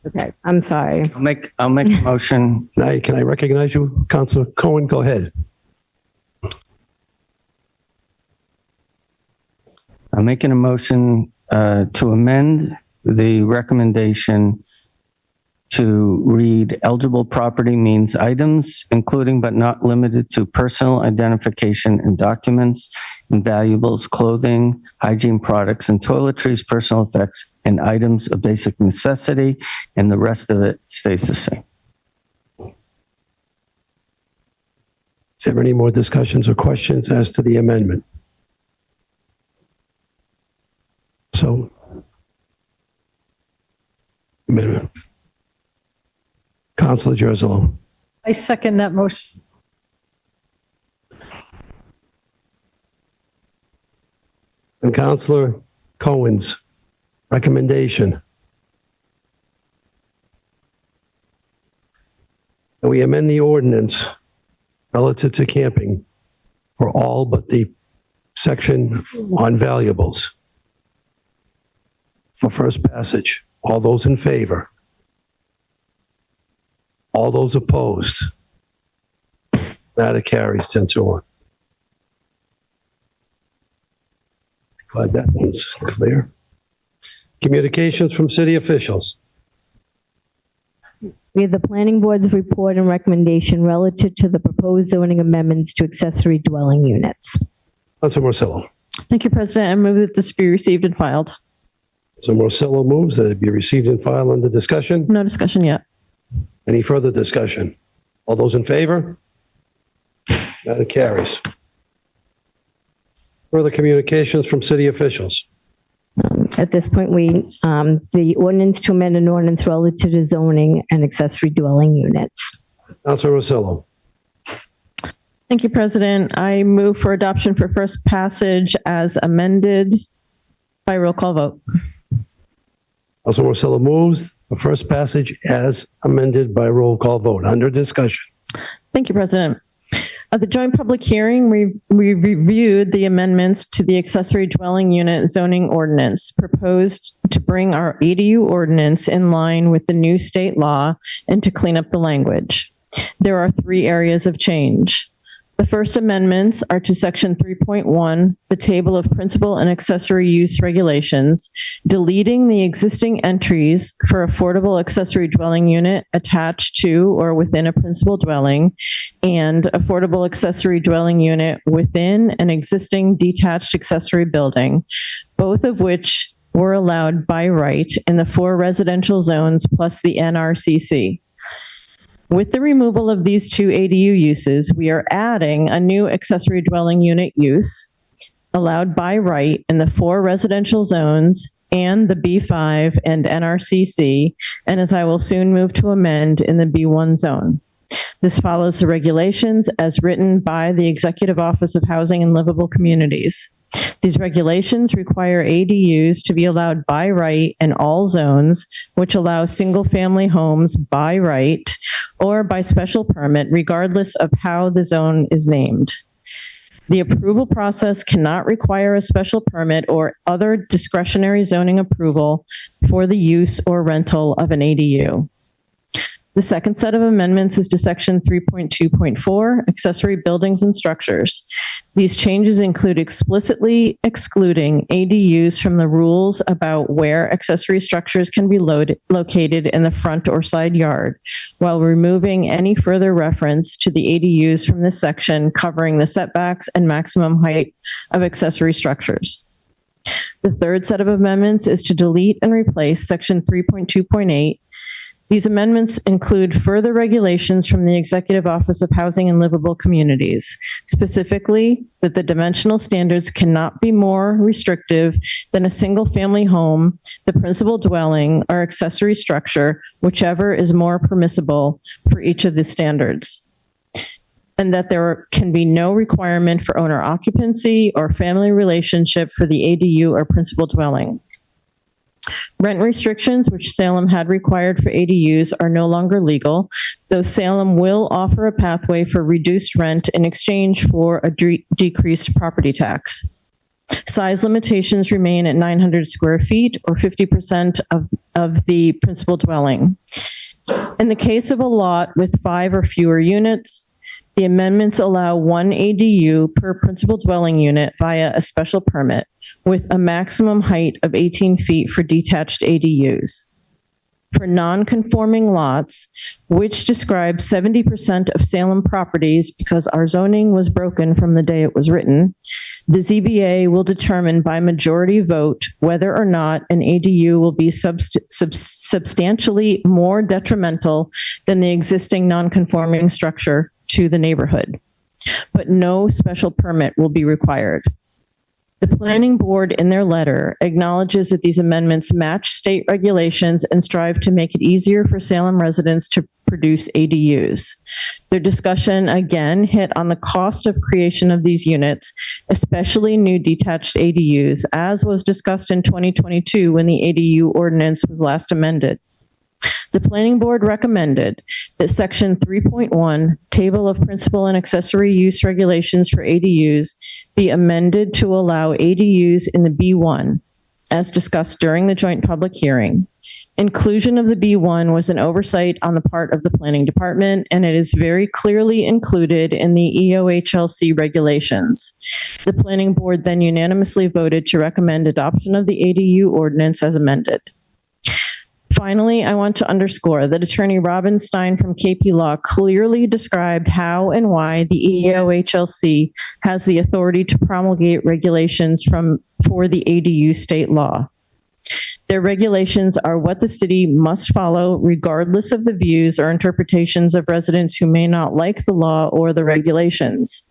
Okay, I'm sorry. I'll make a motion. Can I recognize you, Councilor Cohen? Go ahead. I'm making a motion to amend the recommendation to read eligible property means items, including but not limited to personal identification and documents, and valuables, clothing, hygiene products, and toiletries, personal effects, and items of basic necessity, and the rest of it stays the same. Is there any more discussions or questions as to the amendment? So, amendment. Councilor Gerselo. I second that motion. And Councilor Cohen's recommendation. That we amend the ordinance relative to camping for all but the section on valuables for first passage. All those in favor? All those opposed? Matter carries 10-1. Glad that one's clear. Communications from city officials. We have the planning board's report and recommendation relative to the proposed zoning amendments to accessory dwelling units. Councilor Marcelo. Thank you, President. I move that this be received and filed. So Marcelo moves that it be received and filed under discussion. No discussion yet. Any further discussion? All those in favor? Matter carries. Further communications from city officials. At this point, the ordinance to amend an ordinance relative to zoning and accessory dwelling units. Councilor Marcelo. Thank you, President. I move for adoption for first passage as amended by roll call vote. Councilor Marcelo moves for first passage as amended by roll call vote. Under discussion. Thank you, President. At the joint public hearing, we reviewed the amendments to the accessory dwelling unit zoning ordinance proposed to bring our ADU ordinance in line with the new state law and to clean up the language. There are 3 areas of change. The first amendments are to section 3.1, the table of principal and accessory use regulations, deleting the existing entries for affordable accessory dwelling unit attached to or within a principal dwelling and affordable accessory dwelling unit within an existing detached accessory building, both of which were allowed by right in the 4 residential zones plus the NRCC. With the removal of these 2 ADU uses, we are adding a new accessory dwelling unit use allowed by right in the 4 residential zones and the B5 and NRCC, and as I will soon move to amend, in the B1 zone. This follows the regulations as written by the Executive Office of Housing and Livable Communities. These regulations require ADUs to be allowed by right in all zones, which allow single-family homes by right or by special permit, regardless of how the zone is named. The approval process cannot require a special permit or other discretionary zoning approval for the use or rental of an ADU. The second set of amendments is to section 3.2.4, accessory buildings and structures. These changes include explicitly excluding ADUs from the rules about where accessory structures can be located in the front or side yard, while removing any further reference to the ADUs from this section covering the setbacks and maximum height of accessory structures. The third set of amendments is to delete and replace section 3.2.8. These amendments include further regulations from the Executive Office of Housing and Livable Communities, specifically that the dimensional standards cannot be more restrictive than a single-family home, the principal dwelling, or accessory structure, whichever is more permissible for each of the standards, and that there can be no requirement for owner occupancy or family relationship for the ADU or principal dwelling. Rent restrictions, which Salem had required for ADUs, are no longer legal, though Salem will offer a pathway for reduced rent in exchange for a decreased property tax. Size limitations remain at 900 square feet or 50% of the principal dwelling. In the case of a lot with 5 or fewer units, the amendments allow 1 ADU per principal dwelling unit via a special permit, with a maximum height of 18 feet for detached ADUs. For non-conforming lots, which describe 70% of Salem properties because our zoning was broken from the day it was written, the ZBA will determine by majority vote whether or not an ADU will be substantially more detrimental than the existing non-conforming structure to the neighborhood, but no special permit will be required. The planning board in their letter acknowledges that these amendments match state regulations and strive to make it easier for Salem residents to produce ADUs. Their discussion again hit on the cost of creation of these units, especially new detached ADUs, as was discussed in 2022 when the ADU ordinance was last amended. The planning board recommended that section 3.1, table of principal and accessory use regulations for ADUs, be amended to allow ADUs in the B1, as discussed during the joint public hearing. Inclusion of the B1 was an oversight on the part of the planning department, and it is very clearly included in the EOHLC regulations. The planning board then unanimously voted to recommend adoption of the ADU ordinance as amended. Finally, I want to underscore that Attorney Robin Stein from KP Law clearly described how and why the EOHLC has the authority to promulgate regulations for the ADU state law. Their regulations are what the city must follow regardless of the views or interpretations of residents who may not like the law or the regulations.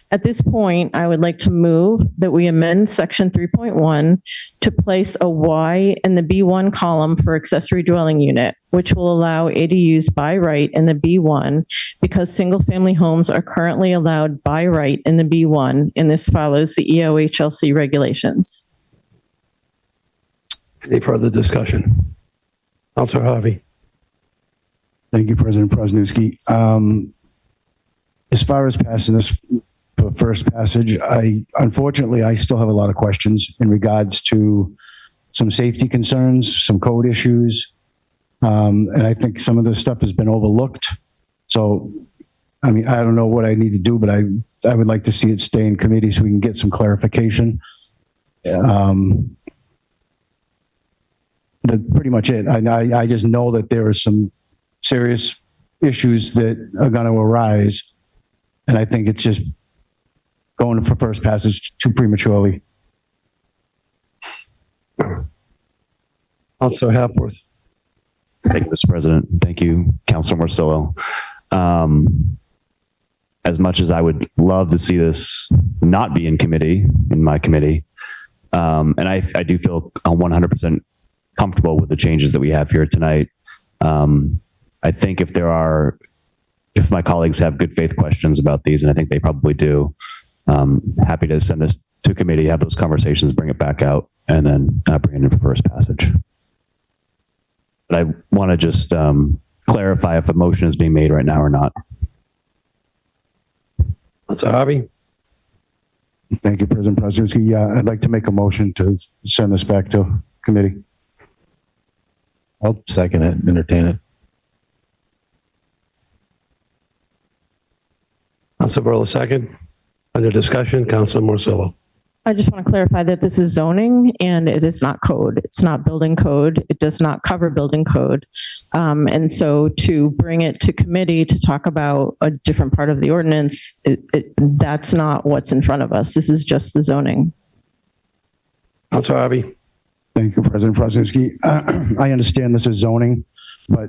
At this point, I would like to move that we amend section 3.1 to place a Y in the B1 column for accessory dwelling unit, which will allow ADUs by right in the B1 because single-family homes are currently allowed by right in the B1, and this follows the EOHLC regulations. Any further discussion? Counselor Harvey. Thank you, President Prosnowski. As far as passing this for first passage, unfortunately, I still have a lot of questions in regards to some safety concerns, some code issues. And I think some of this stuff has been overlooked. So, I mean, I don't know what I need to do, but I would like to see it stay in committee so we can get some clarification. That's pretty much it. I just know that there are some serious issues that are going to arise. And I think it's just going for first passage too prematurely. Counselor Hapworth. Thank you, Mr. President. Thank you, Councilor Marcillo. As much as I would love to see this not be in my committee, and I do feel 100% comfortable with the changes that we have here tonight. I think if my colleagues have good faith questions about these, and I think they probably do, happy to send this to committee, have those conversations, bring it back out, and then bring it in for first passage. But I want to just clarify if a motion is being made right now or not. Counselor Harvey. Thank you, President Prosnowski. Yeah, I'd like to make a motion to send this back to committee. I'll second it, entertain it. Counselor Burrow, second. Under discussion, Counselor Marcillo. I just want to clarify that this is zoning and it is not code. It's not building code. It does not cover building code. And so to bring it to committee to talk about a different part of the ordinance, that's not what's in front of us. This is just the zoning. Counselor Harvey. Thank you, President Prosnowski. I understand this is zoning, but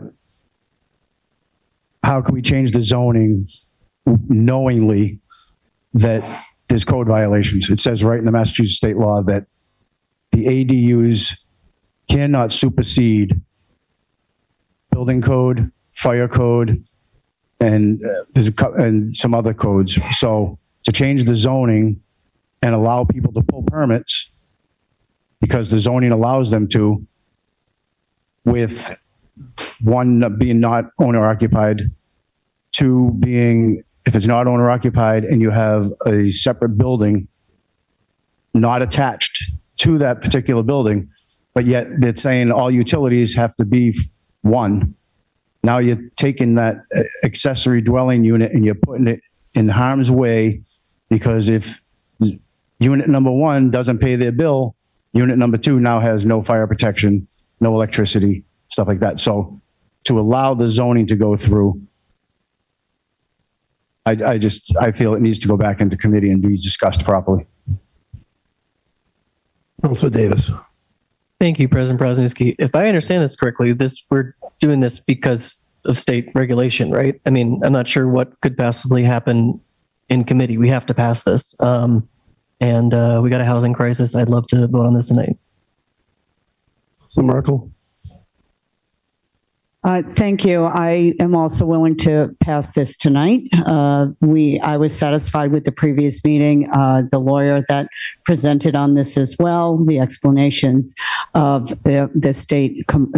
how can we change the zoning knowingly that there's code violations? It says right in the Massachusetts state law that the ADUs cannot supersede building code, fire code, and and some other codes. So to change the zoning and allow people to pull permits because the zoning allows them to, with one being not owner occupied, two being if it's not owner occupied and you have a separate building not attached to that particular building, but yet they're saying all utilities have to be one. Now you're taking that accessory dwelling unit and you're putting it in harm's way because if unit number one doesn't pay their bill, unit number two now has no fire protection, no electricity, stuff like that. So to allow the zoning to go through, I feel it needs to go back into committee and be discussed properly. Counselor Davis. Thank you, President Prosnowski. If I understand this correctly, we're doing this because of state regulation, right? I mean, I'm not sure what could possibly happen in committee. We have to pass this. And we got a housing crisis. I'd love to vote on this tonight. Counselor Merkel. Thank you. I am also willing to pass this tonight. I was satisfied with the previous meeting, the lawyer that presented on this as well, the explanations of the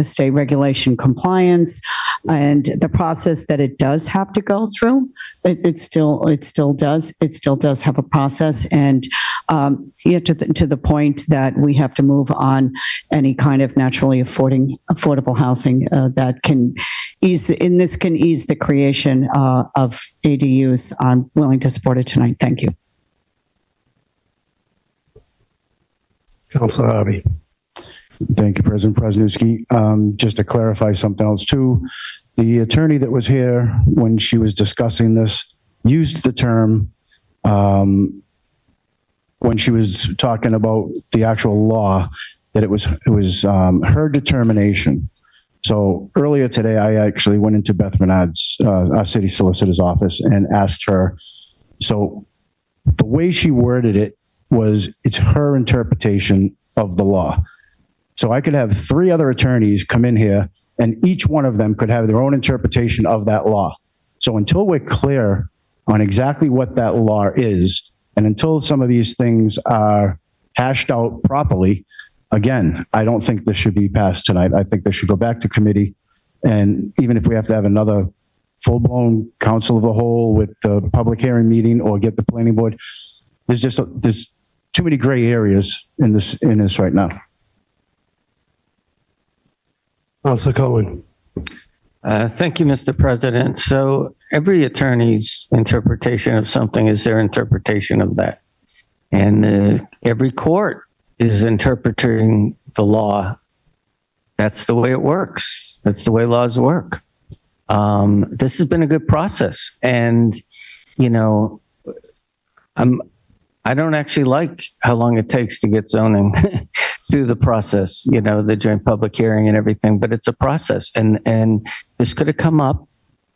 state regulation compliance and the process that it does have to go through. It still does have a process, and to the point that we have to move on any kind of naturally affordable housing that can ease the creation of ADUs. I'm willing to support it tonight. Thank you. Councilor Harvey. Thank you, President Presnewski. Just to clarify something else too, the attorney that was here when she was discussing this used the term when she was talking about the actual law that it was her determination. So earlier today, I actually went into Beth Bernard's, our city solicitor's office, and asked her. So the way she worded it was, it's her interpretation of the law. So I could have 3 other attorneys come in here, and each one of them could have their own interpretation of that law. So until we're clear on exactly what that law is, and until some of these things are hashed out properly, again, I don't think this should be passed tonight. I think this should go back to committee. And even if we have to have another full-blown council of the whole with the public hearing meeting or get the planning board, there's too many gray areas in this right now. Councilor Cohen. Thank you, Mr. President. So every attorney's interpretation of something is their interpretation of that. And every court is interpreting the law. That's the way it works. That's the way laws work. This has been a good process. And, I don't actually like how long it takes to get zoning through the process, the joint public hearing and everything, but it's a process. And this could have come up.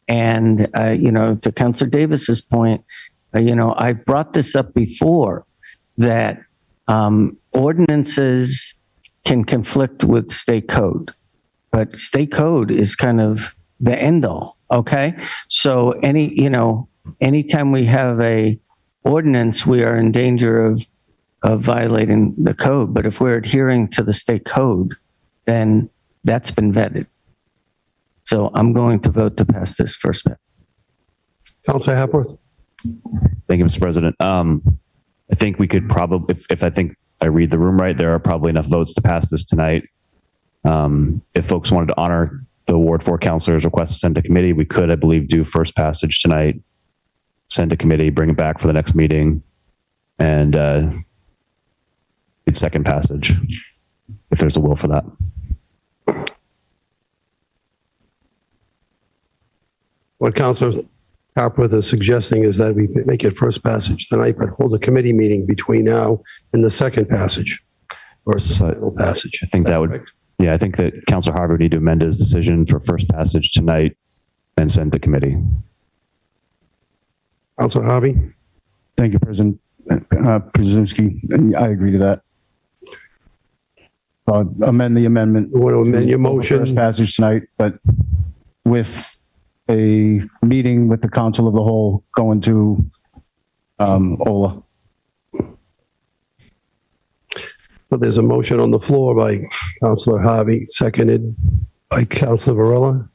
And, to Councilor Davis's point, I brought this up before, that ordinances can conflict with state code, but state code is kind of the end all. Okay. So anytime we have a ordinance, we are in danger of violating the code. But if we're adhering to the state code, then that's been vetted. So I'm going to vote to pass this first bit. Councilor Hapworth. Thank you, Mr. President. I think we could probably, if I think I read the room right, there are probably enough votes to pass this tonight. If folks wanted to honor the Ward 4 councilors' request to send to committee, we could, I believe, do first passage tonight, send to committee, bring it back for the next meeting, and it's second passage, if there's a will for that. What Councilor Hapworth is suggesting is that we make it first passage tonight, but hold a committee meeting between now and the second passage, or final passage. I think that would, yeah, I think that Councilor Harvey would need to amend his decision for first passage tonight and send to committee. Councilor Harvey. Thank you, President Przewski. I agree to that. Amend the amendment. You want to amend your motion? First passage tonight, but with a meeting with the council of the whole going to Ola. So there's a motion on the floor by Councilor Harvey, seconded by Councilor Varela.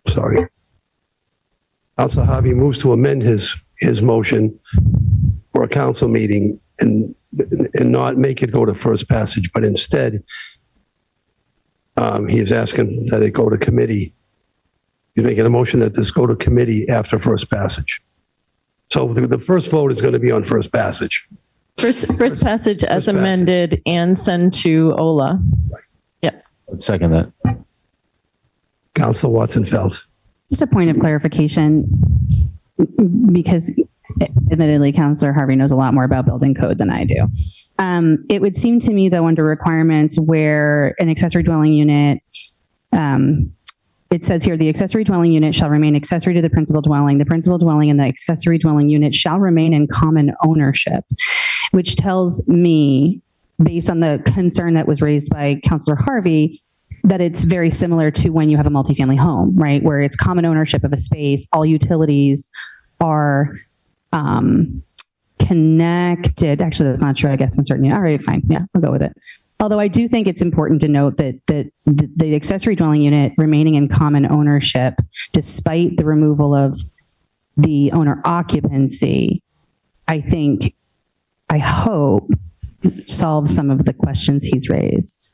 Sorry. Councilor Harvey moves to amend his motion for a council meeting and not make it go to first passage, but instead he is asking that it go to committee. He's making a motion that this go to committee after first passage. So the first vote is going to be on first passage. First passage as amended and send to Ola. Yeah. Let's second that. Councilor Watson-Feld. Just a point of clarification, because admittedly, Councilor Harvey knows a lot more about building code than I do. It would seem to me, though, under requirements where an accessory dwelling unit, it says here, the accessory dwelling unit shall remain accessory to the principal dwelling. The principal dwelling and the accessory dwelling unit shall remain in common ownership, which tells me, based on the concern that was raised by Councilor Harvey, that it's very similar to when you have a multifamily home, right? Where it's common ownership of a space, all utilities are connected. Actually, that's not true, I guess, in certain, all right, fine. Yeah, I'll go with it. Although I do think it's important to note that the accessory dwelling unit remaining in common ownership, despite the removal of the owner occupancy, I hope, solves some of the questions he's raised.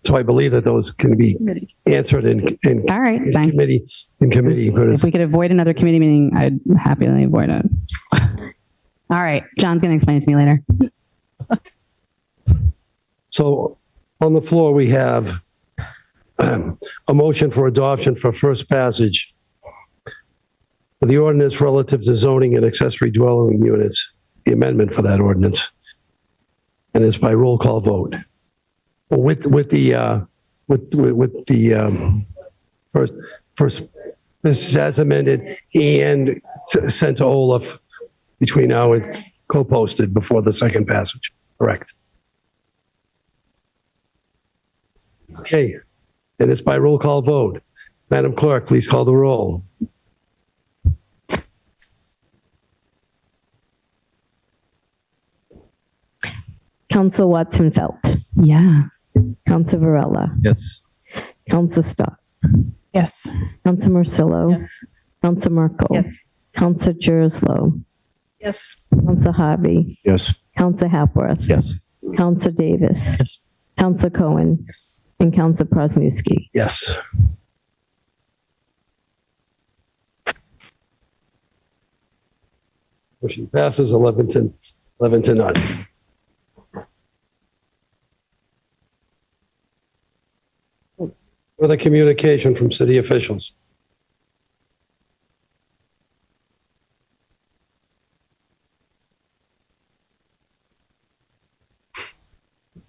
So I believe that those can be answered in All right, in fine. committee. If we could avoid another committee meeting, I'd happily avoid it. All right, John's going to explain it to me later. So on the floor, we have a motion for adoption for first passage for the ordinance relative to zoning and accessory dwelling units, the amendment for that ordinance. And it's by roll call vote. With the first, this is as amended and sent to Olaf between now and co-posted before the second passage. Correct. Okay, and it's by roll call vote. Madam Clerk, please call the roll. Council Watson Felt. Yeah. Council Varela. Yes. Council Stott. Yes. Council Marcillo. Yes. Council Merkel. Yes. Council Jerslow. Yes. Council Harvey. Yes. Council Hapworth. Yes. Council Davis. Yes. Council Cohen. Yes. And Council Prosnewski. Yes. Motion passes 11 to none. Further communication from city officials.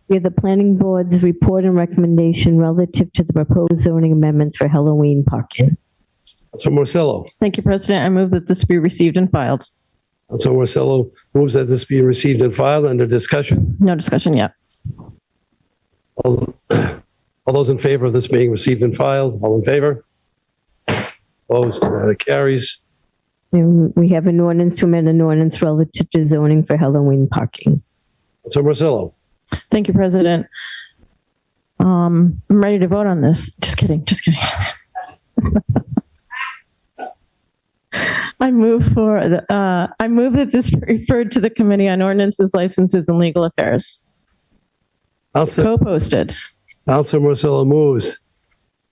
We have the planning board's report and recommendation relative to the proposed zoning amendments for Halloween parking. Councilor Morcello. Thank you, President. I move that this be received and filed. Councilor Morcello moves that this be received and filed under discussion. No discussion yet. All those in favor of this being received and filed, all in favor? Opposed, that carries. And we have an ordinance to amend an ordinance relative to zoning for Halloween parking. Councilor Morcello. Thank you, President. I'm ready to vote on this. Just kidding. Just kidding. I move that this be referred to the Committee on Ordinances, Licenses, and Legal Affairs. Co-posted. Councilor Morcello moves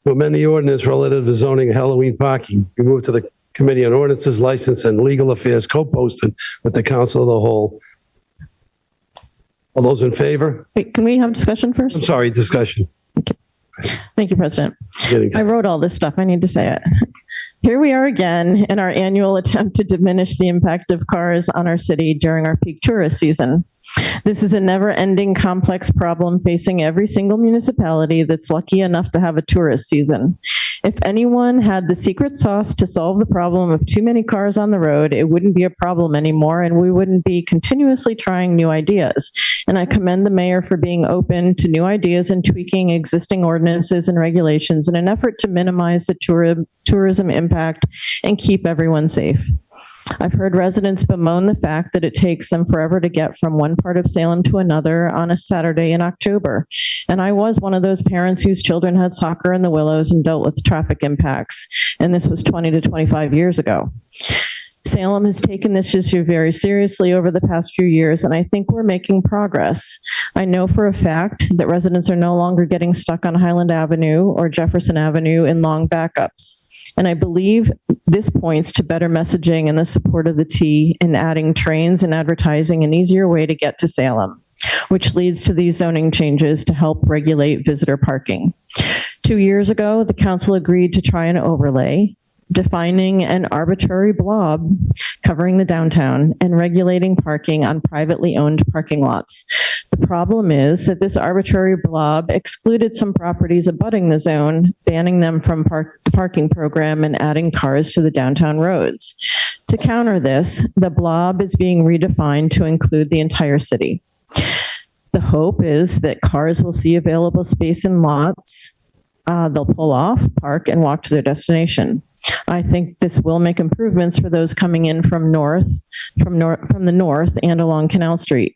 to amend the ordinance relative to zoning and Halloween parking. We move to the Committee on Ordinances, License, and Legal Affairs, co-posted with the Council of the Whole. All those in favor? Wait, can we have discussion first? I'm sorry, discussion. Thank you, President. Getting I wrote all this stuff. I need to say it. Here we are again in our annual attempt to diminish the impact of cars on our city during our peak tourist season. This is a never-ending complex problem facing every single municipality that's lucky enough to have a tourist season. If anyone had the secret sauce to solve the problem of too many cars on the road, it wouldn't be a problem anymore, and we wouldn't be continuously trying new ideas. And I commend the mayor for being open to new ideas and tweaking existing ordinances and regulations in an effort to minimize the tourism impact and keep everyone safe. I've heard residents bemoan the fact that it takes them forever to get from one part of Salem to another on a Saturday in October. And I was one of those parents whose children had soccer in the Willows and dealt with traffic impacts. And this was 20 to 25 years ago. Salem has taken this issue very seriously over the past few years, and I think we're making progress. I know for a fact that residents are no longer getting stuck on Highland Avenue or Jefferson Avenue in long backups. And I believe this points to better messaging and the support of the T in adding trains and advertising an easier way to get to Salem, which leads to these zoning changes to help regulate visitor parking. 2 years ago, the council agreed to try an overlay, defining an arbitrary blob covering the downtown and regulating parking on privately owned parking lots. The problem is that this arbitrary blob excluded some properties abutting the zone, banning them from the parking program and adding cars to the downtown roads. To counter this, the blob is being redefined to include the entire city. The hope is that cars will see available space in lots. They'll pull off, park, and walk to their destination. I think this will make improvements for those coming in from the north and along Canal Street.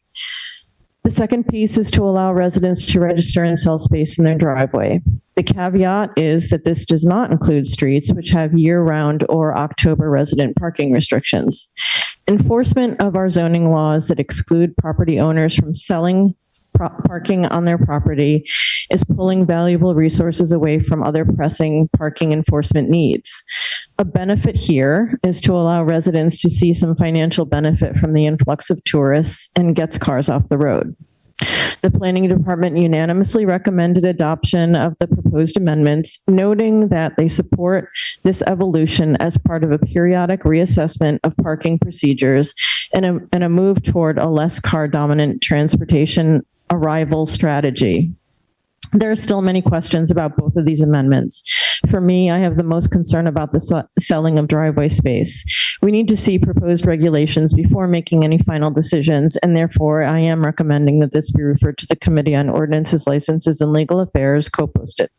The second piece is to allow residents to register and sell space in their driveway. The caveat is that this does not include streets which have year-round or October resident parking restrictions. Enforcement of our zoning laws that exclude property owners from selling parking on their property is pulling valuable resources away from other pressing parking enforcement needs. A benefit here is to allow residents to see some financial benefit from the influx of tourists and gets cars off the road. The planning department unanimously recommended adoption of the proposed amendments, noting that they support this evolution as part of a periodic reassessment of parking procedures and a move toward a less car-dominant transportation arrival strategy. There are still many questions about both of these amendments. For me, I have the most concern about the selling of driveway space. We need to see proposed regulations before making any final decisions, and therefore I am recommending that this be referred to the Committee on Ordinances, Licenses, and Legal Affairs, co-posted.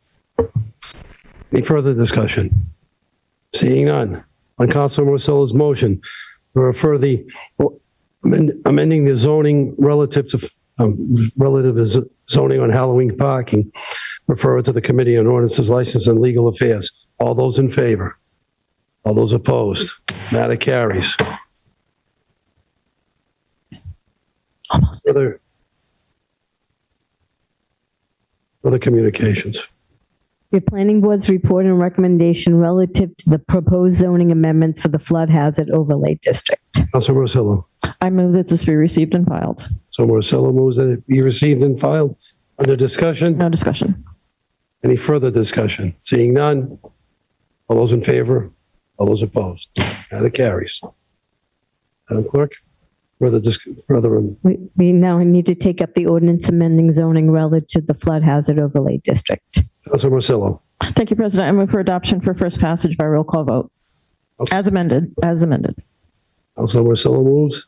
Any further discussion? Seeing none. On Councilor Morsillo's motion to refer the amending the zoning relative to zoning on Halloween parking, refer it to the Committee on Ordinances, License, and Legal Affairs. All those in favor? All those opposed? Matter carries. Other communications. Your planning board's report and recommendation relative to the proposed zoning amendments for the flood hazard overlay district. Councilor Morsillo. I move that this be received and filed. So Morsillo moves that it be received and filed. Under discussion? No discussion. Any further discussion? Seeing none. All those in favor? All those opposed? Matter carries. Madam Clerk, further. We now need to take up the ordinance amending zoning relative to the flood hazard overlay district. Councilor Morsillo. Thank you, President. I move for adoption for first passage by roll call vote. As amended. Councilor Morsillo moves.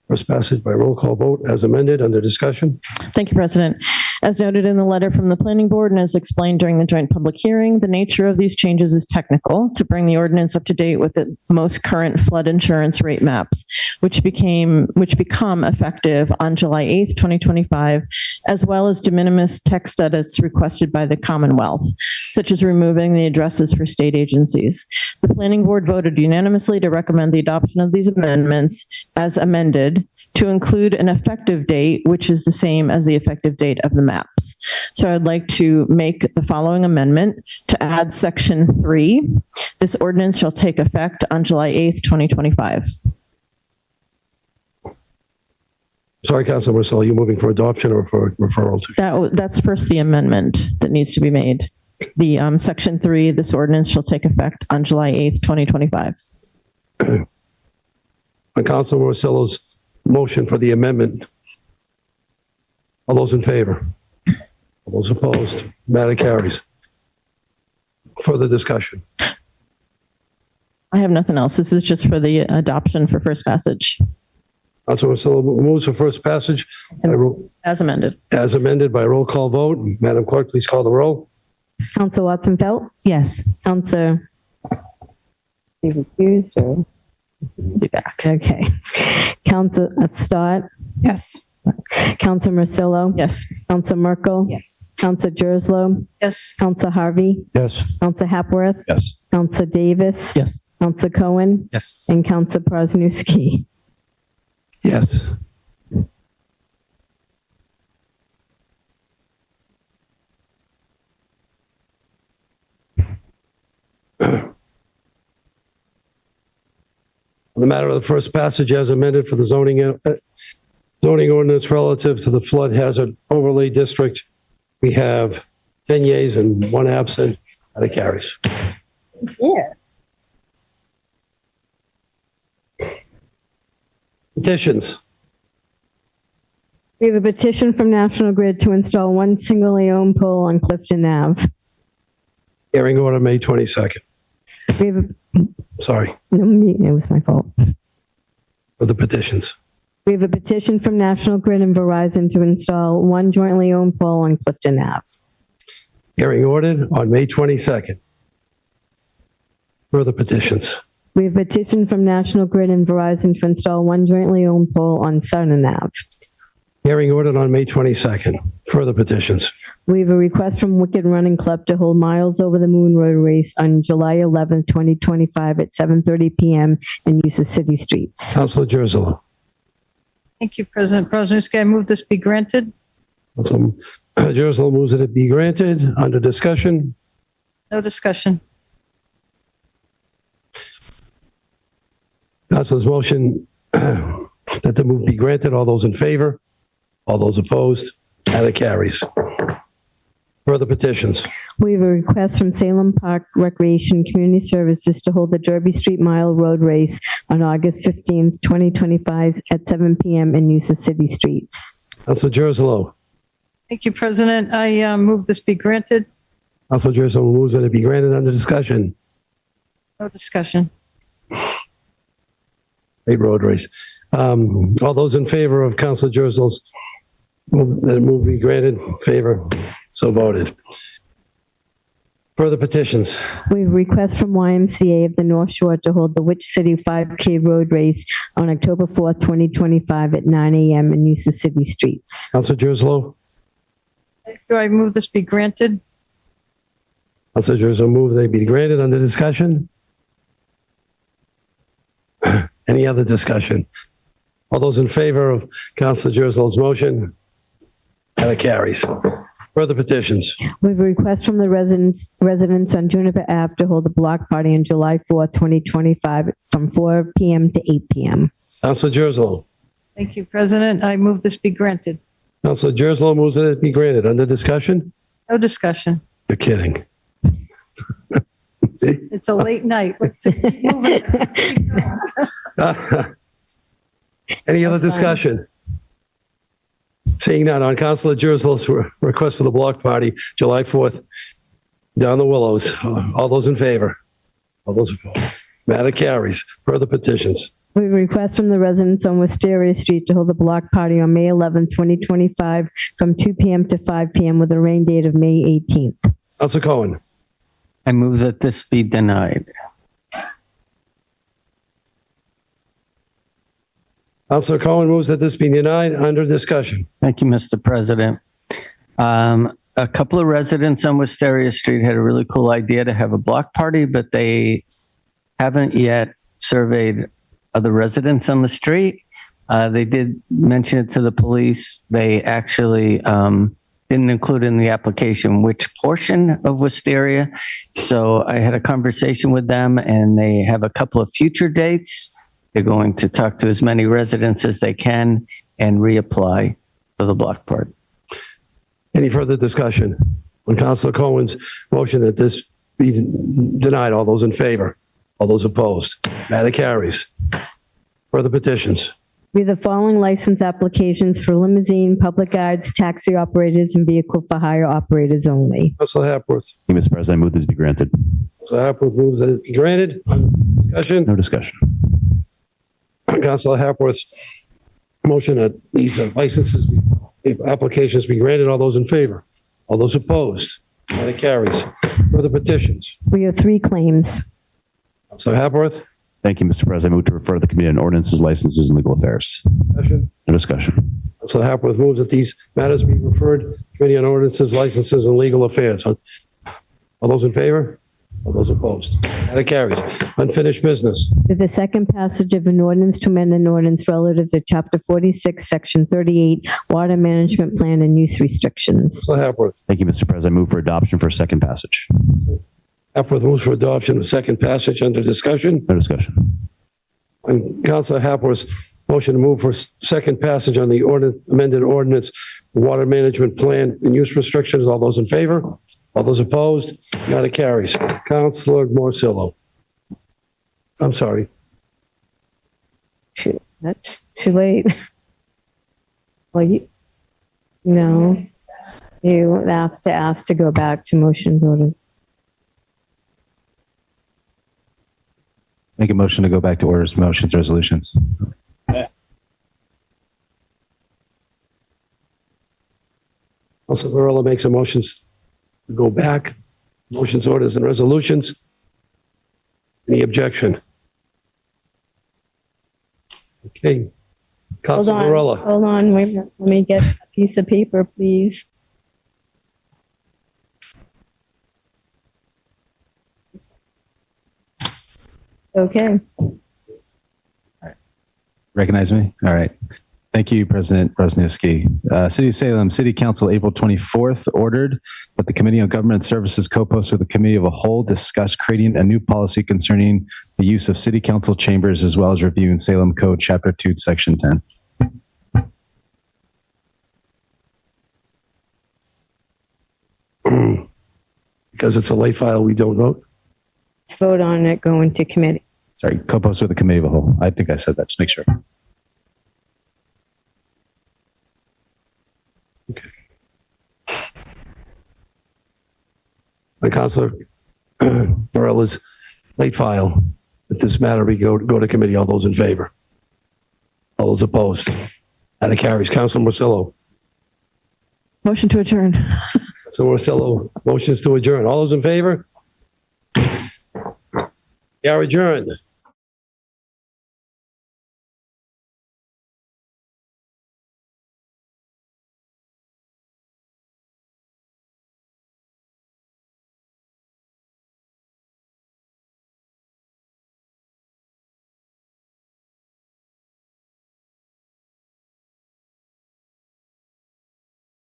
First passage by roll call vote as amended. Under discussion? Thank you, President. As noted in the letter from the planning board and as explained during the joint public hearing, the nature of these changes is technical to bring the ordinance up to date with the most current flood insurance rate maps, which become effective on July 8th, 2025, as well as de minimis text edits requested by the Commonwealth, such as removing the addresses for state agencies. The planning board voted unanimously to recommend the adoption of these amendments as amended to include an effective date, which is the same as the effective date of the maps. So I'd like to make the following amendment to add section 3. This ordinance shall take effect on July 8th, 2025. Sorry, Councilor Morsillo, you moving for adoption or for referral to? That's first the amendment that needs to be made. The section 3, this ordinance shall take effect on July 8th, 2025. On Councilor Morsillo's motion for the amendment. All those in favor? All those opposed? Matter carries. Further discussion? I have nothing else. This is just for the adoption for first passage. Councilor Morsillo moves for first passage. As amended. As amended by roll call vote. Madam Clerk, please call the roll. Council Watson Felt? Yes. Council. Be recused or? Be back. Okay. Council Stott? Yes. Council Morsillo? Yes. Council Merkel? Yes. Council Jerslow? Yes. Council Harvey? Yes. Council Hepworth? Yes. Council Davis? Yes. Council Cohen? Yes. And Council Prosnewski? Yes. On the matter of the first passage as amended for the zoning ordinance relative to the flood hazard overlay district, we have 10 yeas and 1 absent. That carries. Yeah. Petitions. We have a petition from National Grid to install one singly owned pole on Clifton Ave. Hearing order May 22nd. We have Sorry it was my fault. for the petitions. We have a petition from National Grid and Verizon to install one jointly owned pole on Clifton Ave. Hearing ordered on May 22nd. Further petitions. We have a petition from National Grid and Verizon to install one jointly owned pole on Sutton Ave. Hearing ordered on May 22nd. Further petitions. We have a request from Wicked Running Club to hold Miles Over the Moon Road Race on July 11th, 2025 at 7:30 p.m. and use the city streets. Councilor Gersolo. Thank you, President Presnowski. I move this be granted. Councilor Gersolo moves that it be granted. Under discussion. No discussion. Councilor's motion that the move be granted. All those in favor? All those opposed? And it carries. Further petitions. We have a request from Salem Park Recreation Community Services to hold the Derby Street Mile Road Race on August 15th, 2025 at 7 p.m. and use the city streets. Councilor Gersolo. Thank you, President. I move this be granted. Councilor Gersolo moves that it be granted. Under discussion. No discussion. Great road race. All those in favor of Councilor Gersolo's move that it move be granted? Favor? So voted. Further petitions. We have a request from YMCA of the North Shore to hold the Witch City 5K Road Race on October 4th, 2025 at 9 a.m. and use the city streets. Councilor Gersolo. Do I move this be granted? Councilor Gersolo move they be granted. Under discussion. Any other discussion? All those in favor of Councilor Gersolo's motion? And it carries. Further petitions. We have a request from the residents on Juniper Ave to hold a block party on July 4th, 2025 from 4 p.m. to 8 p.m. Councilor Gersolo. Thank you, President. I move this be granted. Councilor Gersolo moves that it be granted. Under discussion. No discussion. You're kidding. It's a late night. Let's keep moving. Any other discussion? Seeing none, on Councilor Gersolo's request for the block party, July 4th, down the Willows. All those in favor? All those opposed? Matter carries. Further petitions. We have a request from the residents on Wisteria Street to hold a block party on May 11th, 2025 from 2 p.m. to 5 p.m. with a rain date of May 18th. Councilor Cohen. I move that this be denied. Councilor Cohen moves that this be denied. Under discussion. Thank you, Mr. President. A couple of residents on Wisteria Street had a really cool idea to have a block party, but they haven't yet surveyed other residents on the street. They did mention it to the police. They actually didn't include in the application which portion of Wisteria. So I had a conversation with them, and they have a couple of future dates. They're going to talk to as many residents as they can and reapply for the block party. Any further discussion on Councilor Cohen's motion that this be denied? All those in favor? All those opposed? Matter carries. Further petitions. We have the following license applications for limousine, public guides, taxi operators, and vehicle for hire operators only. Councilor Hapworth. Thank you, Mr. President. I move this be granted. Councilor Hapworth moves that it be granted. Discussion. No discussion. Councilor Hapworth's motion that these applications be granted. All those in favor? All those opposed? Matter carries. Further petitions. We have 3 claims. Councilor Hapworth. Thank you, Mr. President. I move to refer to the Committee on Ordinances, Licenses, and Legal Affairs. Discussion. No discussion. Councilor Hapworth moves that these matters be referred to Committee on Ordinances, Licenses, and Legal Affairs. All those in favor? All those opposed? Matter carries. Unfinished business. With the second passage of an ordinance to amend an ordinance relative to Chapter 46, Section 38, Water Management Plan and Use Restrictions. Councilor Hapworth. Thank you, Mr. President. I move for adoption for second passage. Hapworth moves for adoption of second passage. Under discussion. No discussion. On Councilor Hapworth's motion to move for second passage on the amended ordinance, Water Management Plan and Use Restrictions. All those in favor? All those opposed? Matter carries. Councilor Morcillo. I'm sorry. That's too late. Well, no, you have to ask to go back to motions orders. Make a motion to go back to orders, motions, resolutions. Councilor Varela makes a motion to go back. Motions, orders, and resolutions. Any objection? Okay. Councilor Morella. Hold on, wait a minute. Let me get a piece of paper, please. Okay. Recognize me? All right. Thank you, President Brzezinski. City of Salem, City Council, April 24th, ordered that the Committee on Government Services co-post with the Committee of a Whole discuss creating a new policy concerning the use of City Council chambers as well as reviewing Salem Code, Chapter 2, Section 10. Because it's a late file, we don't vote. Let's vote on it going to committee. Sorry, co-post with the Committee of a Whole. I think I said that. Just make sure. My Councilor Morella's late file. That this matter be go to committee. All those in favor? All those opposed? And it carries. Councilor Marcillo. Motion to adjourn. So Marcillo, motions to adjourn. All those in favor? We are adjourned.